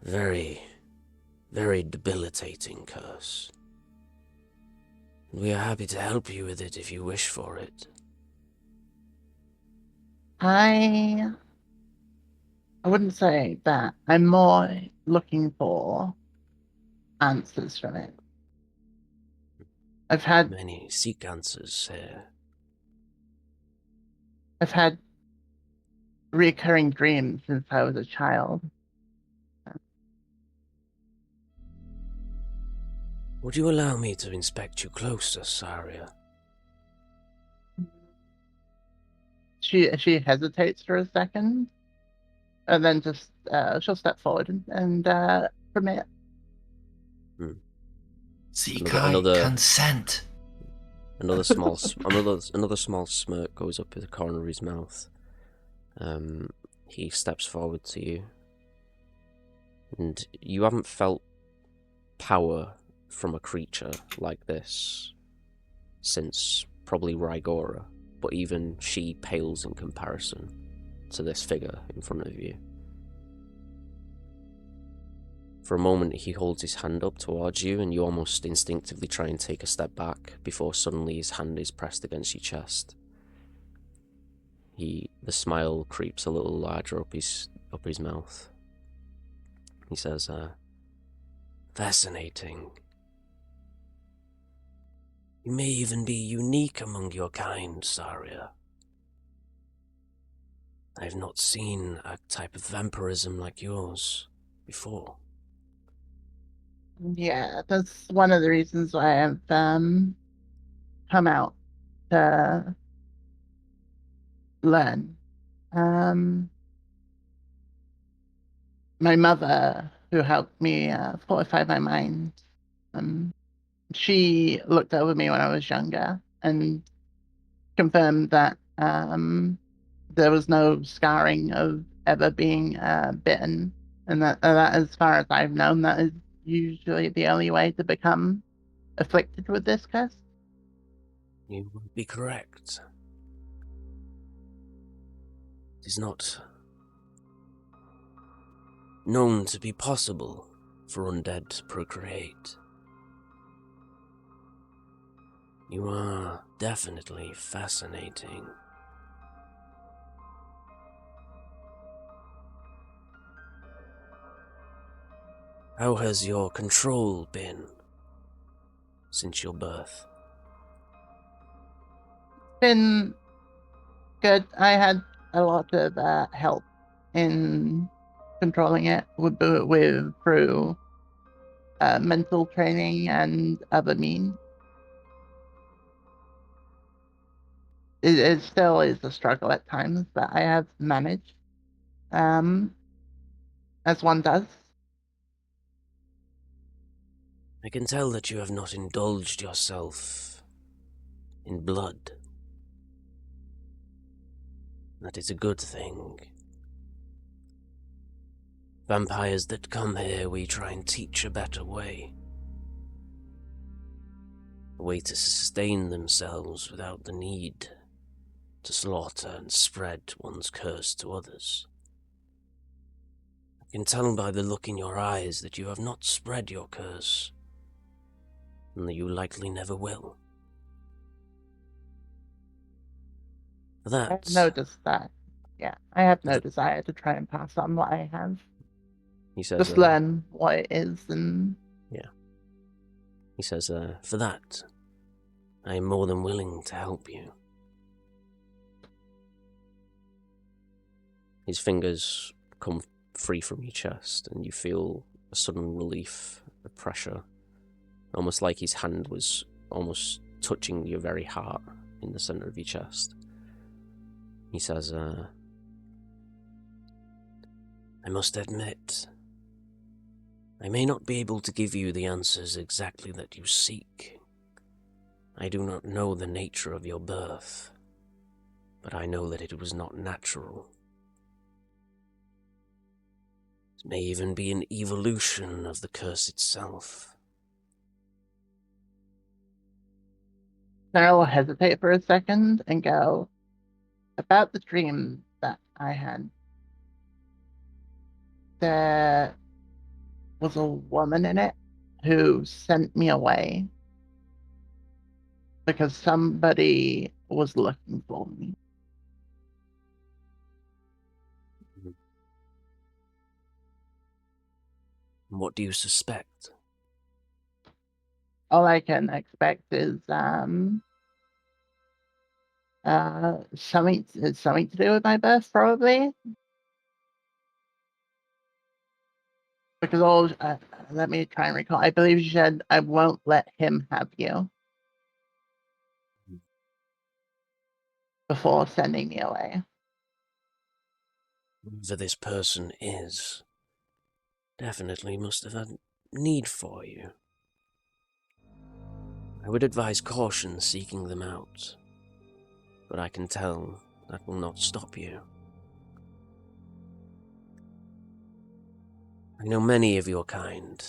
very, very debilitating curse. We are happy to help you with it if you wish for it. I wouldn't say that. I'm more looking for answers from it. I've had Many seek answers here. recurring dreams since I was a child. Would you allow me to inspect you closer, Saria? She hesitates for a second, and then just she'll step forward and permit. Seekai consent. Another small smirk goes up at the corner of his mouth. He steps forward to you, and you haven't felt power from a creature like this since probably Rygora, but even she pales in comparison to this figure in front of you. For a moment, he holds his hand up towards you, and you almost instinctively try and take a step back before suddenly his hand is pressed against your chest. The smile creeps a little larger up his mouth. He says, "Fascinating. You may even be unique among your kind, Saria. I have not seen a type of vampirism like yours before." Yeah, that's one of the reasons why I've come out to learn. My mother, who helped me fortify my mind, she looked over me when I was younger and confirmed that there was no scarring of ever being bitten, and that as far as I've known, that is usually the only way to become afflicted with this curse. You would be correct. It is not known to be possible for undead to procreate. You are definitely fascinating. How has your control been since your birth? Been good. I had a lot of help in controlling it through mental training and other means. It still is a struggle at times, but I have managed, as one does. I can tell that you have not indulged yourself in blood. That is a good thing. Vampires that come here, we try and teach a better way. A way to sustain themselves without the need to slaughter and spread one's curse to others. I can tell by the look in your eyes that you have not spread your curse, and that you likely never will. For that, I've noticed that. Yeah, I have no desire to try and pass on what I have. he says, Just learn what it is and... Yeah. He says, for that, I am more than willing to help you. His fingers come free from your chest, and you feel a sudden relief, a pressure, almost like his hand was almost touching your very heart in the center of your chest. He says, I must admit, I may not be able to give you the answers exactly that you seek. I do not know the nature of your birth, but I know that it was not natural. It may even be an evolution of the curse itself. Sarah will hesitate for a second and go, about the dream that I had. There was a woman in it who sent me away because somebody was looking for me. What do you suspect? All I can expect is something to do with my birth, probably. Because let me try and recall. I believe she said, "I won't let him have you," before sending me away. Whoever this person is, definitely must have had need for you. I would advise caution seeking them out, but I can tell that will not stop you. I know many of your kind,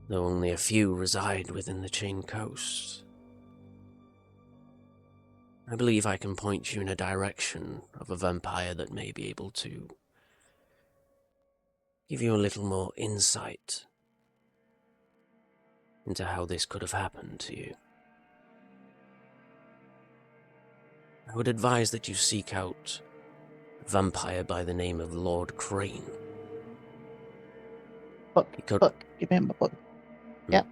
though only a few reside within the Chain Coast. I believe I can point you in a direction of a vampire that may be able to give you a little more insight into how this could have happened to you. I would advise that you seek out a vampire by the name of Lord Crane. Book. Give him a book. Yep.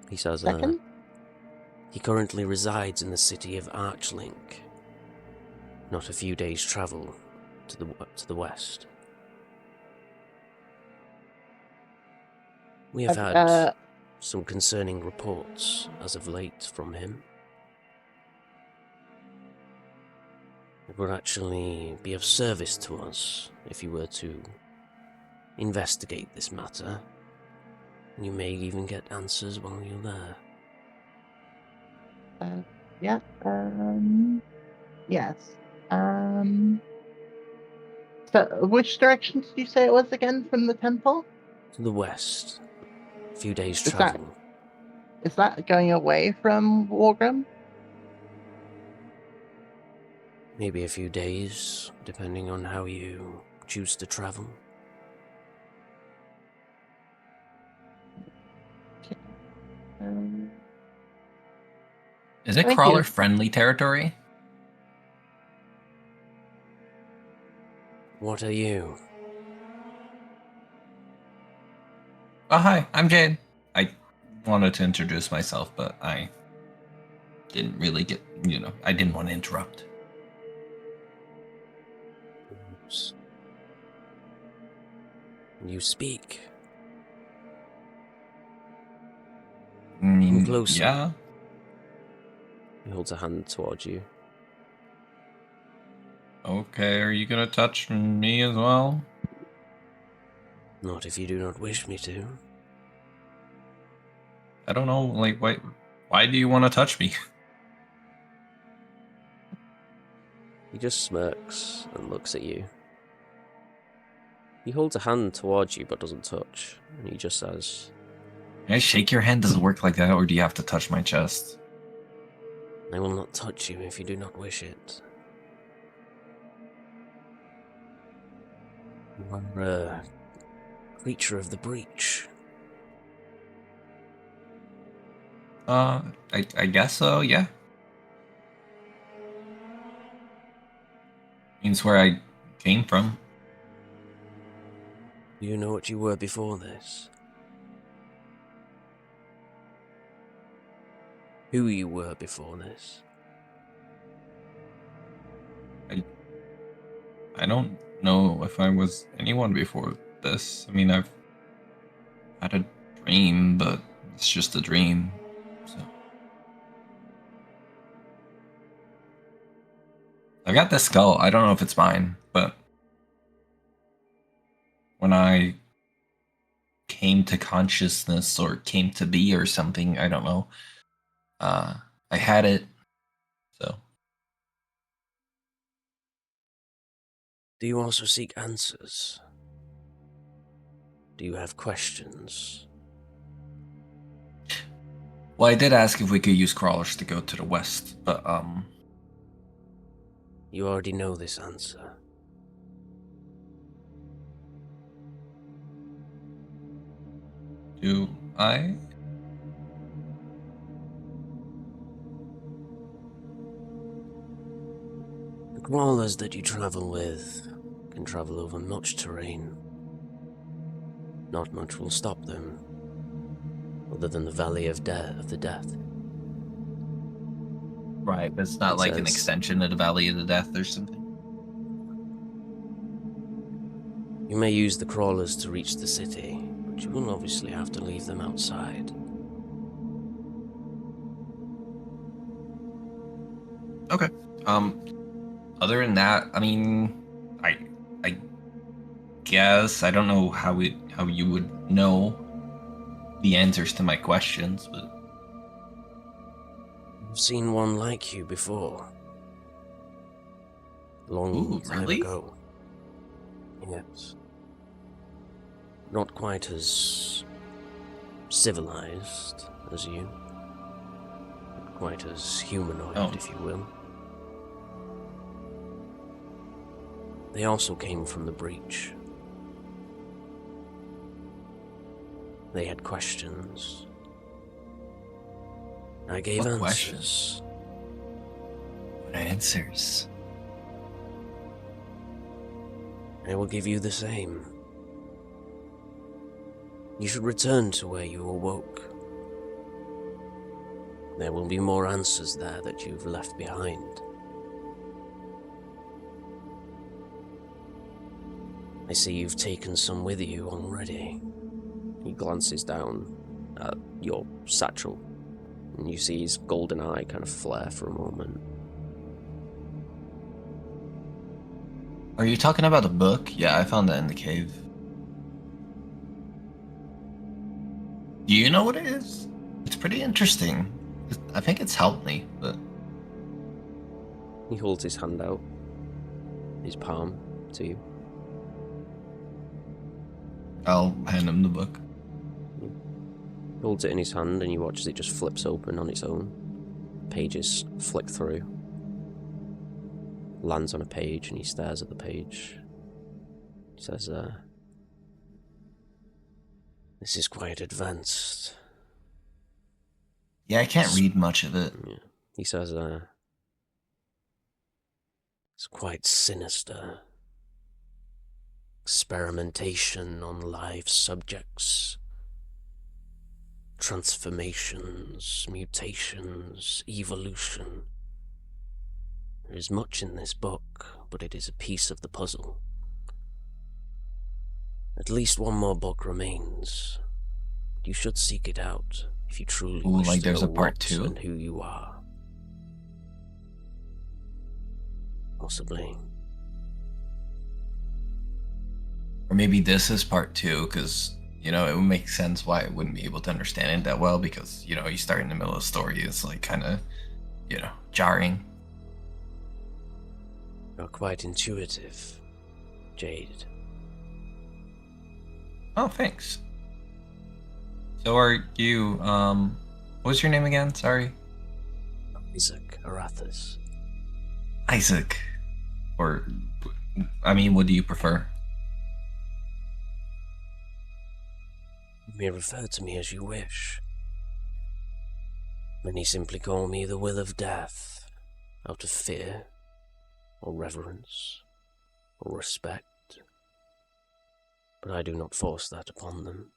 He says, Second? he currently resides in the city of Archlink, not a few days' travel to the west. We have had some concerning reports as of late from him. It would actually be of service to us if you were to investigate this matter. You may even get answers while you're there. Yeah. Yes. So, which direction did you say it was again from the temple? To the west. A few days' travel. Is that going away from Wargrim? Maybe a few days, depending on how you choose to travel. Is it Thank crawler you. friendly territory? What are you? Oh, hi, I'm Jade. I wanted to introduce myself, but I didn't really get, I didn't want to interrupt. You speak. I mean, Come closer. yeah. He holds a hand towards you. Okay, are you gonna touch me as well? Not if you do not wish me to. I don't know, like, why do you want to touch me? He just smirks and looks at you. He holds a hand towards you but doesn't touch, and he just says, Can I shake your hand? Does it work like that, or do you have to touch my chest? I will not touch you if you do not wish it. You are a creature of the breach. I guess so, yeah. Means where I came from. Do you know what you were before this? Who you were before this? I don't know if I was anyone before this. I mean, I've had a dream, but it's just a dream. So I got this skull. I don't know if it's mine, but when I came to consciousness or came to be or something, I don't know. I had it. So Do you also seek answers? Do you have questions? well, I did ask if we could use crawlers to go to the west, but You already know this answer. do I? The crawlers that you travel with can travel over much terrain. Not much will stop them, other than the Valley of the Death. Right, but it's not It like an says- extension of the Valley of the Death or something. You may use the crawlers to reach the city, but you will obviously have to leave them outside. Okay. Other than that, I mean, I guess I don't know how you would know the answers to my questions, but I've seen one like you before. Long Ooh, time really? ago. Yes. Not quite as civilized as you. Not quite as humanoid, Oh. if you will. They also came from the breach. They had questions. I gave What answers. questions? What answers? I will give you the same. You should return to where you awoke. There will be more answers there that you've left behind. I see you've taken some with you already. He glances down at your satchel, and you see his golden eye kind of flare for a moment. Are you talking about the book? Yeah, I found that in the cave. Do you know what it is? It's pretty interesting. I think it's helped me, but He holds his hand out, his palm, to you. I'll hand him the book. He holds it in his hand, and you watch as it just flips open on its own. Pages flick through. Lands on a page, and he stares at the page. He says, this is quite advanced. Yeah, I can't read much of it. Yeah. He says, it's quite sinister. Experimentation on live subjects. Transformations, mutations, evolution. There is much in this book, but it is a piece of the puzzle. At least one more book remains. You should seek it out if you truly Ooh, wish like to there's know a part what 2? and who you are. Possibly. Or maybe this is part 2, because, you know, it would make sense why I wouldn't be able to understand it that well, because, you know, you start in the middle of the story, it's like kind of, you know, jarring. You're quite intuitive, Jade. Oh, thanks. So are you, what's your name again? Sorry. Isaac Arathis. Isaac. Or, I mean, what do you prefer? You may refer to me as you wish. Many simply call me the Will of Death, out of fear, or reverence, or respect. But I do not force that upon them.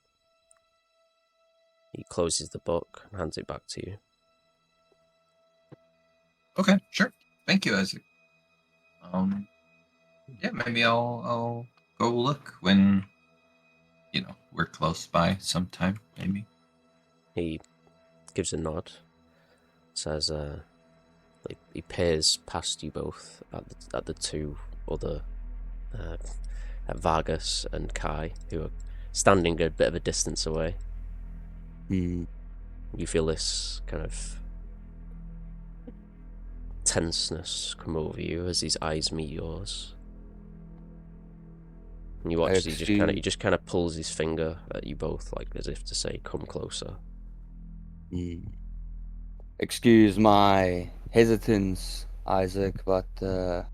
He closes the book and hands it back to you. Okay, sure. Thank you, Isaac. Yeah, maybe I'll go look when we're close by sometime. Maybe. He gives a nod, says, like he peers past you both at the two other, at Vargas and Kai, who are standing a bit of a distance away. Hmm. You feel this kind of tenseness come over you as his eyes meet yours. And you watch as he just kind of pulls his finger at you both, like as if to say, "Come closer." Excuse my hesitance, Isaac, but I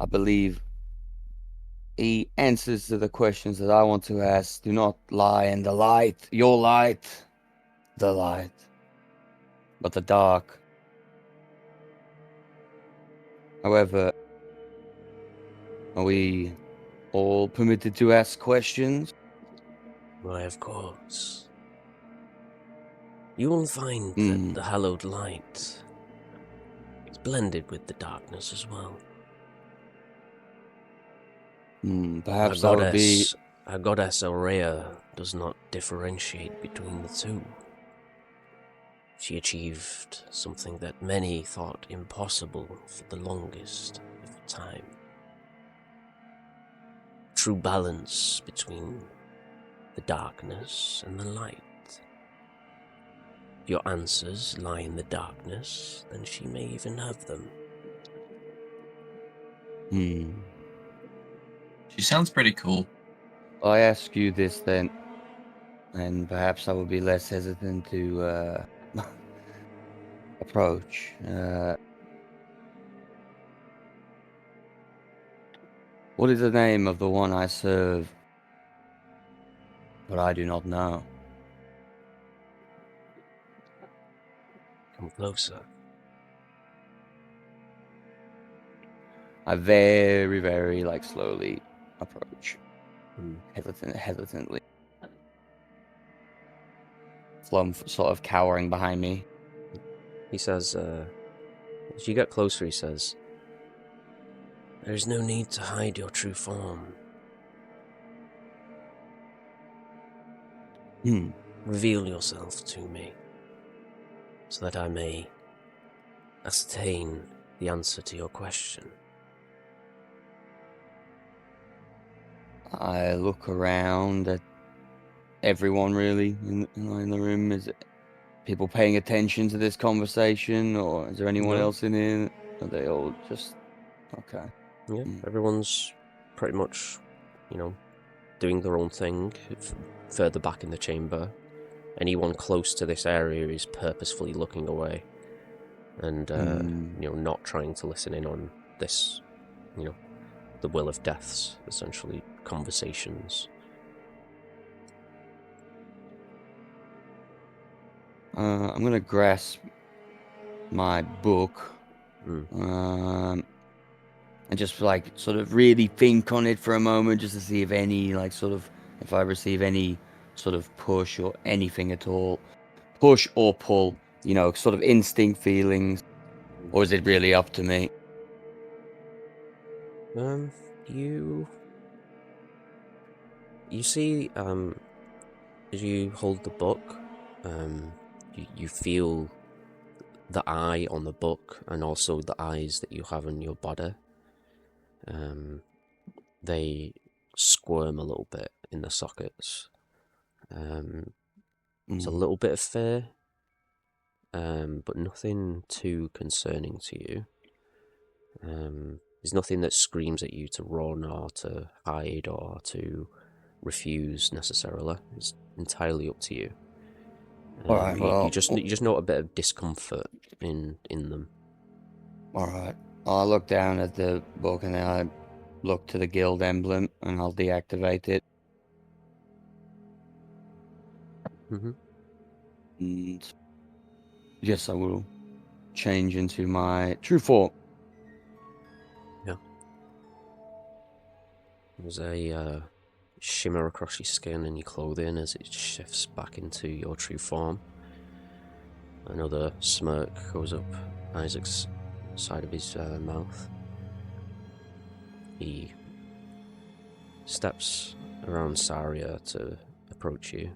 believe the answers to the questions that I want to ask do not lie in the light, your light, the light, but the dark. However, are we all permitted to ask questions? Why, of course. You will find that the hallowed light is blended with the darkness as well. Perhaps that would be... Our goddess Aurea does not differentiate between the two. She achieved something that many thought impossible for the longest of time. True balance between the darkness and the light. If your answers lie in the darkness, then she may even have them. She sounds pretty cool. I ask you this then, and perhaps I will be less hesitant to approach. What is the name of the one I serve? But I do not know. Come closer. I very, very, slowly approach. Hesitantly. Flum sort of cowering behind me. He says, as you get closer, he says, "There is no need to hide your true form. Reveal yourself to me, so that I may ascertain the answer to your question." I look around at everyone really in the room. Is it people paying attention to this conversation, or is there anyone else in here? Are they all just okay? Yeah, everyone's pretty much, doing their own thing further back in the chamber. Anyone close to this area is purposefully looking away and, not trying to listen in on this, the will of death's essentially conversations. I'm gonna grasp my book, and just sort of really think on it for a moment, just to see if any if I receive any sort of push or anything at all, push or pull, sort of instinct feelings, or is it really up to me? You see, as you hold the book, you feel the eye on the book and also the eyes that you have in your body. They squirm a little bit in the sockets. There's a little bit of fear, but nothing too concerning to you. There's nothing that screams at you to run or to hide or to refuse necessarily. It's entirely up to you. All right. Well, you just note a bit of discomfort in them. All right. I'll look down at the book and then I look to the guild emblem and I'll deactivate it. And yes, I will change into my true form. Yeah. There's a shimmer across your skin and your clothing as it shifts back into your true form. Another smirk goes up Isaac's side of his mouth. He steps around Saria to approach you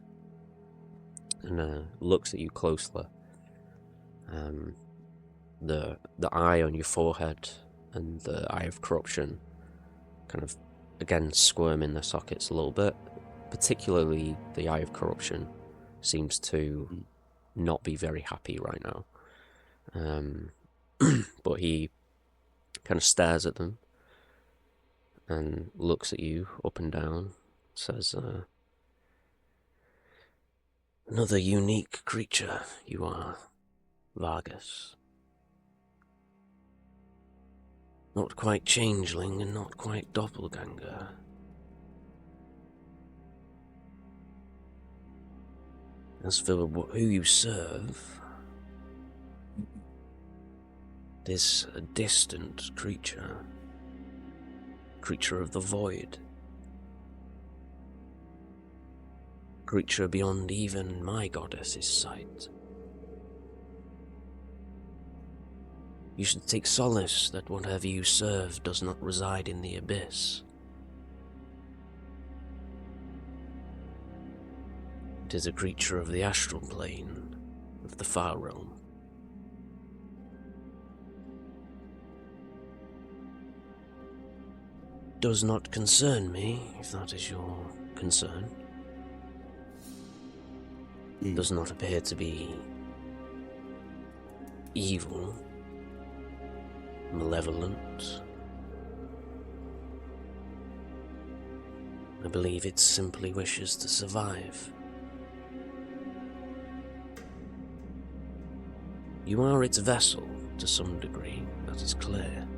and looks at you closely. The eye on your forehead and the eye of corruption kind of again squirm in their sockets a little bit. Particularly the eye of corruption seems to not be very happy right now. But he kind of stares at them and looks at you up and down, says, "Another unique creature you are, Vargas. Not quite changeling and not quite doppelganger. As for who you serve, it is a distant creature of the void, creature beyond even my goddess's sight. You should take solace that whatever you serve does not reside in the abyss. It is a creature of the astral plane, of the far realm. Does not concern me, if that is your concern. Does not appear to be evil, malevolent. I believe it simply wishes to survive. You are its vessel to some degree, that is clear.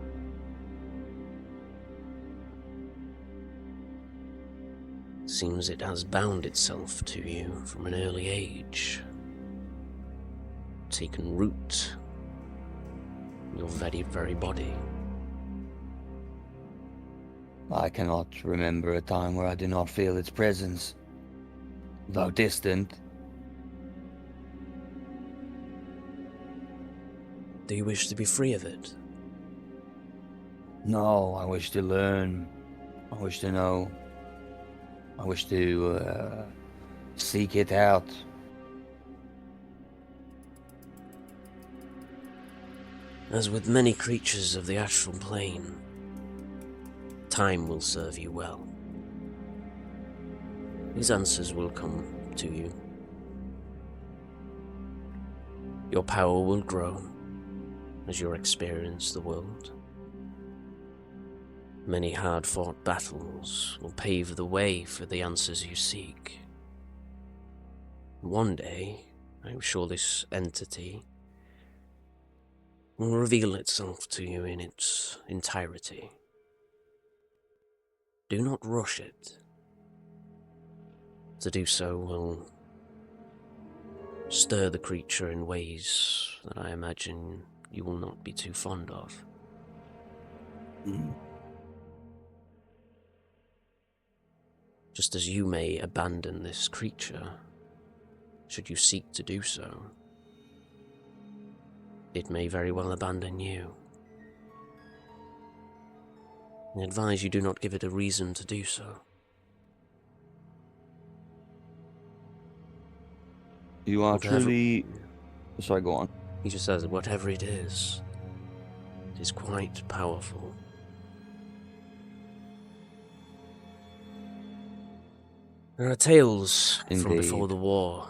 Seems it has bound itself to you from an early age, taken root in your very body. I cannot remember a time where I did not feel its presence, though distant. Do you wish to be free of it? No, I wish to learn. I wish to know. I wish to seek it out. As with many creatures of the astral plane, time will serve you well. These answers will come to you. Your power will grow as you experience the world. Many hard-fought battles will pave the way for the answers you seek. One day, I am sure this entity will reveal itself to you in its entirety. Do not rush it. To do so will stir the creature in ways that I imagine you will not be too fond of. Just as you may abandon this creature, should you seek to do so, it may very well abandon you. I advise you do not give it a reason to do so. You are Whatever- truly... Sorry, go on. He just says, whatever it is quite powerful. There are tales from Indeed. before the war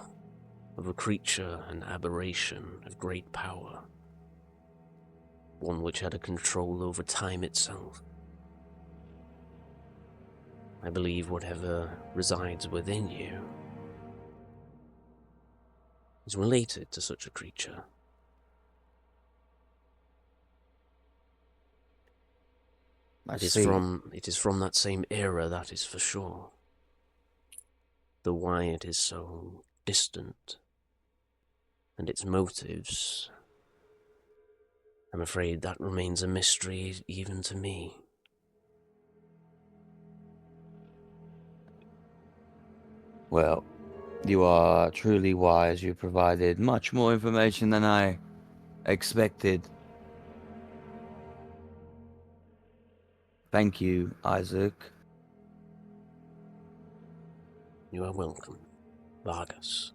of a creature, an aberration of great power, one which had a control over time itself. I believe whatever resides within you is related to such a creature. I It is see. from that same era, that is for sure. Though why it is so distant, and its motives, I'm afraid that remains a mystery even to me. Well, you are truly wise. You provided much more information than I expected. Thank you, Isaac. You are welcome, Vargas.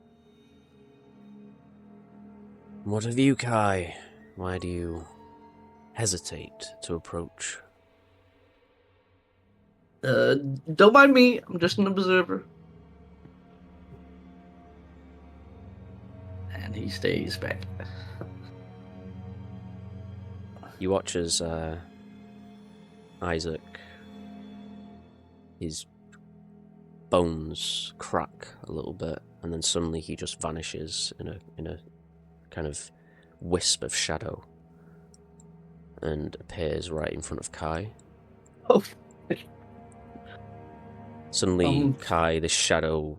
What of you, Kai? Why do you hesitate to approach? Don't mind me. I'm just an observer. And he stays back. You watch as Isaac, his bones crack a little bit, and then suddenly he just vanishes in a kind of wisp of shadow and appears right in front of Kai. Oh. Suddenly, Kai, the shadow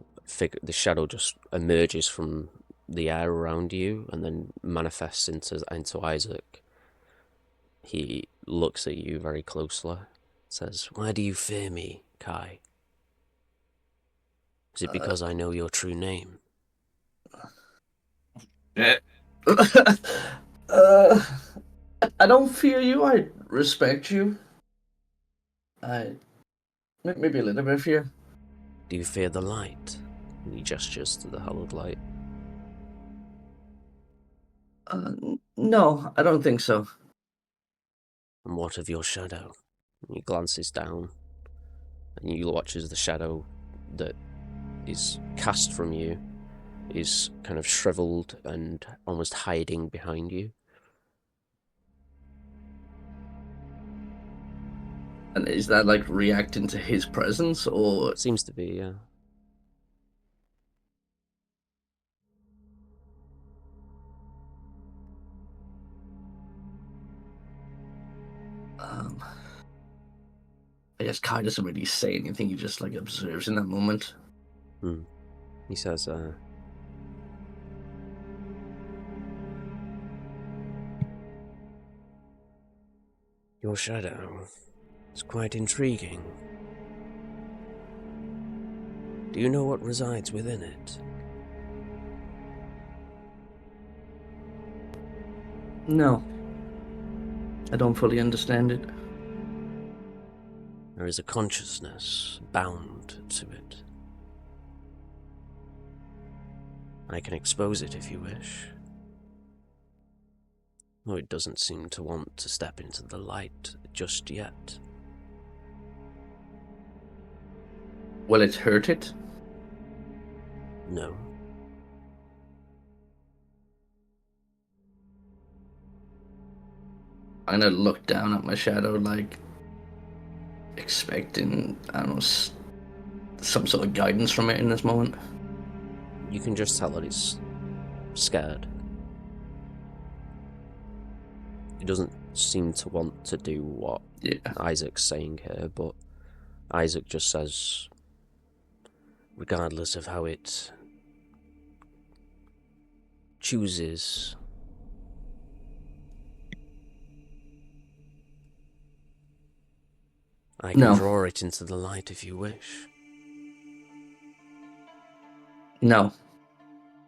just emerges from the air around you and then manifests into Isaac. He looks at you very closely, says, "Why do you fear me, Kai? Is it because I know your true name?" I don't fear you. I respect you. Maybe a little bit of fear. Do you fear the light? And he gestures to the hallowed light. No, I don't think so. And what of your shadow? And he glances down, and you watch as the shadow that is cast from you is kind of shriveled and almost hiding behind you. And is that like reacting to his presence, or? Seems to be, yeah. I guess Kai doesn't really say anything. He just like observes in that moment. He says, "Your shadow is quite intriguing. Do you know what resides within it?" No, I don't fully understand it. There is a consciousness bound to it. I can expose it if you wish. Though it doesn't seem to want to step into the light just yet. Will it hurt it? No. I'm gonna look down at my shadow, like expecting, I don't know, some sort of guidance from it in this moment. You can just tell that it's scared. It doesn't seem to want to do what Isaac's saying here, but Isaac just says, regardless of how it chooses, I can draw it into the light if you wish. No.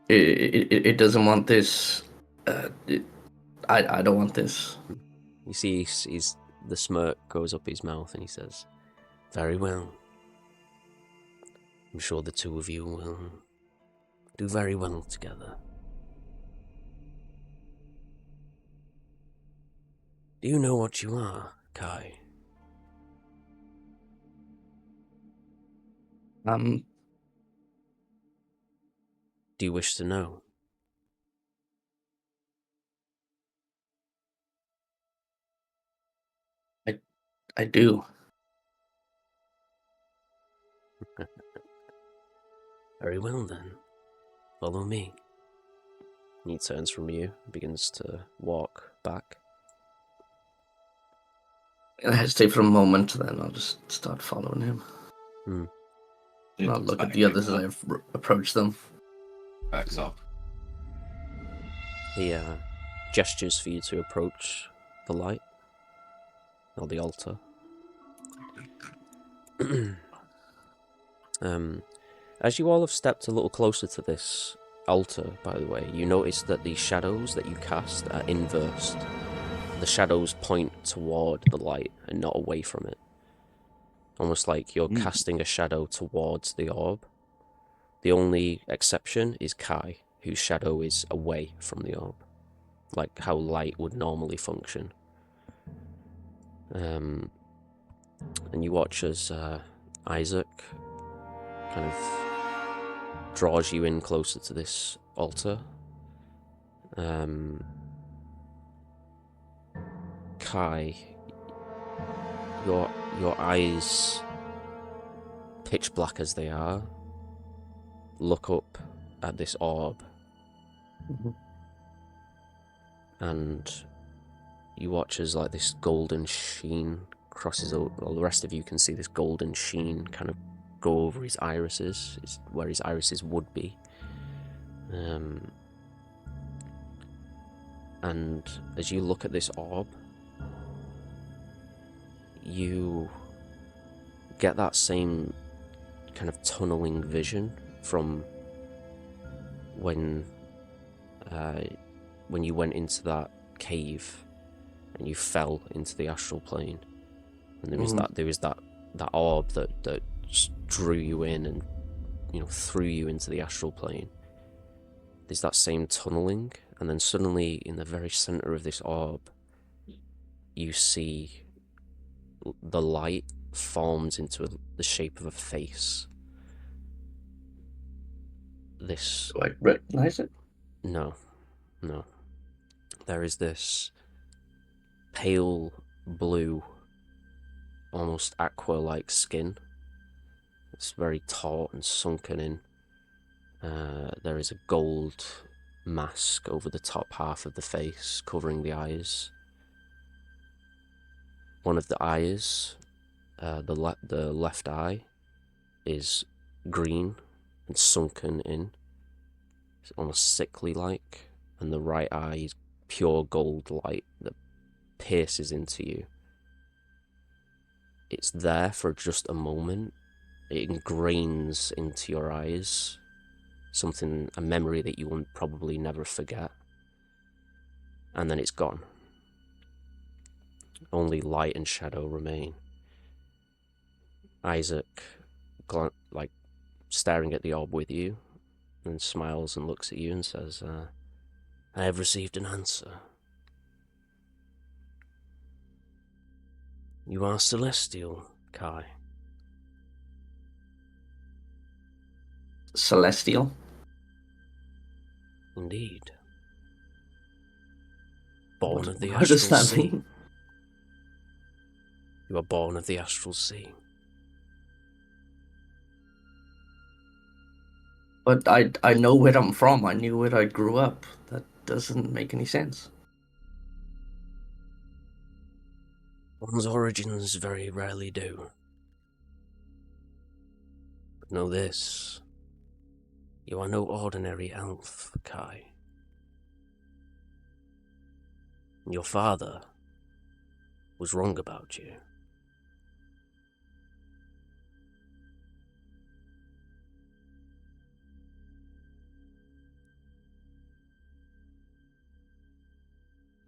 It doesn't want this. I don't want this. You see, the smirk goes up his mouth and he says, "Very well. I'm sure the two of you will do very well together. Do you know what you are, Kai?" Do you wish to know? I do. Very well then. Follow me. He turns from you and begins to walk back. I hesitate for a moment, then I'll just start following him. It I'll look at the others as I approach them. Backs up. He gestures for you to approach the light, or the altar. As you all have stepped a little closer to this altar, by the way, you notice that the shadows that you cast are inversed. The shadows point toward the light and not away from it. almost like you're casting a shadow towards the orb. The only exception is Kai, whose shadow is away from the orb, like how light would normally function. And you watch as Isaac kind of draws you in closer to this altar. Kai, your eyes, pitch black as they are, look up at this orb, and you watch as like this golden sheen crosses over. Well, the rest of you can see this golden sheen kind of go over his irises, where his irises would be. And as you look at this orb, you get that same kind of tunneling vision from when you went into that cave and you fell into the astral plane, and there was that orb that drew you in and, you know, threw you into the astral plane. There's that same tunneling, and then suddenly in the very center of this orb you see the light forms into the shape of a face. This... Do I recognize it? No. There is this pale blue, almost aqua-like skin. It's very taut and sunken in. There is a gold mask over the top half of the face, covering the eyes. One of the eyes, the left eye, is green and sunken in. It's almost sickly-like. And the right eye is pure gold light that pierces into you. It's there for just a moment. It ingrains into your eyes. A memory that you will probably never forget. And then it's gone. Only light and shadow remain. Isaac, staring at the orb with you, and smiles and looks at you and says, I have received an answer. You are celestial, Kai. Celestial? Indeed. Born of the What does astral that sea. mean? You are born of the astral sea. But I know where I'm from. I knew where I grew up. That doesn't make any sense. One's origins very rarely do. But know this. You are no ordinary elf, Kai. Your father was wrong about you.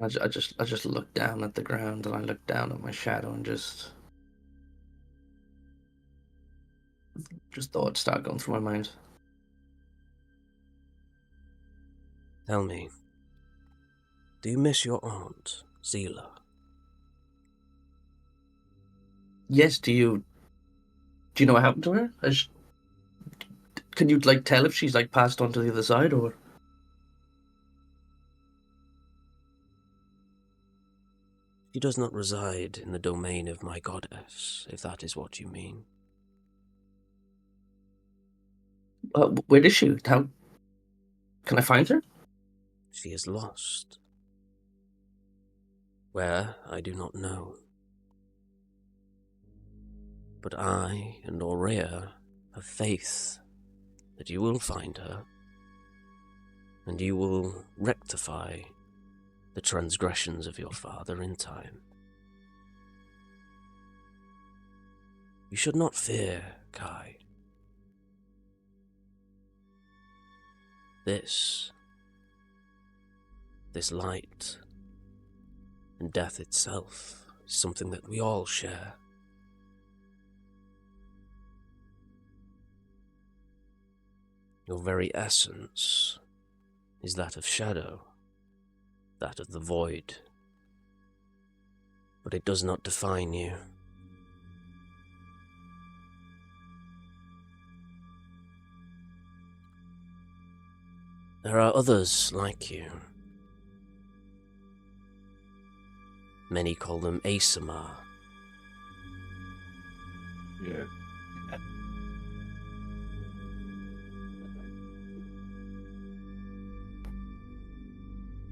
I just looked down at the ground, and I looked down at my shadow, and just thoughts start going through my mind. Tell me, do you miss your aunt, Zila? Yes, do you know what happened to her? Can you tell if she's passed on to the other side, or? She does not reside in the domain of my goddess, if that is what you mean. Where is she? How can I find her? She is lost. Where, I do not know. But I and Aurea have faith that you will find her, and you will rectify the transgressions of your father in time. You should not fear, Kai. This light and death itself is something that we all share. Your very essence is that of shadow, that of the void. But it does not define you. There are others like you. Many call them Asamar. Yeah.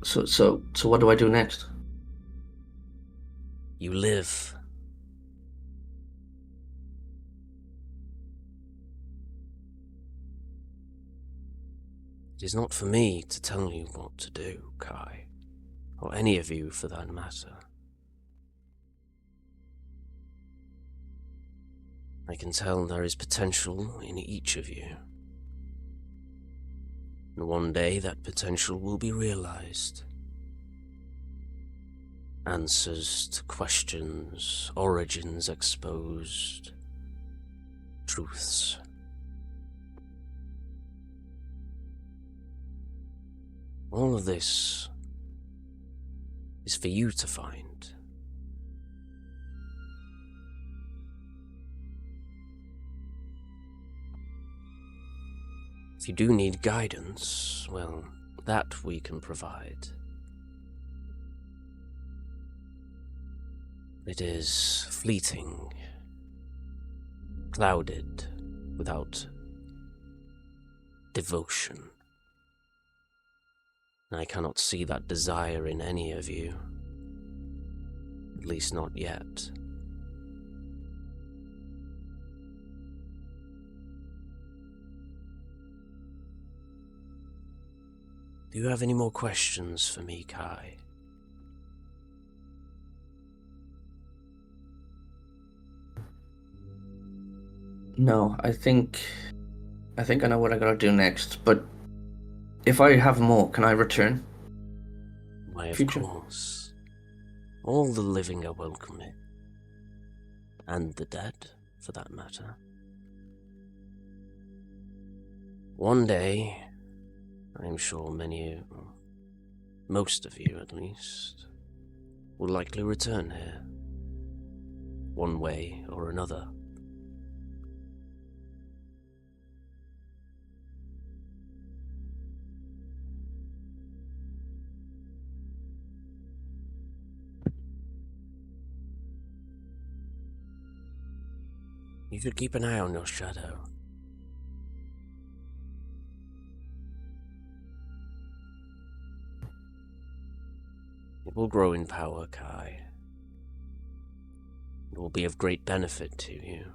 So what do I do next? You live. It is not for me to tell you what to do, Kai, or any of you for that matter. I can tell there is potential in each of you. And one day that potential will be realized. Answers to questions, origins exposed, truths. All of this is for you to find. If you do need guidance, well, that we can provide. It is fleeting, clouded, without devotion. And I cannot see that desire in any of you, at least not yet. Do you have any more questions for me, Kai? No, I think I know what I gotta do next, but if I have more, can I return? Why, of Future. course. All the living are welcome here. And the dead, for that matter. One day, I'm sure most of you at least, will likely return here, one way or another. You should keep an eye on your shadow. It will grow in power, Kai. It will be of great benefit to you.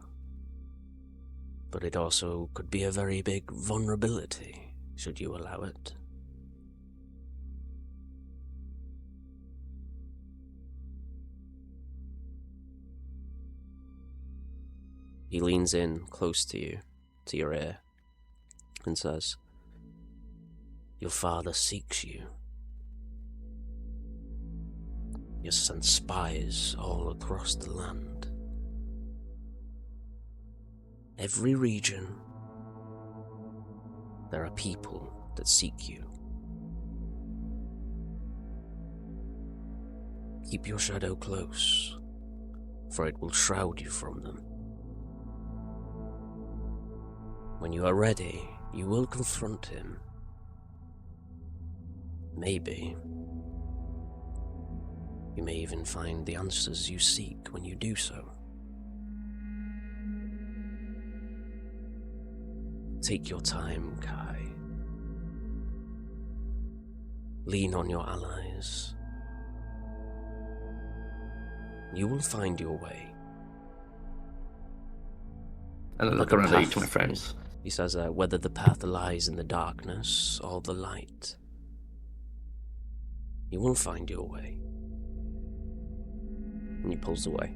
But it also could be a very big vulnerability, should you allow it. He leans in close to you, to your ear, and says, "Your father seeks you. You sent spies all across the land. Every region, there are people that seek you. Keep your shadow close, for it will shroud you from them. When you are ready, you will confront him. Maybe you may even find the answers you seek when you do so. Take your time, Kai. Lean on your allies. You will find your way." And I look around at each of my friends. He says, "Whether the path lies in the darkness or the light, you will find your way." And he pulls away.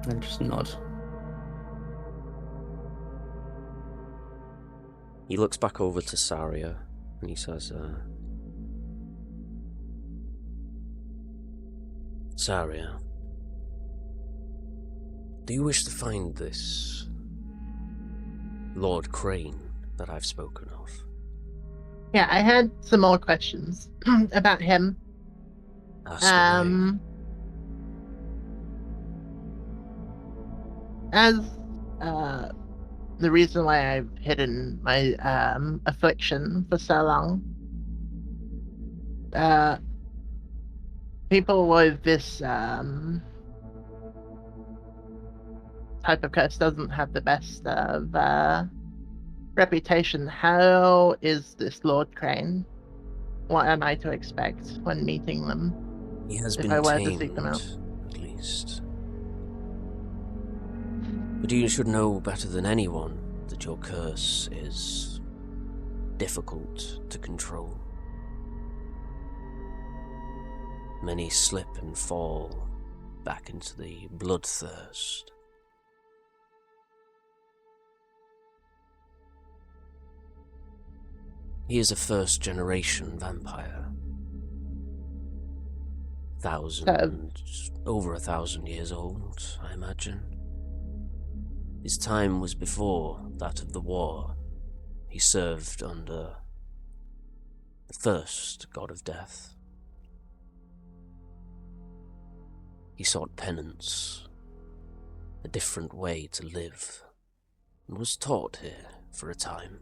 And just nod. He looks back over to Saria and he says, "Saria, do you wish to find this Lord Crane that I've spoken of. Yeah, I had some more questions about him. Ask away. As the reason why I've hidden my affliction for so long, people with this type of curse doesn't have the best of reputation. How is this Lord Crane? What am I to expect when meeting them? He has If been I were to tamed, seek them out. at least. But you should know better than anyone that your curse is difficult to control. Many slip and fall back into the bloodthirst. He is a first-generation vampire. Over 1,000 years old, I imagine. His time was before that of the war. He served under the first god of death. He sought penance, a different way to live, and was taught here for a time.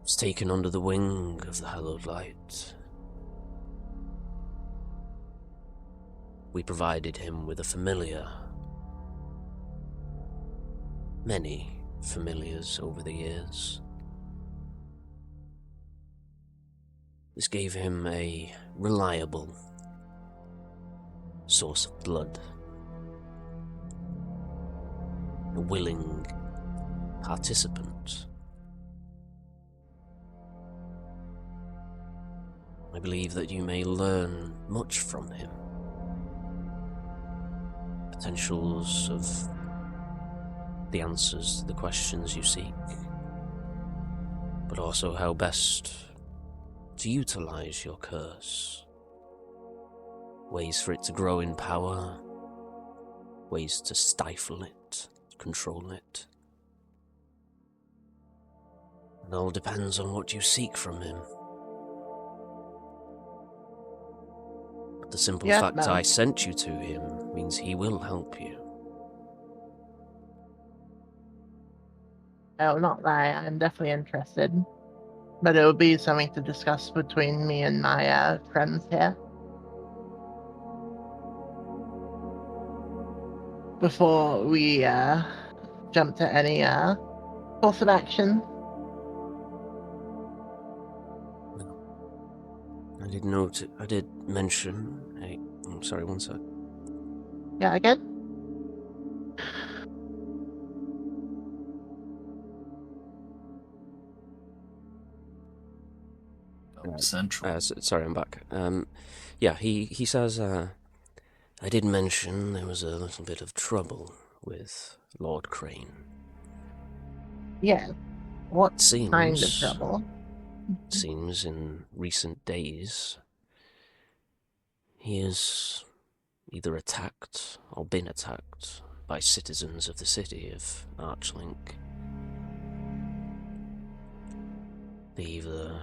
Was taken under the wing of the Hallowed Light. We provided him with a familiar. Many familiars over the years. This gave him a reliable source of blood. A willing participant. I believe that you may learn much from him. Potentials of the answers to the questions you seek, but also how best to utilize your curse. Ways for it to grow in power, ways to stifle it, control it. It all depends on what you seek from him. But the simple fact I sent you to him means he will help you. Oh, not that I'm definitely interested. But it will be something to discuss between me and my friends here. Before we jump to any course of action. I did note, I did mention, I'm sorry, one sec. Yeah, again? Central. Sorry, I'm back. Yeah, he says, I did mention there was a little bit of trouble with Lord Crane. Yeah. What Seems, kind of trouble? Seems in recent days he has either attacked or been attacked by citizens of the city of Archlink. They either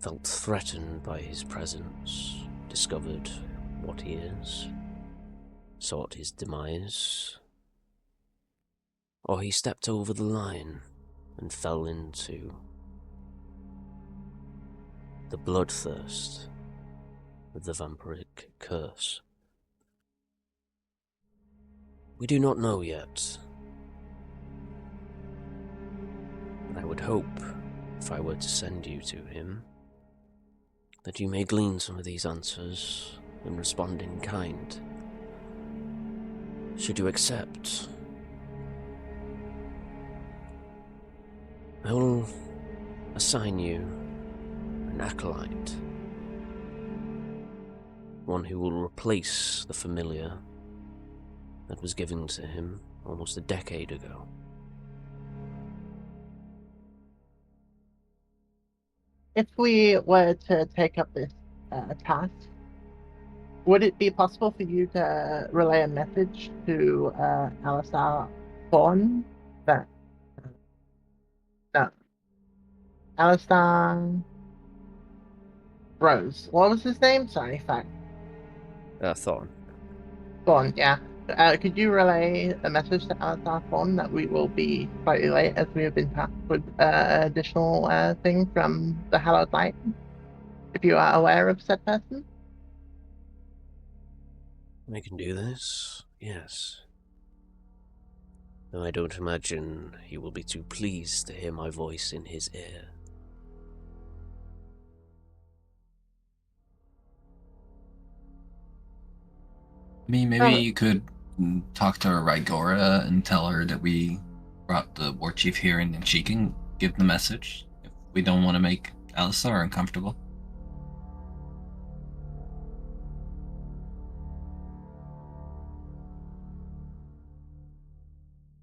felt threatened by his presence, discovered what he is, sought his demise, or he stepped over the line and fell into the bloodthirst of the vampiric curse. We do not know yet, but I would hope, if I were to send you to him, that you may glean some of these answers and respond in kind. Should you accept, I will assign you an acolyte, one who will replace the familiar that was given to him almost a decade ago. If we were to take up this task, would it be possible for you to relay a message to Alistar Fawn that no, Alistar Rose? What was his name? Sorry, fact. Thorn. Fawn, yeah. Could you relay a message to Alistar Fawn that we will be slightly late as we have been tasked with additional thing from the Hallowed Light? If you are aware of said person? I can do this, yes. Though I don't imagine he will be too pleased to hear my voice in his ear. I mean, maybe you could talk to Rygora and tell her that we brought the war chief here and then she can give the message if we don't want to make Alistar uncomfortable.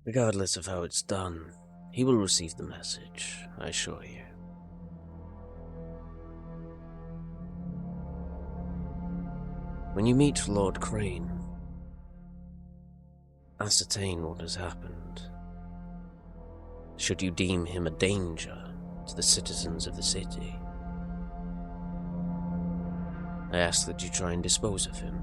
Regardless of how it's done, he will receive the message, I assure you. When you meet Lord Crane, ascertain what has happened. Should you deem him a danger to the citizens of the city, I ask that you try and dispose of him.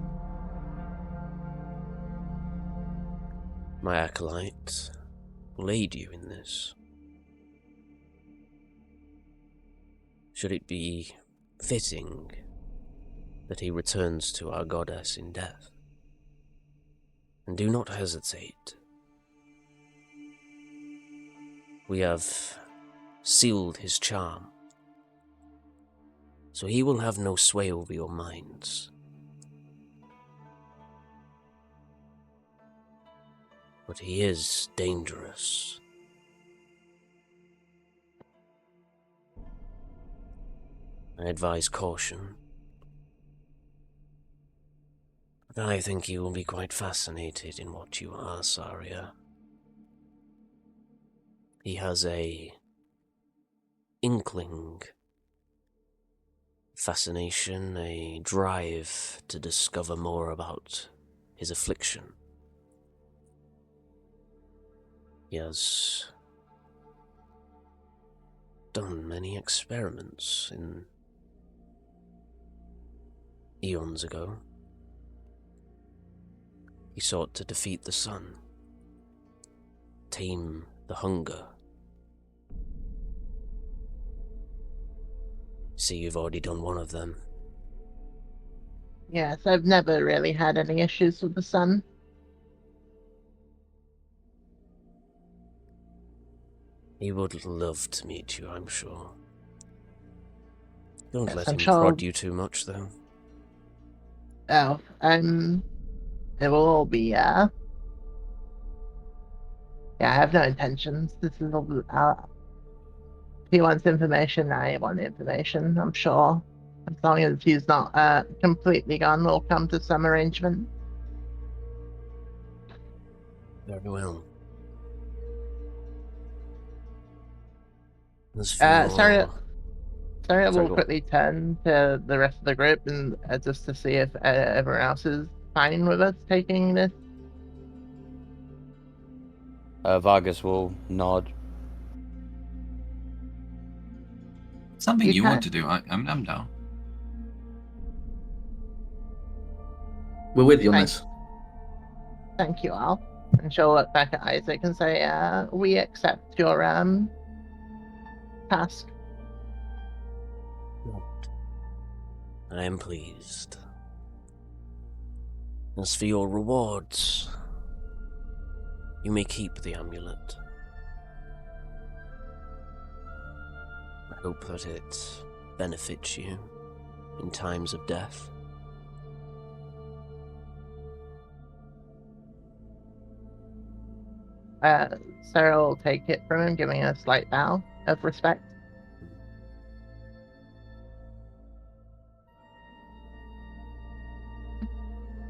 My acolyte will aid you in this. Should it be fitting that he returns to our goddess in death, and do not hesitate. We have sealed his charm, so he will have no sway over your minds. But he is dangerous. I advise caution. But I think you will be quite fascinated in what you are, Saria. He has a inkling, fascination, a drive to discover more about his affliction. He has done many experiments in eons ago. He sought to defeat the sun, tame the hunger. See, you've already done one of them. Yes, I've never really had any issues with the sun. He would love to meet you, I'm sure. Don't Yes, let I'm him sure. prod you too much, though. Oh, it will all be, yeah, I have no intentions. This is all, if he wants information, I want information, I'm sure. As long as he's not, completely gone, we'll come to some arrangement. Very well. As for your... Sorry, I Sorry, will go on. quickly turn to the rest of the group and just to see if everyone else is fine with us taking this. Vargas will nod. Something You you can- want to do, I'm down. We're with you on Thanks. this. Thank you all. And she'll look back at Isaac and say, we accept your task. I am pleased. As for your rewards, you may keep the amulet. I hope that it benefits you in times of death. Sarah will take it from him, giving a slight bow of respect.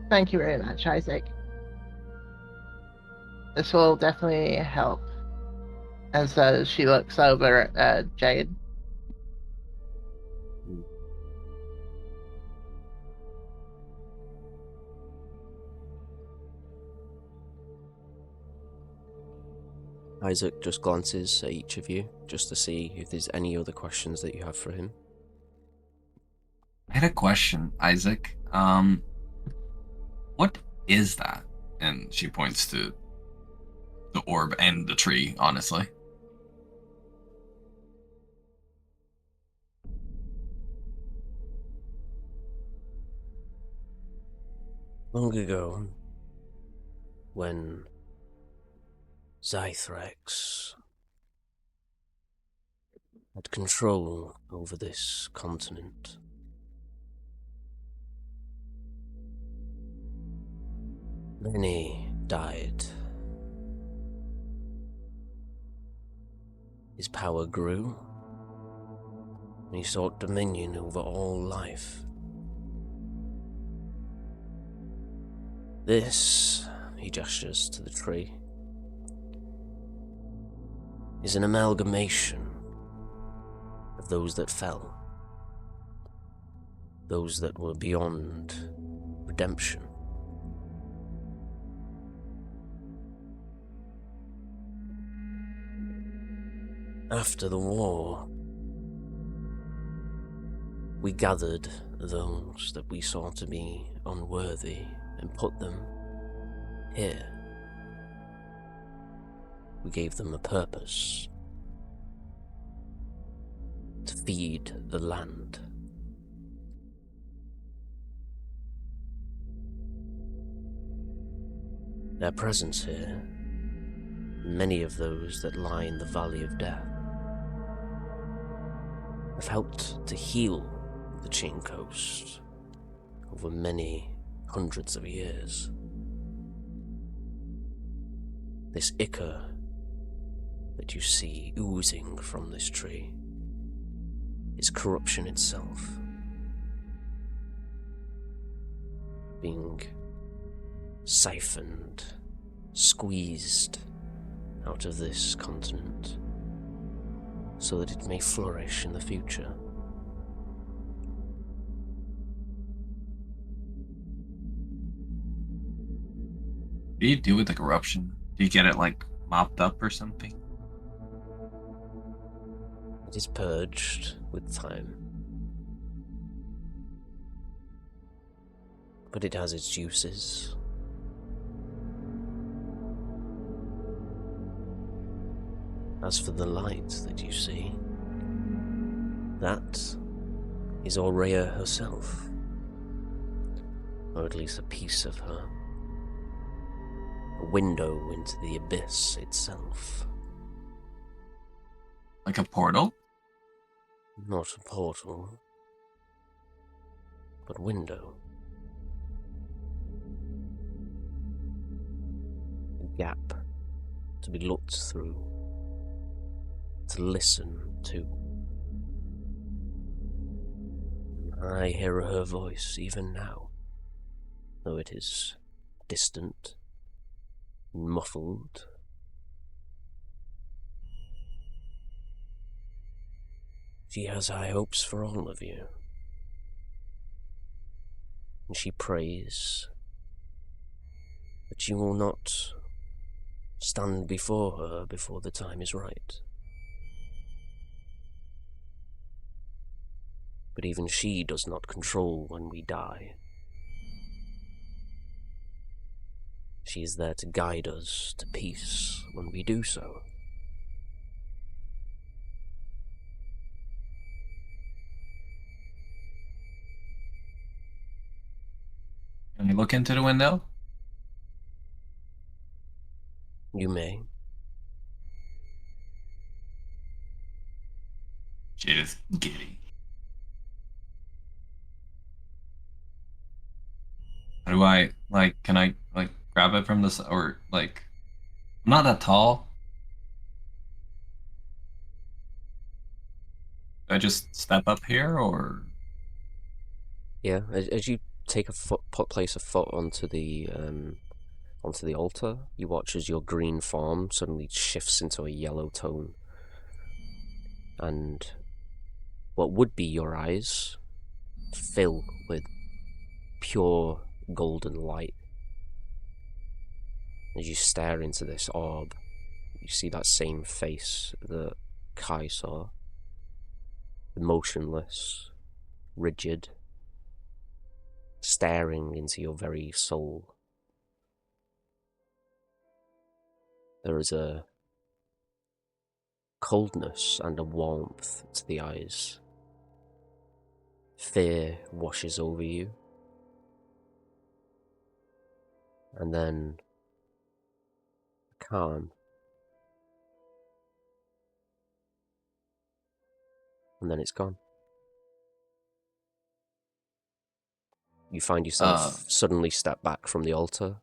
Thank you very much, Isaac. This will definitely help. As she looks over at Jade. Isaac just glances at each of you, just to see if there's any other questions that you have for him. I had a question, Isaac. What is that? And she points to the orb and the tree, honestly. Long ago, when Zythrax had control over this continent, many died. His power grew, and he sought dominion over all life. This, he gestures to the tree, is an amalgamation of those that fell, those that were beyond redemption. After the war, we gathered those that we saw to be unworthy and put them here. We gave them a purpose: to feed the land. Their presence here, many of those that lie in the Valley of Death, have helped to heal the Chain Coast over many hundreds of years. This ichor that you see oozing from this tree is corruption itself, being siphoned, squeezed out of this continent so that it may flourish in the future. What do you do with the corruption? Do you get it, like, mopped up or something? It is purged with time, but it has its uses. As for the light that you see, that is Aurea herself, or at least a piece of her. A window into the abyss itself. Like a portal? Not a portal, but window. A gap to be looked through, to listen to. I hear her voice even now, though it is distant, muffled. She has high hopes for all of you, and she prays that you will not stand before her before the time is right. But even she does not control when we die. She is there to guide us to peace when we do so. Can you look into the window? You may. She is giddy. How do I, like, can I, like, grab it from this, or, like, I'm not that tall. Do I just step up here, or? Yeah, as you take a foot, place a foot onto the altar, you watch as your green form suddenly shifts into a yellow tone, and what would be your eyes fill with pure golden light as you stare into this orb you see that same face that Kai saw. Motionless, rigid, staring into your very soul. There is a coldness and a warmth to the eyes. Fear washes over you. And then calm. And then it's gone. You find yourself suddenly step back from the altar.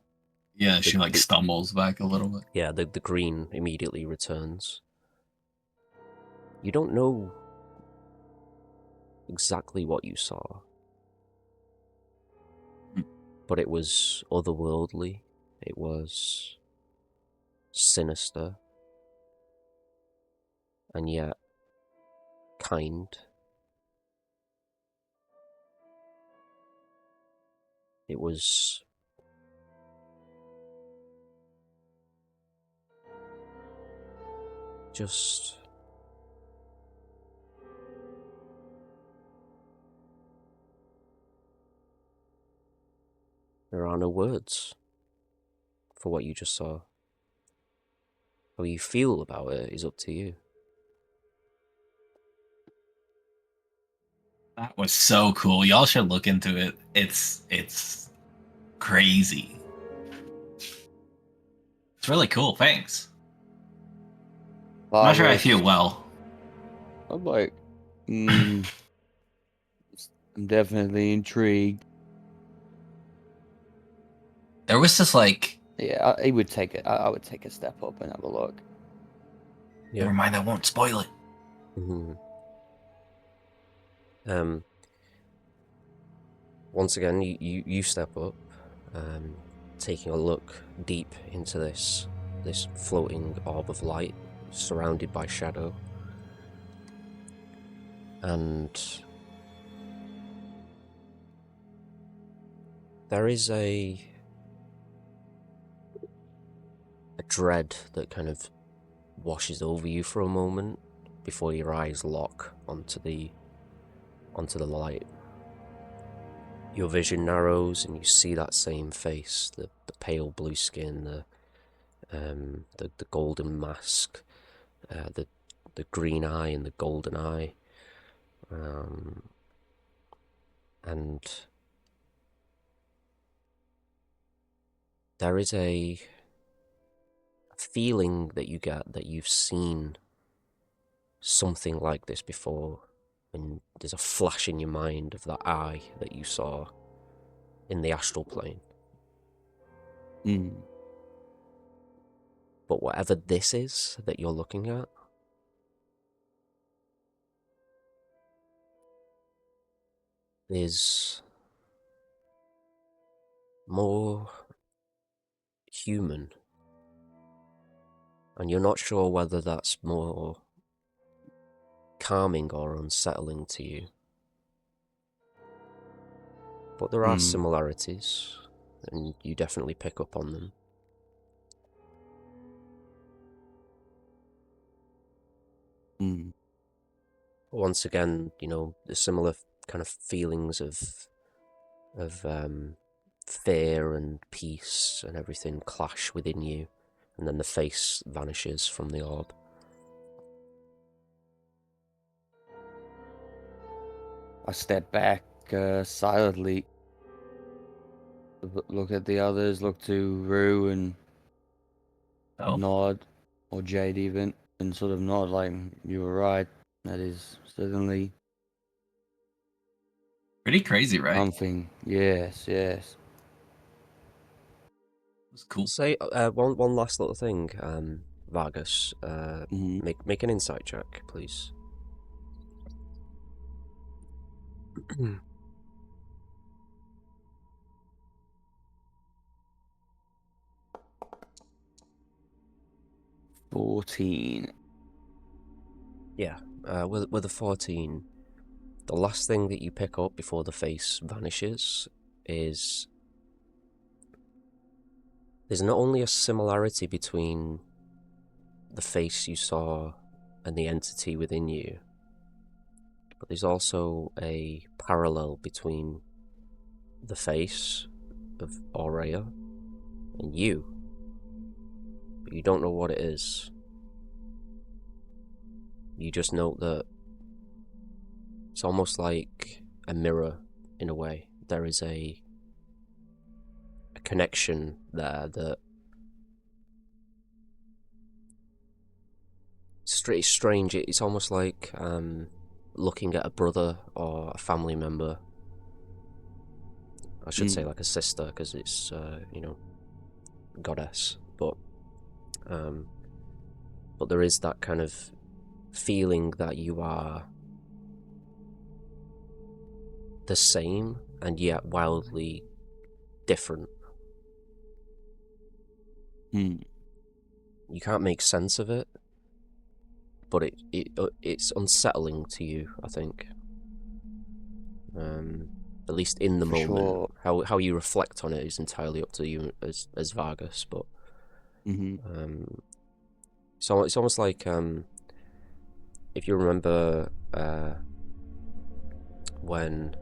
Yeah, she like stumbles back a little bit. Yeah, the green immediately returns. You don't know exactly what you saw, but it was otherworldly. It was sinister, and yet kind. It was just there are no words for what you just saw. How you feel about it is up to you. That was so cool. Y'all should look into it. It's crazy. It's really cool. Thanks. I'm not sure I feel well. I'm like, I'm definitely intrigued. There was this like, Yeah, I would take it. I would take a step up and have a look. Yeah. never mind, I won't spoil it. Mm-hmm. Once again, you step up, taking a look deep into this floating orb of light, surrounded by shadow, and there is a dread that kind of washes over you for a moment before your eyes lock onto the light. Your vision narrows and you see that same face, the pale blue skin, the golden mask, the green eye and the golden eye, and there is a feeling that you get that you've seen something like this before, and there's a flash in your mind of that eye that you saw in the astral plane. But whatever this is that you're looking at, is more human. And you're not sure whether that's more calming or unsettling to you. But there are similarities, and you definitely pick up on them. Once again, you know, the similar kind of feelings of fear and peace and everything clash within you, and then the face vanishes from the orb. I step back silently, look at the others, look to Rue and nod, or Jade even, and sort of nod like, you were right, that is certainly Pretty crazy, right? something. Yes. It was cool. Say one last little thing, Vargas. Make an insight check, please. $14. Yeah, with a 14, the last thing that you pick up before the face vanishes is there's not only a similarity between the face you saw and the entity within you, but there's also a parallel between the face of Aurea and you, but you don't know what it is. You just know that it's almost like a mirror in a way. There is a connection there that it's strange. It's almost like looking at a brother or a family member. I should say like a sister, because it's goddess, but there is that kind of feeling that you are the same and yet wildly different. You can't make sense of it, but it's unsettling to you, I think. At least in the For moment. sure. How you reflect on it is entirely up to you as Vargas, but so it's almost like if you remember when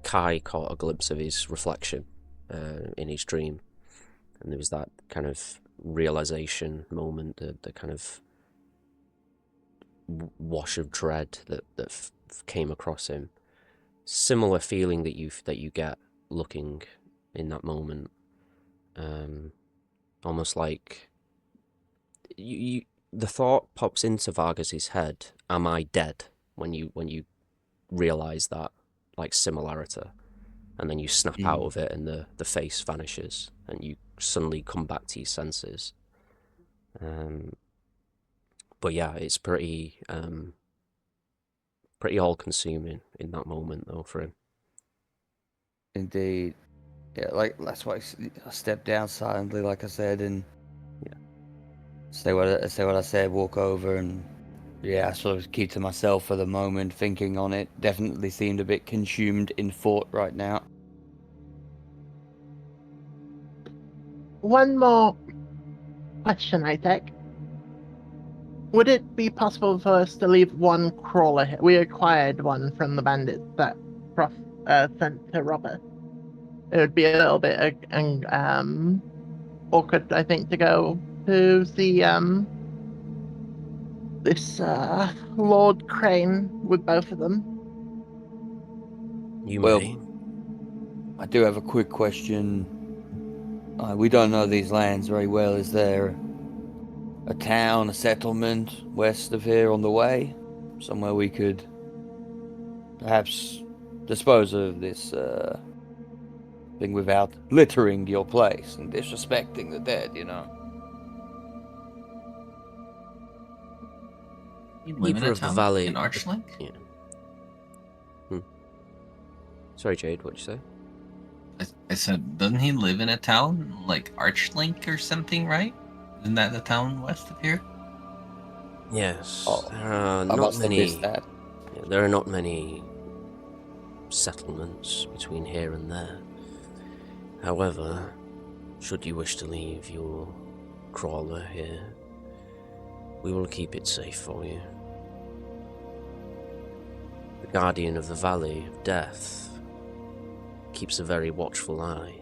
Kai caught a glimpse of his reflection in his dream, and there was that kind of realization moment, the kind of wash of dread that came across him. Similar feeling that you get looking in that moment, almost like the thought pops into Vargas's head: "Am I dead?" When you realize that like similarity, and then you snap out of it, and the face vanishes, and you suddenly come back to your senses. But yeah, it's pretty all-consuming in that moment, though, for him. Indeed. Yeah, like that's why I stepped down silently, like I said, and say what I said. Walk over and I sort of keep to myself for the moment, thinking on it. Definitely seemed a bit consumed in thought right now. One more question, I think. Would it be possible for us to leave one crawler here? We acquired one from the bandits that Prof sent to Robert. It would be a little bit awkward, I think, to go to see this Lord Crane with both of them. You Well, may. I do have a quick question. We don't know these lands very well. Is there a town, a settlement west of here on the way? Somewhere we could perhaps dispose of this thing without littering your place and disrespecting the dead, you know? You live in Keeper a of the town Valley. in Archlink? Yeah. Sorry, Jade, what'd you say? I said, doesn't he live in a town like Archlink or something, right? Isn't that the town west of here? Yes. Oh, There are I not must have many. missed that. Yeah, there are not many settlements between here and there. However, should you wish to leave your crawler here, we will keep it safe for you. The Guardian of the Valley of Death keeps a very watchful eye.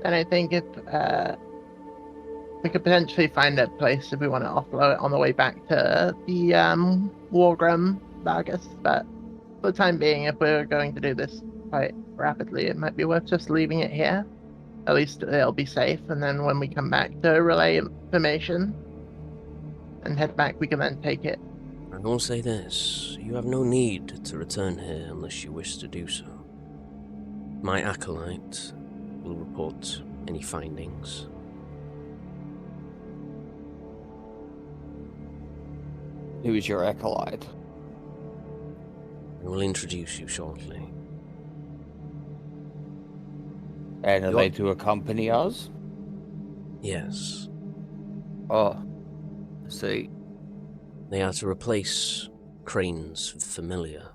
And I think if we could potentially find a place if we want to offload it on the way back to the Wargrim Vargas, but for the time being, if we're going to do this quite rapidly, it might be worth just leaving it here. At least it'll be safe, and then when we come back to relay information and head back, we can then take it. I will say this, you have no need to return here unless you wish to do so. My acolyte will report any findings. Who is your acolyte? I will introduce you shortly. And are You they are- to accompany us? Yes, Oh, I see. they are to replace Crane's familiar.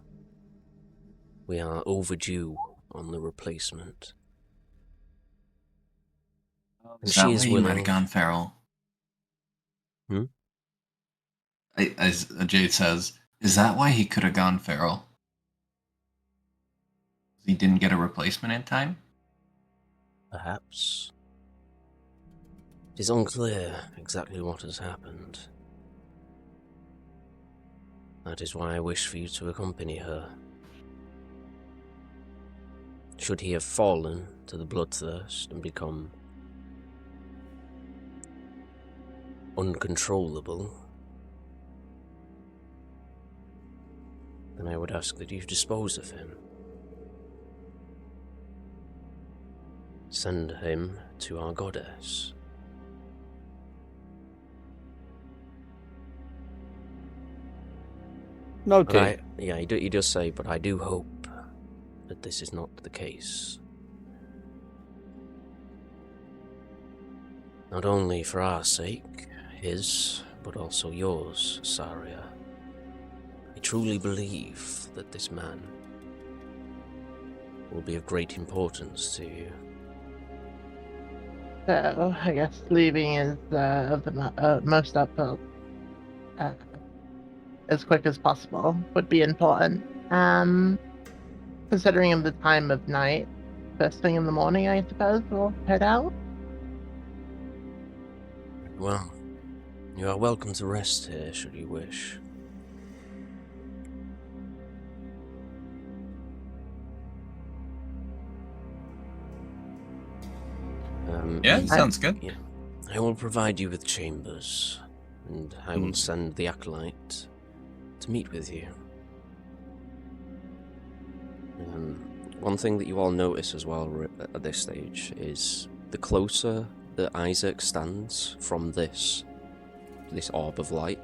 We are overdue on the replacement. Is she that is why you might willing. have gone feral? Hmm? As Jade says, is that why he could have gone feral? He didn't get a replacement in time? Perhaps. It is unclear exactly what has happened. That is why I wish for you to accompany her. Should he have fallen to the bloodthirst and become uncontrollable, then I would ask that you dispose of him. Send him to our goddess. Noted. But he does say, but I do hope that this is not the case. Not only for our sake, his, but also yours, Saria. I truly believe that this man will be of great importance to you. So I guess leaving is of the most uphill as quick as possible would be important. Considering the time of night, first thing in the morning, I suppose we'll head out. Well, you are welcome to rest here, should you wish. Yeah, sounds good. Yeah. I will provide you with chambers, and I will send the acolyte to meet with you. One thing that you all notice as well at this stage is the closer that Isaac stands from this orb of light,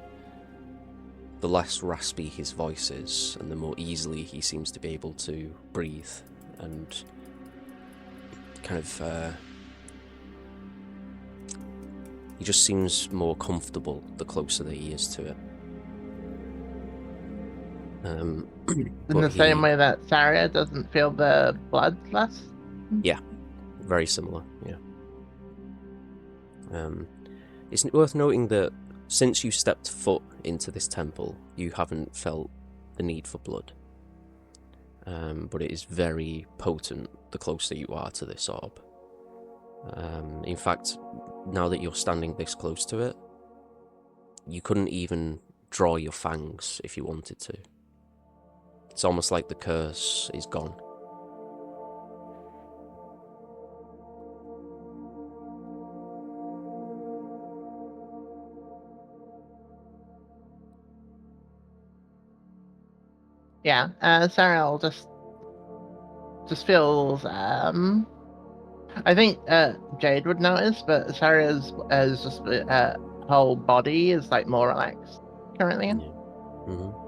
the less raspy his voice is, and the more easily he seems to be able to breathe and kind of he just seems more comfortable the closer that he is to it. In the same way that Saria doesn't feel the bloodlust? Yeah, very similar, yeah. It's worth noting that since you stepped foot into this temple, you haven't felt the need for blood. But it is very potent the closer you are to this orb. In fact, now that you're standing this close to it, you couldn't even draw your fangs if you wanted to. It's almost like the curse is gone. Yeah, Saria just feels I think Jade would notice, but Saria's just whole body is like more relaxed currently. Yeah. Mm-hmm.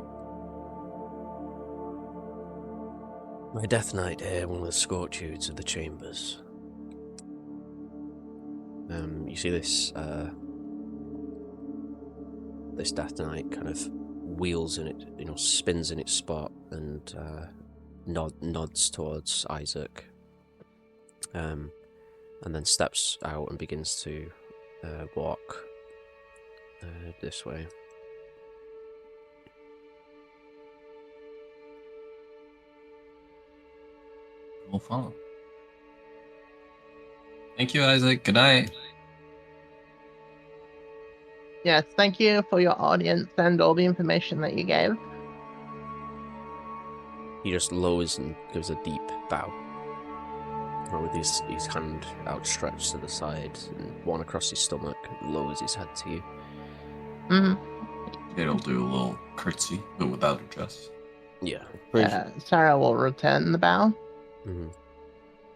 My Death Knight here will escort you to the chambers. You see this this Death Knight kind of wheels in it, spins in its spot and nods towards Isaac, and then steps out and begins to walk this way. We'll follow. Thank you, Isaac. Good night. Yes, thank you for your audience and all the information that you gave. He just lowers and gives a deep bow, with his hand outstretched to the side and one across his stomach, and lowers his head to you. Mm-hmm. It'll do a little curtsy, but without a dress. Yeah. Sarah will return the bow. Mm-hmm.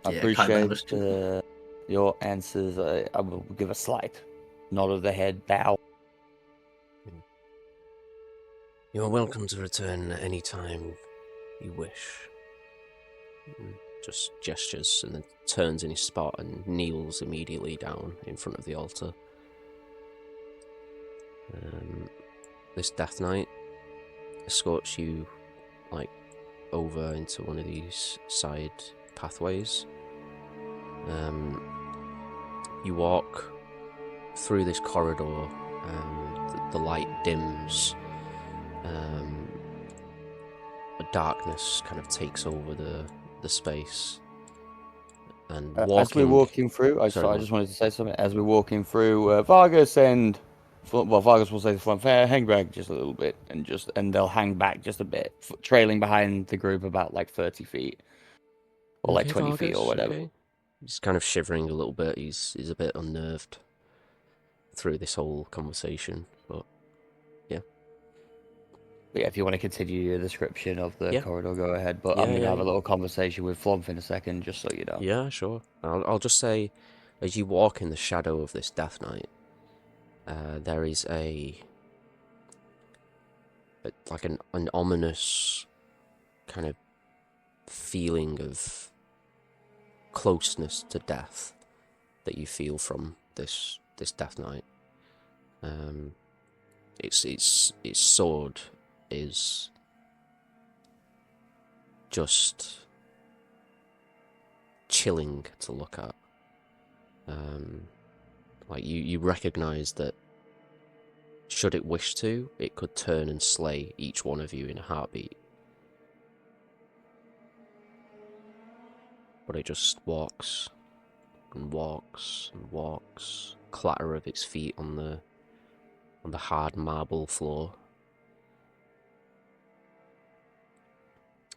I Yeah, appreciate your answers. I will give a slight nod of the head, bow. You're welcome to return any time you wish. Just gestures and then turns in his spot and kneels immediately down in front of the altar. This Death Knight escorts you over into one of these side pathways. you walk through this corridor, and the light dims. A darkness kind of takes over the space. And walking... As we're walking through, I just wanted to say something. As we're walking through, Vargas and Vargas will say the front, hang back just a little bit, and they'll hang back just a bit, trailing behind the group about like 30 feet, or like 20 feet or whatever. Okay. He's kind of shivering a little bit. He's a bit unnerved through this whole conversation, but yeah. But yeah, if you want to continue your description of the corridor, go ahead. But I'm gonna have a little conversation with Flomp in a second, just so you know. Yeah, sure. I'll just say, as you walk in the shadow of this Death Knight, there is like an ominous kind of feeling of closeness to death that you feel from this Death Knight. Its sword is just chilling to look at. Like you recognize that should it wish to, it could turn and slay each one of you in a heartbeat. But it just walks and walks and walks, clatter of its feet on the hard marble floor,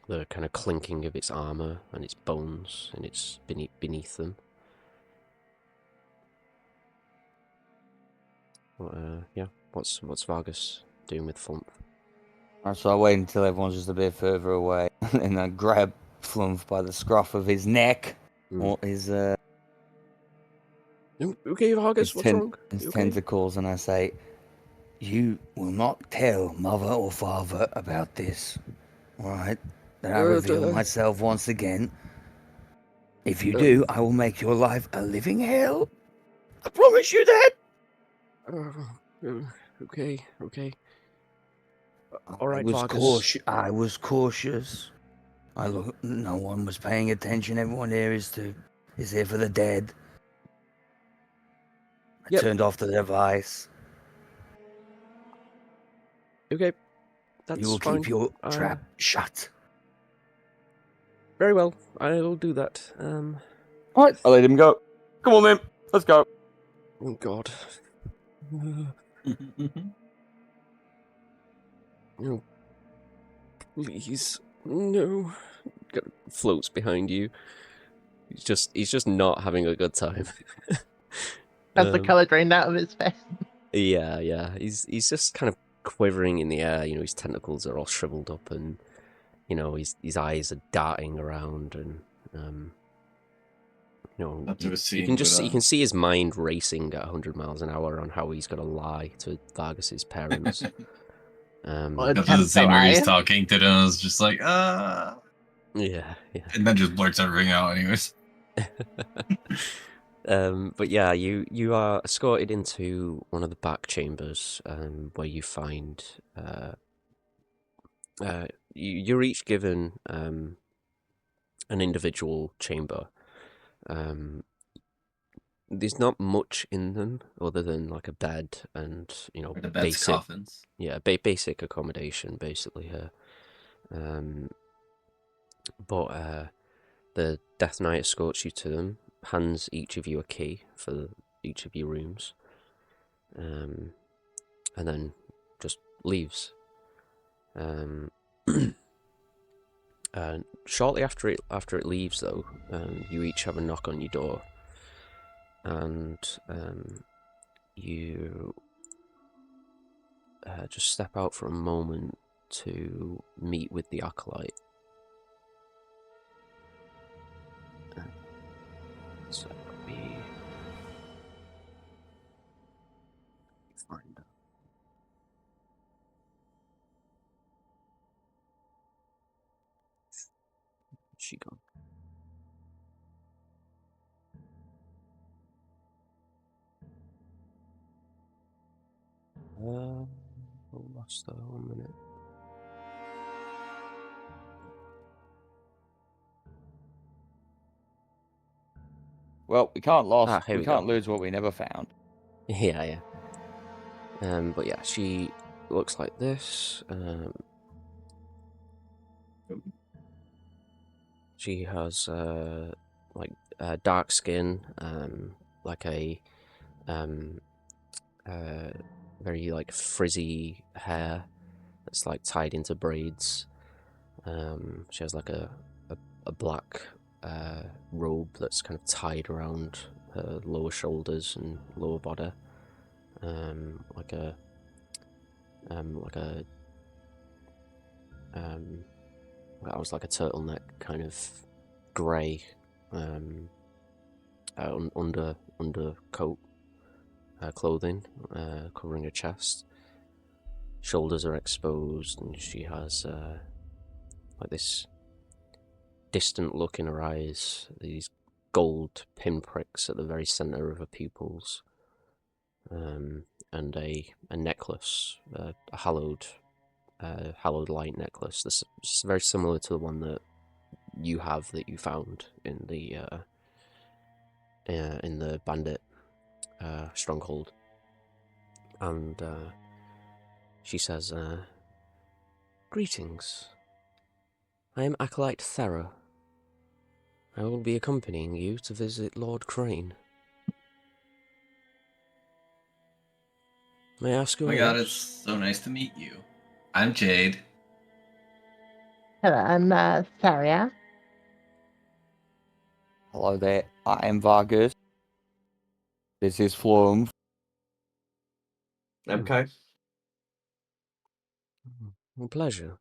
the kind of clinking of its armor and its bones and its beneath them. Yeah, what's Vargas doing with Flump? So I wait until everyone's just a bit further away, and I grab Flump by the scruff of his neck, or his okay, Vargas, what's wrong? His tentacles, and I say, "You will not tell mother or father about this, all right? That I reveal myself once again. If you do, I will make your life a living hell. I promise you that." Okay. All right, Vargas. I was cautious. No one was paying attention. Everyone here is here for the dead. I turned off the device. Okay, that's fine. You will keep your trap shut. Very well, I'll do that. Alright, I'll let him go. Come on then, let's go. Oh God. No. Please. No. Floats behind you. He's just not having a good time. Has the colour drained out of his face? Yeah. He's just kind of quivering in the air. You know, his tentacles are all shriveled up, and you know his eyes are darting around, and you know you can see his mind racing at 100 miles an hour on how he's gonna lie to Vargas's parents. The scene where he's talking to them is just like, yeah, and then just blurts everything out, anyways. But yeah, you are escorted into one of the back chambers, where you find you're each given an individual chamber. There's not much in them other than like a bed and the bed's coffins. Yeah, basic accommodation basically here. But the Death Knight escorts you to them, hands each of you a key for each of your rooms, and then just leaves. Shortly after it leaves, though, you each have a knock on your door, and you just step out for a moment to meet with the acolyte. So let me find out. She gone? Lost her 1 minute. Well, we can't Here we we can't go. lose what we never found. Yeah. But yeah, she looks like this. She has like dark skin, like a very like frizzy hair that's like tied into braids. She has like a black robe that's kind of tied around her lower shoulders and lower body. Like a that was like a turtleneck kind of grey undercoat clothing covering her chest. Shoulders are exposed, and she has like this distant look in her eyes. These gold pinpricks at the very center of her pupils, and a necklace, a hallowed light necklace. This is very similar to the one that you have that you found in the bandit stronghold. And she says, "Greetings. I am Acolyte Thera. I will be accompanying you to visit Lord Crane. May I ask Oh your my name?" god, it's so nice to meet you. I'm Jade. Hello, I'm Saria. Hello there. I am Vargas. This is Flum. Okay. A pleasure.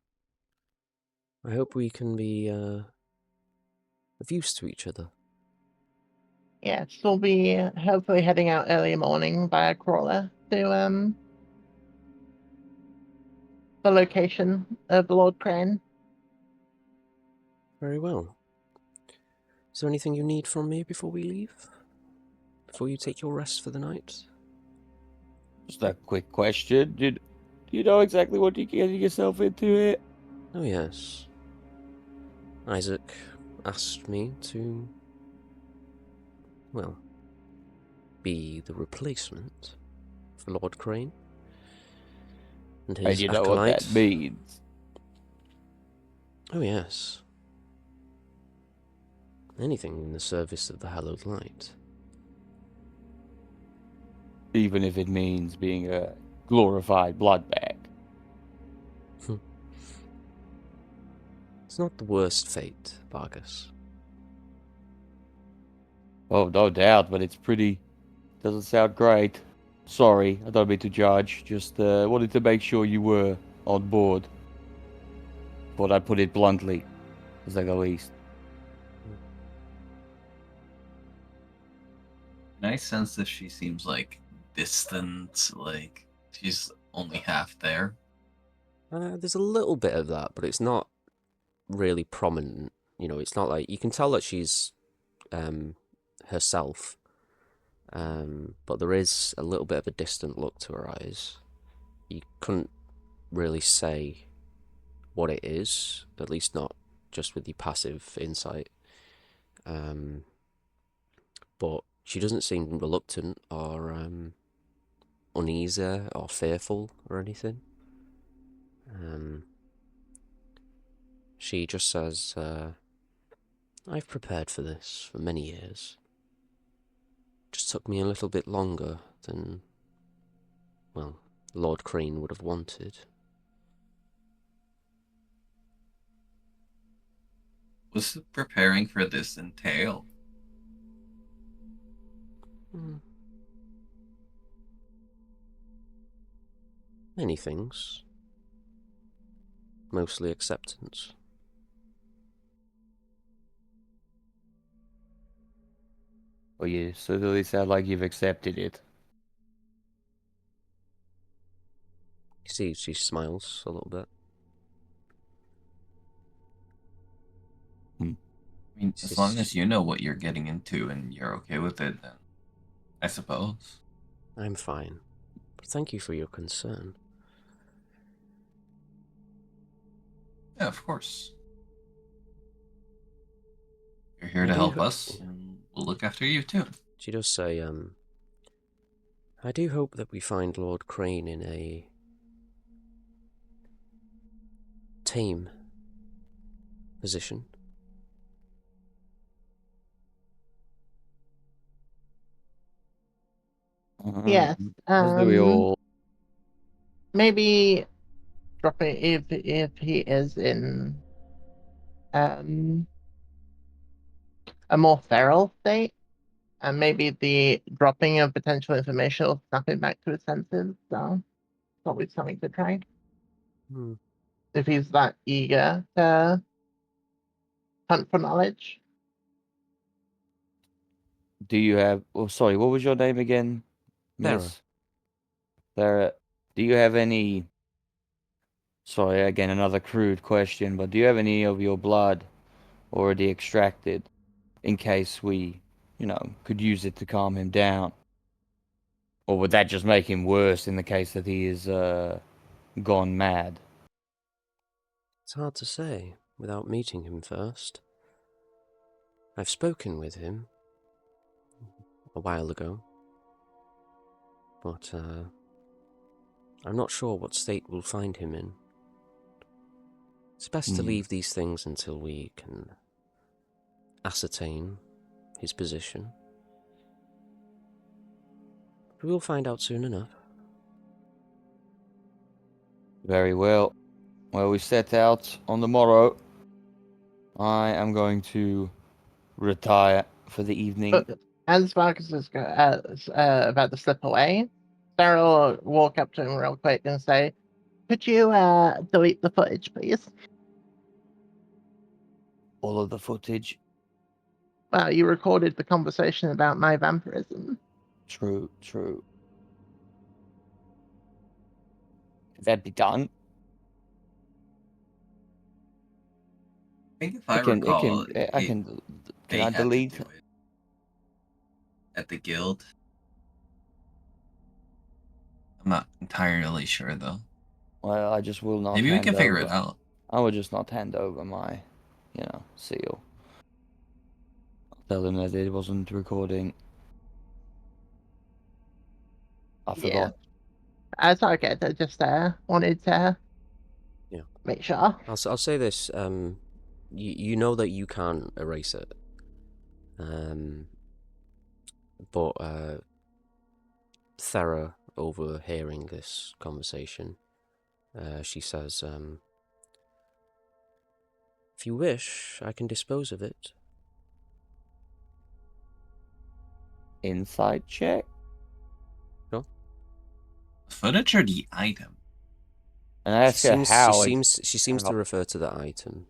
I hope we can be of use to each other. Yes, we'll be hopefully heading out early morning by a crawler to the location of Lord Crane. Very well. Is there anything you need from me before we leave? Before you take your rest for the night? Just a quick question. Do you know exactly what you're getting yourself into here? Oh yes. Isaac asked me to, well, be the replacement for Lord Crane and And his you know what acolyte. that means. Oh yes. Anything in the service of the Hallowed Light. Even if it means being a glorified blood bag. It's not the worst fate, Vargas. Oh, no doubt, but it's pretty... Doesn't sound great. Sorry, I don't mean to judge. Just wanted to make sure you were on board. Thought I'd put it bluntly, to say the least. And I sense that she seems like distant, like she's only half there. There's a little bit of that, but it's not really prominent. You know, it's not like you can tell that she's herself, but there is a little bit of a distant look to her eyes. You couldn't really say what it is, at least not just with your passive insight. But she doesn't seem reluctant or uneasy or fearful or anything. She just says, "I've prepared for this for many years. Just took me a little bit longer than, well, Lord Crane would have wanted." Was preparing for this entail? Many things. Mostly acceptance. Well, you certainly sound like you've accepted it. You see, she smiles a little bit. I mean, as long as you know what you're getting into and you're okay with it, then I suppose. I'm fine. But thank you for your concern. Yeah, of course. You're here I to do help ho- us, and we'll look after you too. She does say, I do hope that we find Lord Crane in a tame position. Yes. As do we all. Maybe dropping if he is in a more feral state, and maybe the dropping of potential information will snap him back to his senses. So, probably something to try. Hmm. If he's that eager to hunt for knowledge. Do you have? Oh, sorry. What was your name again, Sarah. Miss? Sarah. Do you have any? Sorry, again, another crude question, but do you have any of your blood already extracted in case we, could use it to calm him down? Or would that just make him worse in the case that he is gone mad? It's hard to say without meeting him first. I've spoken with him a while ago, but I'm not sure what state we'll find him in. It's best to leave these things until we can ascertain his position. But we'll find out soon enough. Very well. Well, we set out on the morrow. I am going to retire for the evening. But as Vargas is about to slip away, Sarah will walk up to him real quick and say, "Could you delete the footage, please?" All of the footage. Well, you recorded the conversation about my vampirism. True. Could that be done? I think if I recall, Can they I had to delete? do it at the guild. I'm not entirely sure though. Well, I just will not. Maybe we can figure it out. I will just not hand over my, seal. I'll tell them that it wasn't recording. I forgot. It's okay. I just wanted to make sure. I'll say this. You know that you can't erase it. But Thera, overhearing this conversation, she says, if you wish, I can dispose of it. Inside check? No? Footage or the item? And I ask her how. She seems to refer to the item.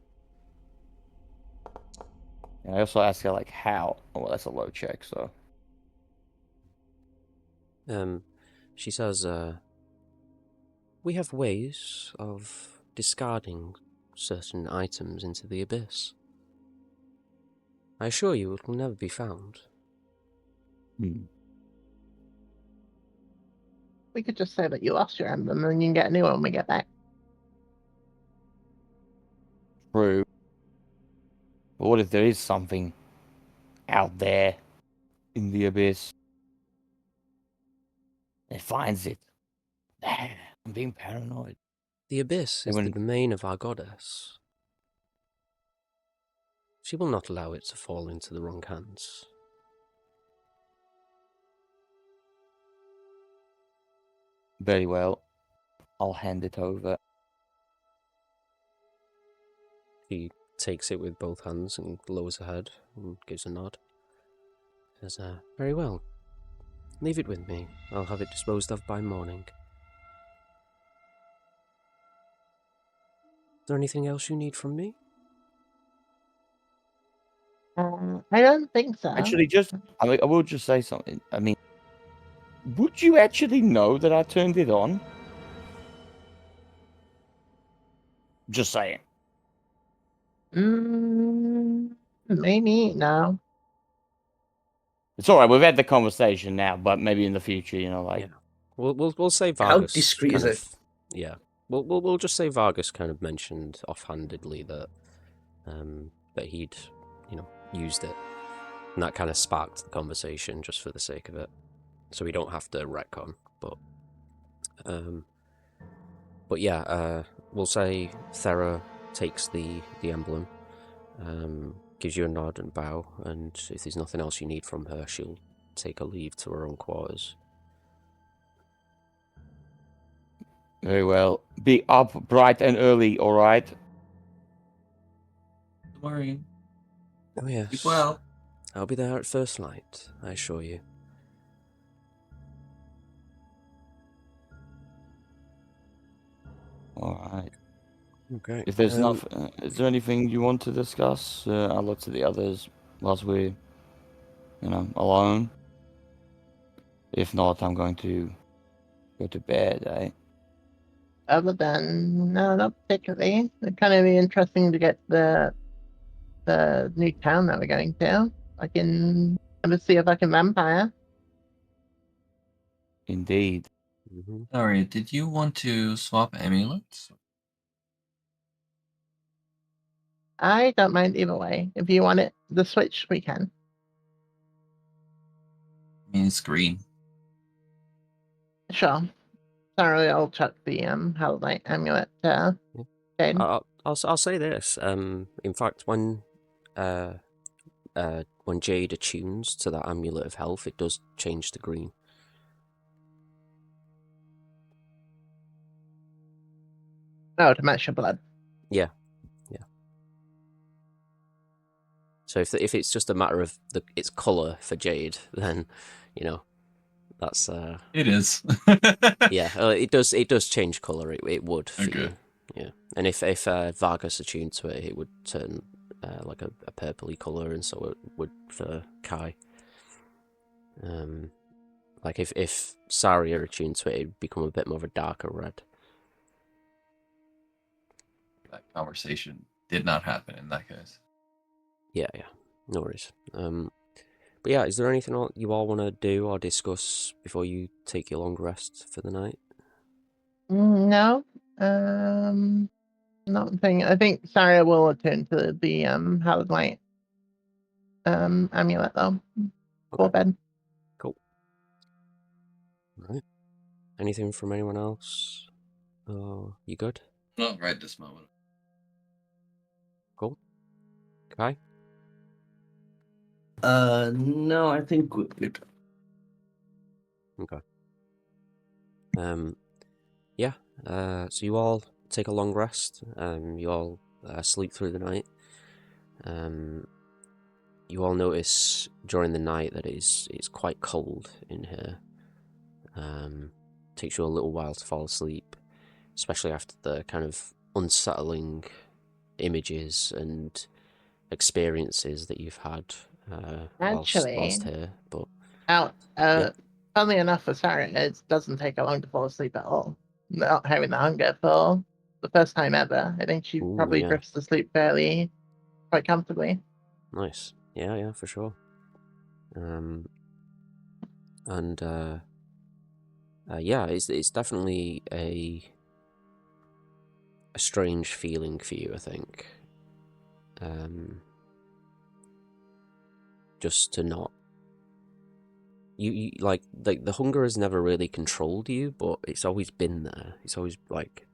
And I also ask her, like, how. Oh, well, that's a low check, so. She says, we have ways of discarding certain items into the abyss. I assure you it will never be found. We could just say that you lost your emblem and you can get a new one when we get back. True. But what if there is something out there in the abyss? It finds it. I'm being paranoid. The abyss is the domain of our goddess. She will not allow it to fall into the wrong hands. Very well. I'll hand it over. She takes it with both hands and lowers her head and gives a nod. Says, very well. Leave it with me. I'll have it disposed of by morning. Is there anything else you need from me? I don't think so. Actually, I will just say something. I mean, would you actually know that I turned it on? Just saying. Maybe, no. It's alright, we've had the conversation now, but maybe in the future, like... Yeah. We'll say Vargas... How discreet is it? Yeah. We'll just say Vargas kind of mentioned offhandedly that that he'd, used it. And that kind of sparked the conversation just for the sake of it. So we don't have to retcon, but yeah, we'll say Thera takes the emblem, gives you a nod and bow, and if there's nothing else you need from her, she'll take a leave to her own quarters. Very well. Be up bright and early, all right? Don't worry. Oh yes. Keep well. I'll be there at first light, I assure you. All right. Okay. If there's not, is there anything you want to discuss? I'll look to the others whilst we're, alone. If not, I'm going to go to bed, eh? Other than no, not particularly. It'd kind of be interesting to get the new town that we're going to. I can see if I can vampire. Indeed. Mm-hmm. Sorry, did you want to swap amulets? I don't mind either way. If you want it, the switch, we can. I mean, it's green. Sure. Sorry, I'll chuck the Hallowed amulet. Jade. I'll say this. In fact, when Jade attunes to that amulet of health, it does change to green. Oh, to match your blood. Yeah. So if it's just a matter of its color for Jade, then that's It is. yeah. It does change color. It would for Okay. you. Yeah. And if Vargas attuned to it, it would turn like a purpley color, and so it would for Kai. Like if Saria attuned to it, it'd become a bit more of a darker red. That conversation did not happen in that case. Yeah. No worries. But yeah, is there anything you all want to do or discuss before you take your long rest for the night? No. Nothing. I think Saria will attune to the Hallowed amulet though. For bed. Cool. Right. Anything from anyone else? You good? Not right this moment. Cool. Kai? No, I think we're good. Okay. Yeah. So you all take a long rest. You all sleep through the night. You all notice during the night that it's quite cold in here. Takes you a little while to fall asleep, especially after the kind of unsettling images and experiences that you've had whilst here. But Funnily enough, for Saria, it doesn't take her long to fall asleep at all. Not having the hunger for the first time ever. I think she probably drifts to sleep quite comfortably. Nice. Yeah, for sure. Yeah, it's definitely a strange feeling for you, I think. Just to not you like the hunger has never really controlled you, but it's always been there. It's always like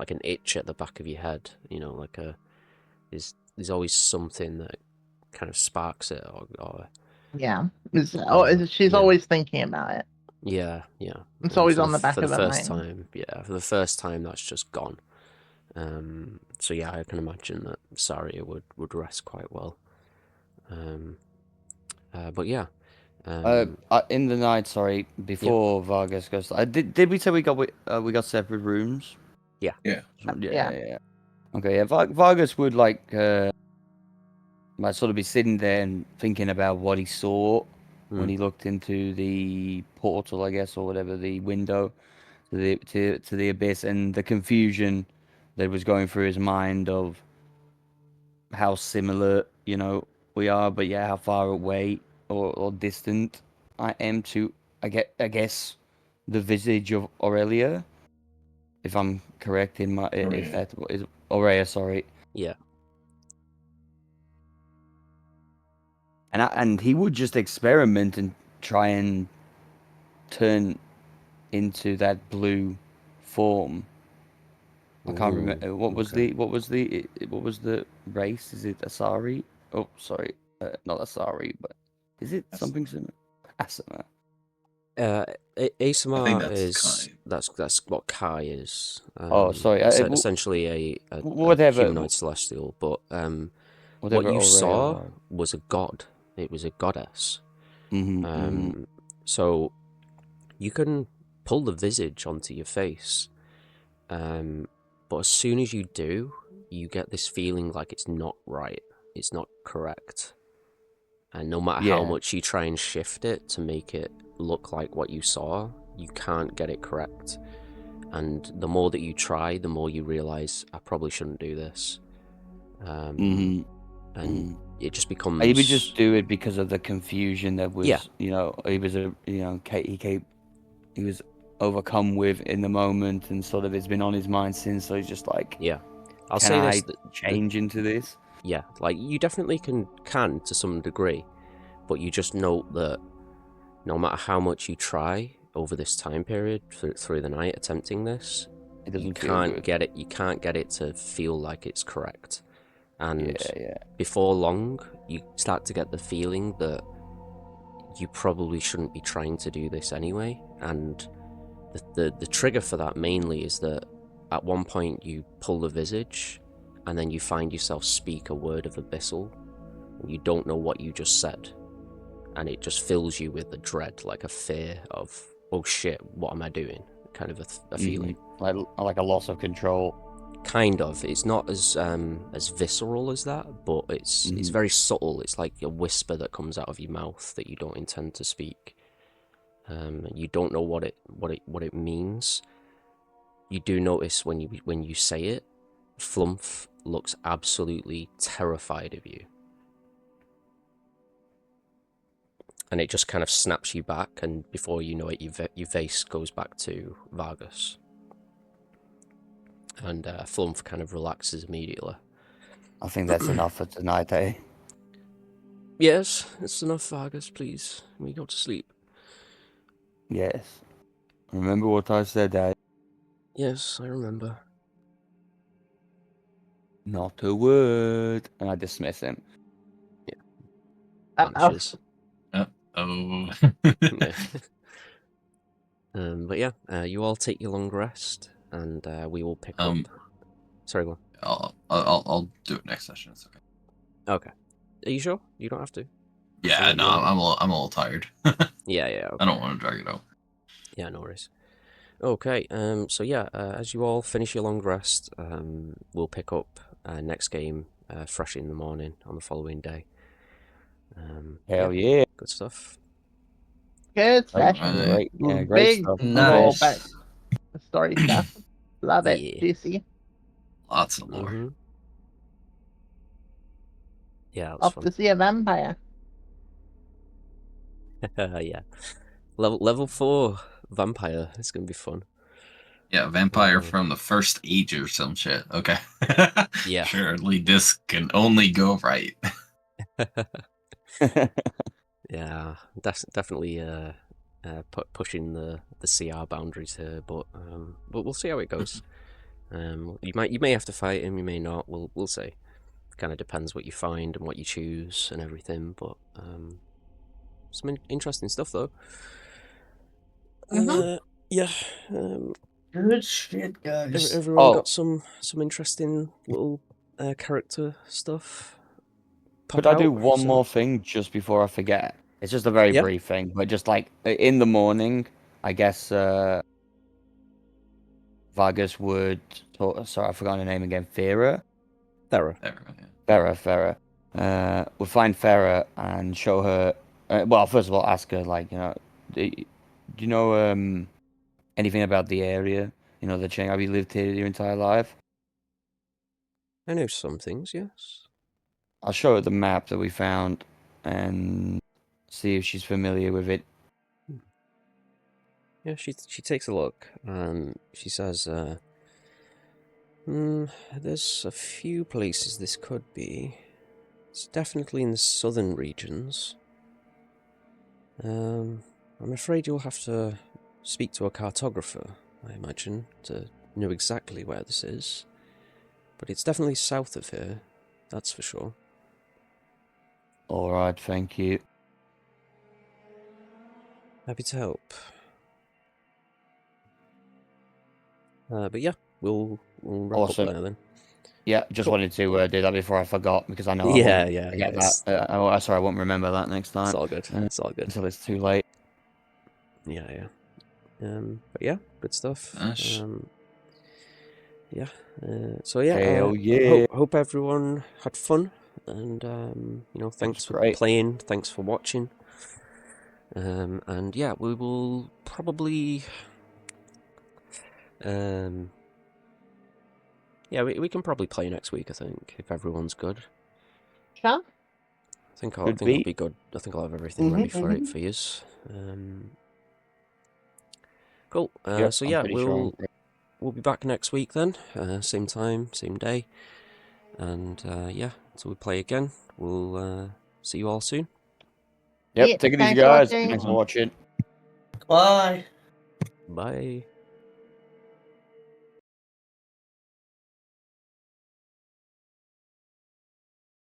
an itch at the back of your head, like there's always something that kind of sparks it or yeah. She's always thinking about it. Yeah. It's always on the back of her mind. For the first time that's just gone. So yeah, I can imagine that Saria would rest quite well. But yeah. In the night, sorry, before Vargas goes, did we say we got separate rooms? Yeah. Yeah. Okay, yeah. Vargas would might sort of be sitting there and thinking about what he saw when he looked into the portal, I guess, or whatever, the window to the abyss, and the confusion that was going through his mind of how similar, we are, but yeah, how far away or distant I am to, I guess, the visage of Aurelia, if I'm correct in my, if that is Aurea, sorry. Yeah. And he would just experiment and try and turn into that blue form. I can't remember what was the race? Is it Asari? Oh, sorry, not Asari, but is it something similar? Asana. ASMR that's is Kai. that's what Kai is. Oh, sorry, Essentially a whatever, humanoid celestial, but what whatever you Aurea saw was. was a god. It was a goddess. Mm-hmm. So you can pull the visage onto your face, but as soon as you do, you get this feeling like it's not right. It's not correct. And no matter how Yeah. much you try and shift it to make it look like what you saw, you can't get it correct. And the more that you try, the more you realize I probably shouldn't do this. And it just becomes. He would just do it because of the confusion that was. Yeah. He was he was overcome with in the moment, and sort of it's been on his mind since. So he's just like, Yeah. I'll can say I this. change into this? Yeah, like you definitely can to some degree, but you just note that no matter how much you try over this time period through the night attempting this, It doesn't you feel can't good. get it. You can't get it to feel like it's correct. And Yeah. before long, you start to get the feeling that you probably shouldn't be trying to do this anyway. And the trigger for that mainly is that at one point you pull the visage, and then you find yourself speak a word of abyssal, and you don't know what you just said, and it just fills you with a dread, like a fear of, oh shit, what am I doing? Kind of a feeling. Like a loss of control. Kind of. It's not as visceral as that, but it's very subtle. It's like a whisper that comes out of your mouth that you don't intend to speak. You don't know what it means. You do notice when you say it, Flumph looks absolutely terrified of you. And it just kind of snaps you back, and before you know it, your face goes back to Vargas. And Flumph kind of relaxes immediately. I think that's enough for tonight, eh? Yes, it's enough, Vargas, please. We go to sleep. Yes. Remember what I said, eh? Yes, I remember. Not a word. And I dismiss him. Vanishes. Oh. Yeah. But yeah, you all take your long rest, and we will pick up. Sorry, go on. I'll do it next session. It's okay. Okay. Are you sure? You don't have to. Yeah, no, I'm a little tired. Yeah. Okay. I don't want to drag it out. Yeah, no worries. Okay. So yeah, as you all finish your long rest, we'll pick up next game fresh in the morning on the following day. Hell yeah. Good stuff. Good session. Alright. Great Big stuff. Nice. Story stuff. Love it. Yeah. Juicy. Lots of lore. Mm-hmm. Yeah, that was Off fun. to see a vampire. Yeah. Level 4 vampire. It's gonna be fun. Yeah, vampire from the first age or some shit. Okay. Yeah. Surely this can only go right. Yeah, definitely pushing the CR boundaries here, but we'll see how it goes. You may have to fight him, you may not. We'll see. Kind of depends what you find and what you choose and everything. But some interesting stuff though. Yeah. Good shit, guys. Everyone got some interesting little character stuff. Could I do one more thing just before I forget? It's just a very brief thing, but just like in the morning, I guess Vargas would talk. Sorry, I forgot her name again. Farah. Farah. We'll find Farah and show her. Well, first of all, ask her like, do you know anything about the area? You know, the chain. Have you lived here your entire life? I know some things, yes. I'll show her the map that we found and see if she's familiar with it. Yeah, she takes a look and she says, there's a few places this could be. It's definitely in the southern regions. I'm afraid you'll have to speak to a cartographer, I imagine, to know exactly where this is. But it's definitely south of here, that's for sure. All right, thank you. Happy to help. But yeah, we'll wrap Awesome. up there then. Yeah, just Cool. wanted to do that before I forgot, because I know I Yeah, won't yeah, forget yeah. that. Sorry, I won't remember that next time. It's all good. It's all good. Until it's too late. Yeah. But yeah, good stuff. Gosh. Yeah. So yeah. Hell yeah. Hope everyone had fun, and thanks for great. playing. Thanks for watching. And yeah, we will probably. Yeah, we can probably play next week. I think if everyone's good. Sure. I think Could it'll be. be good. I think I'll have everything ready for it for yous. Cool. Yep, So I'm yeah, pretty sure. we'll be back next week then. Same time, same day. And yeah, until we play again, we'll see you all soon. Yep, Yeah, take it easy, thanks for guys. watching. Thanks for watching. Bye. Bye.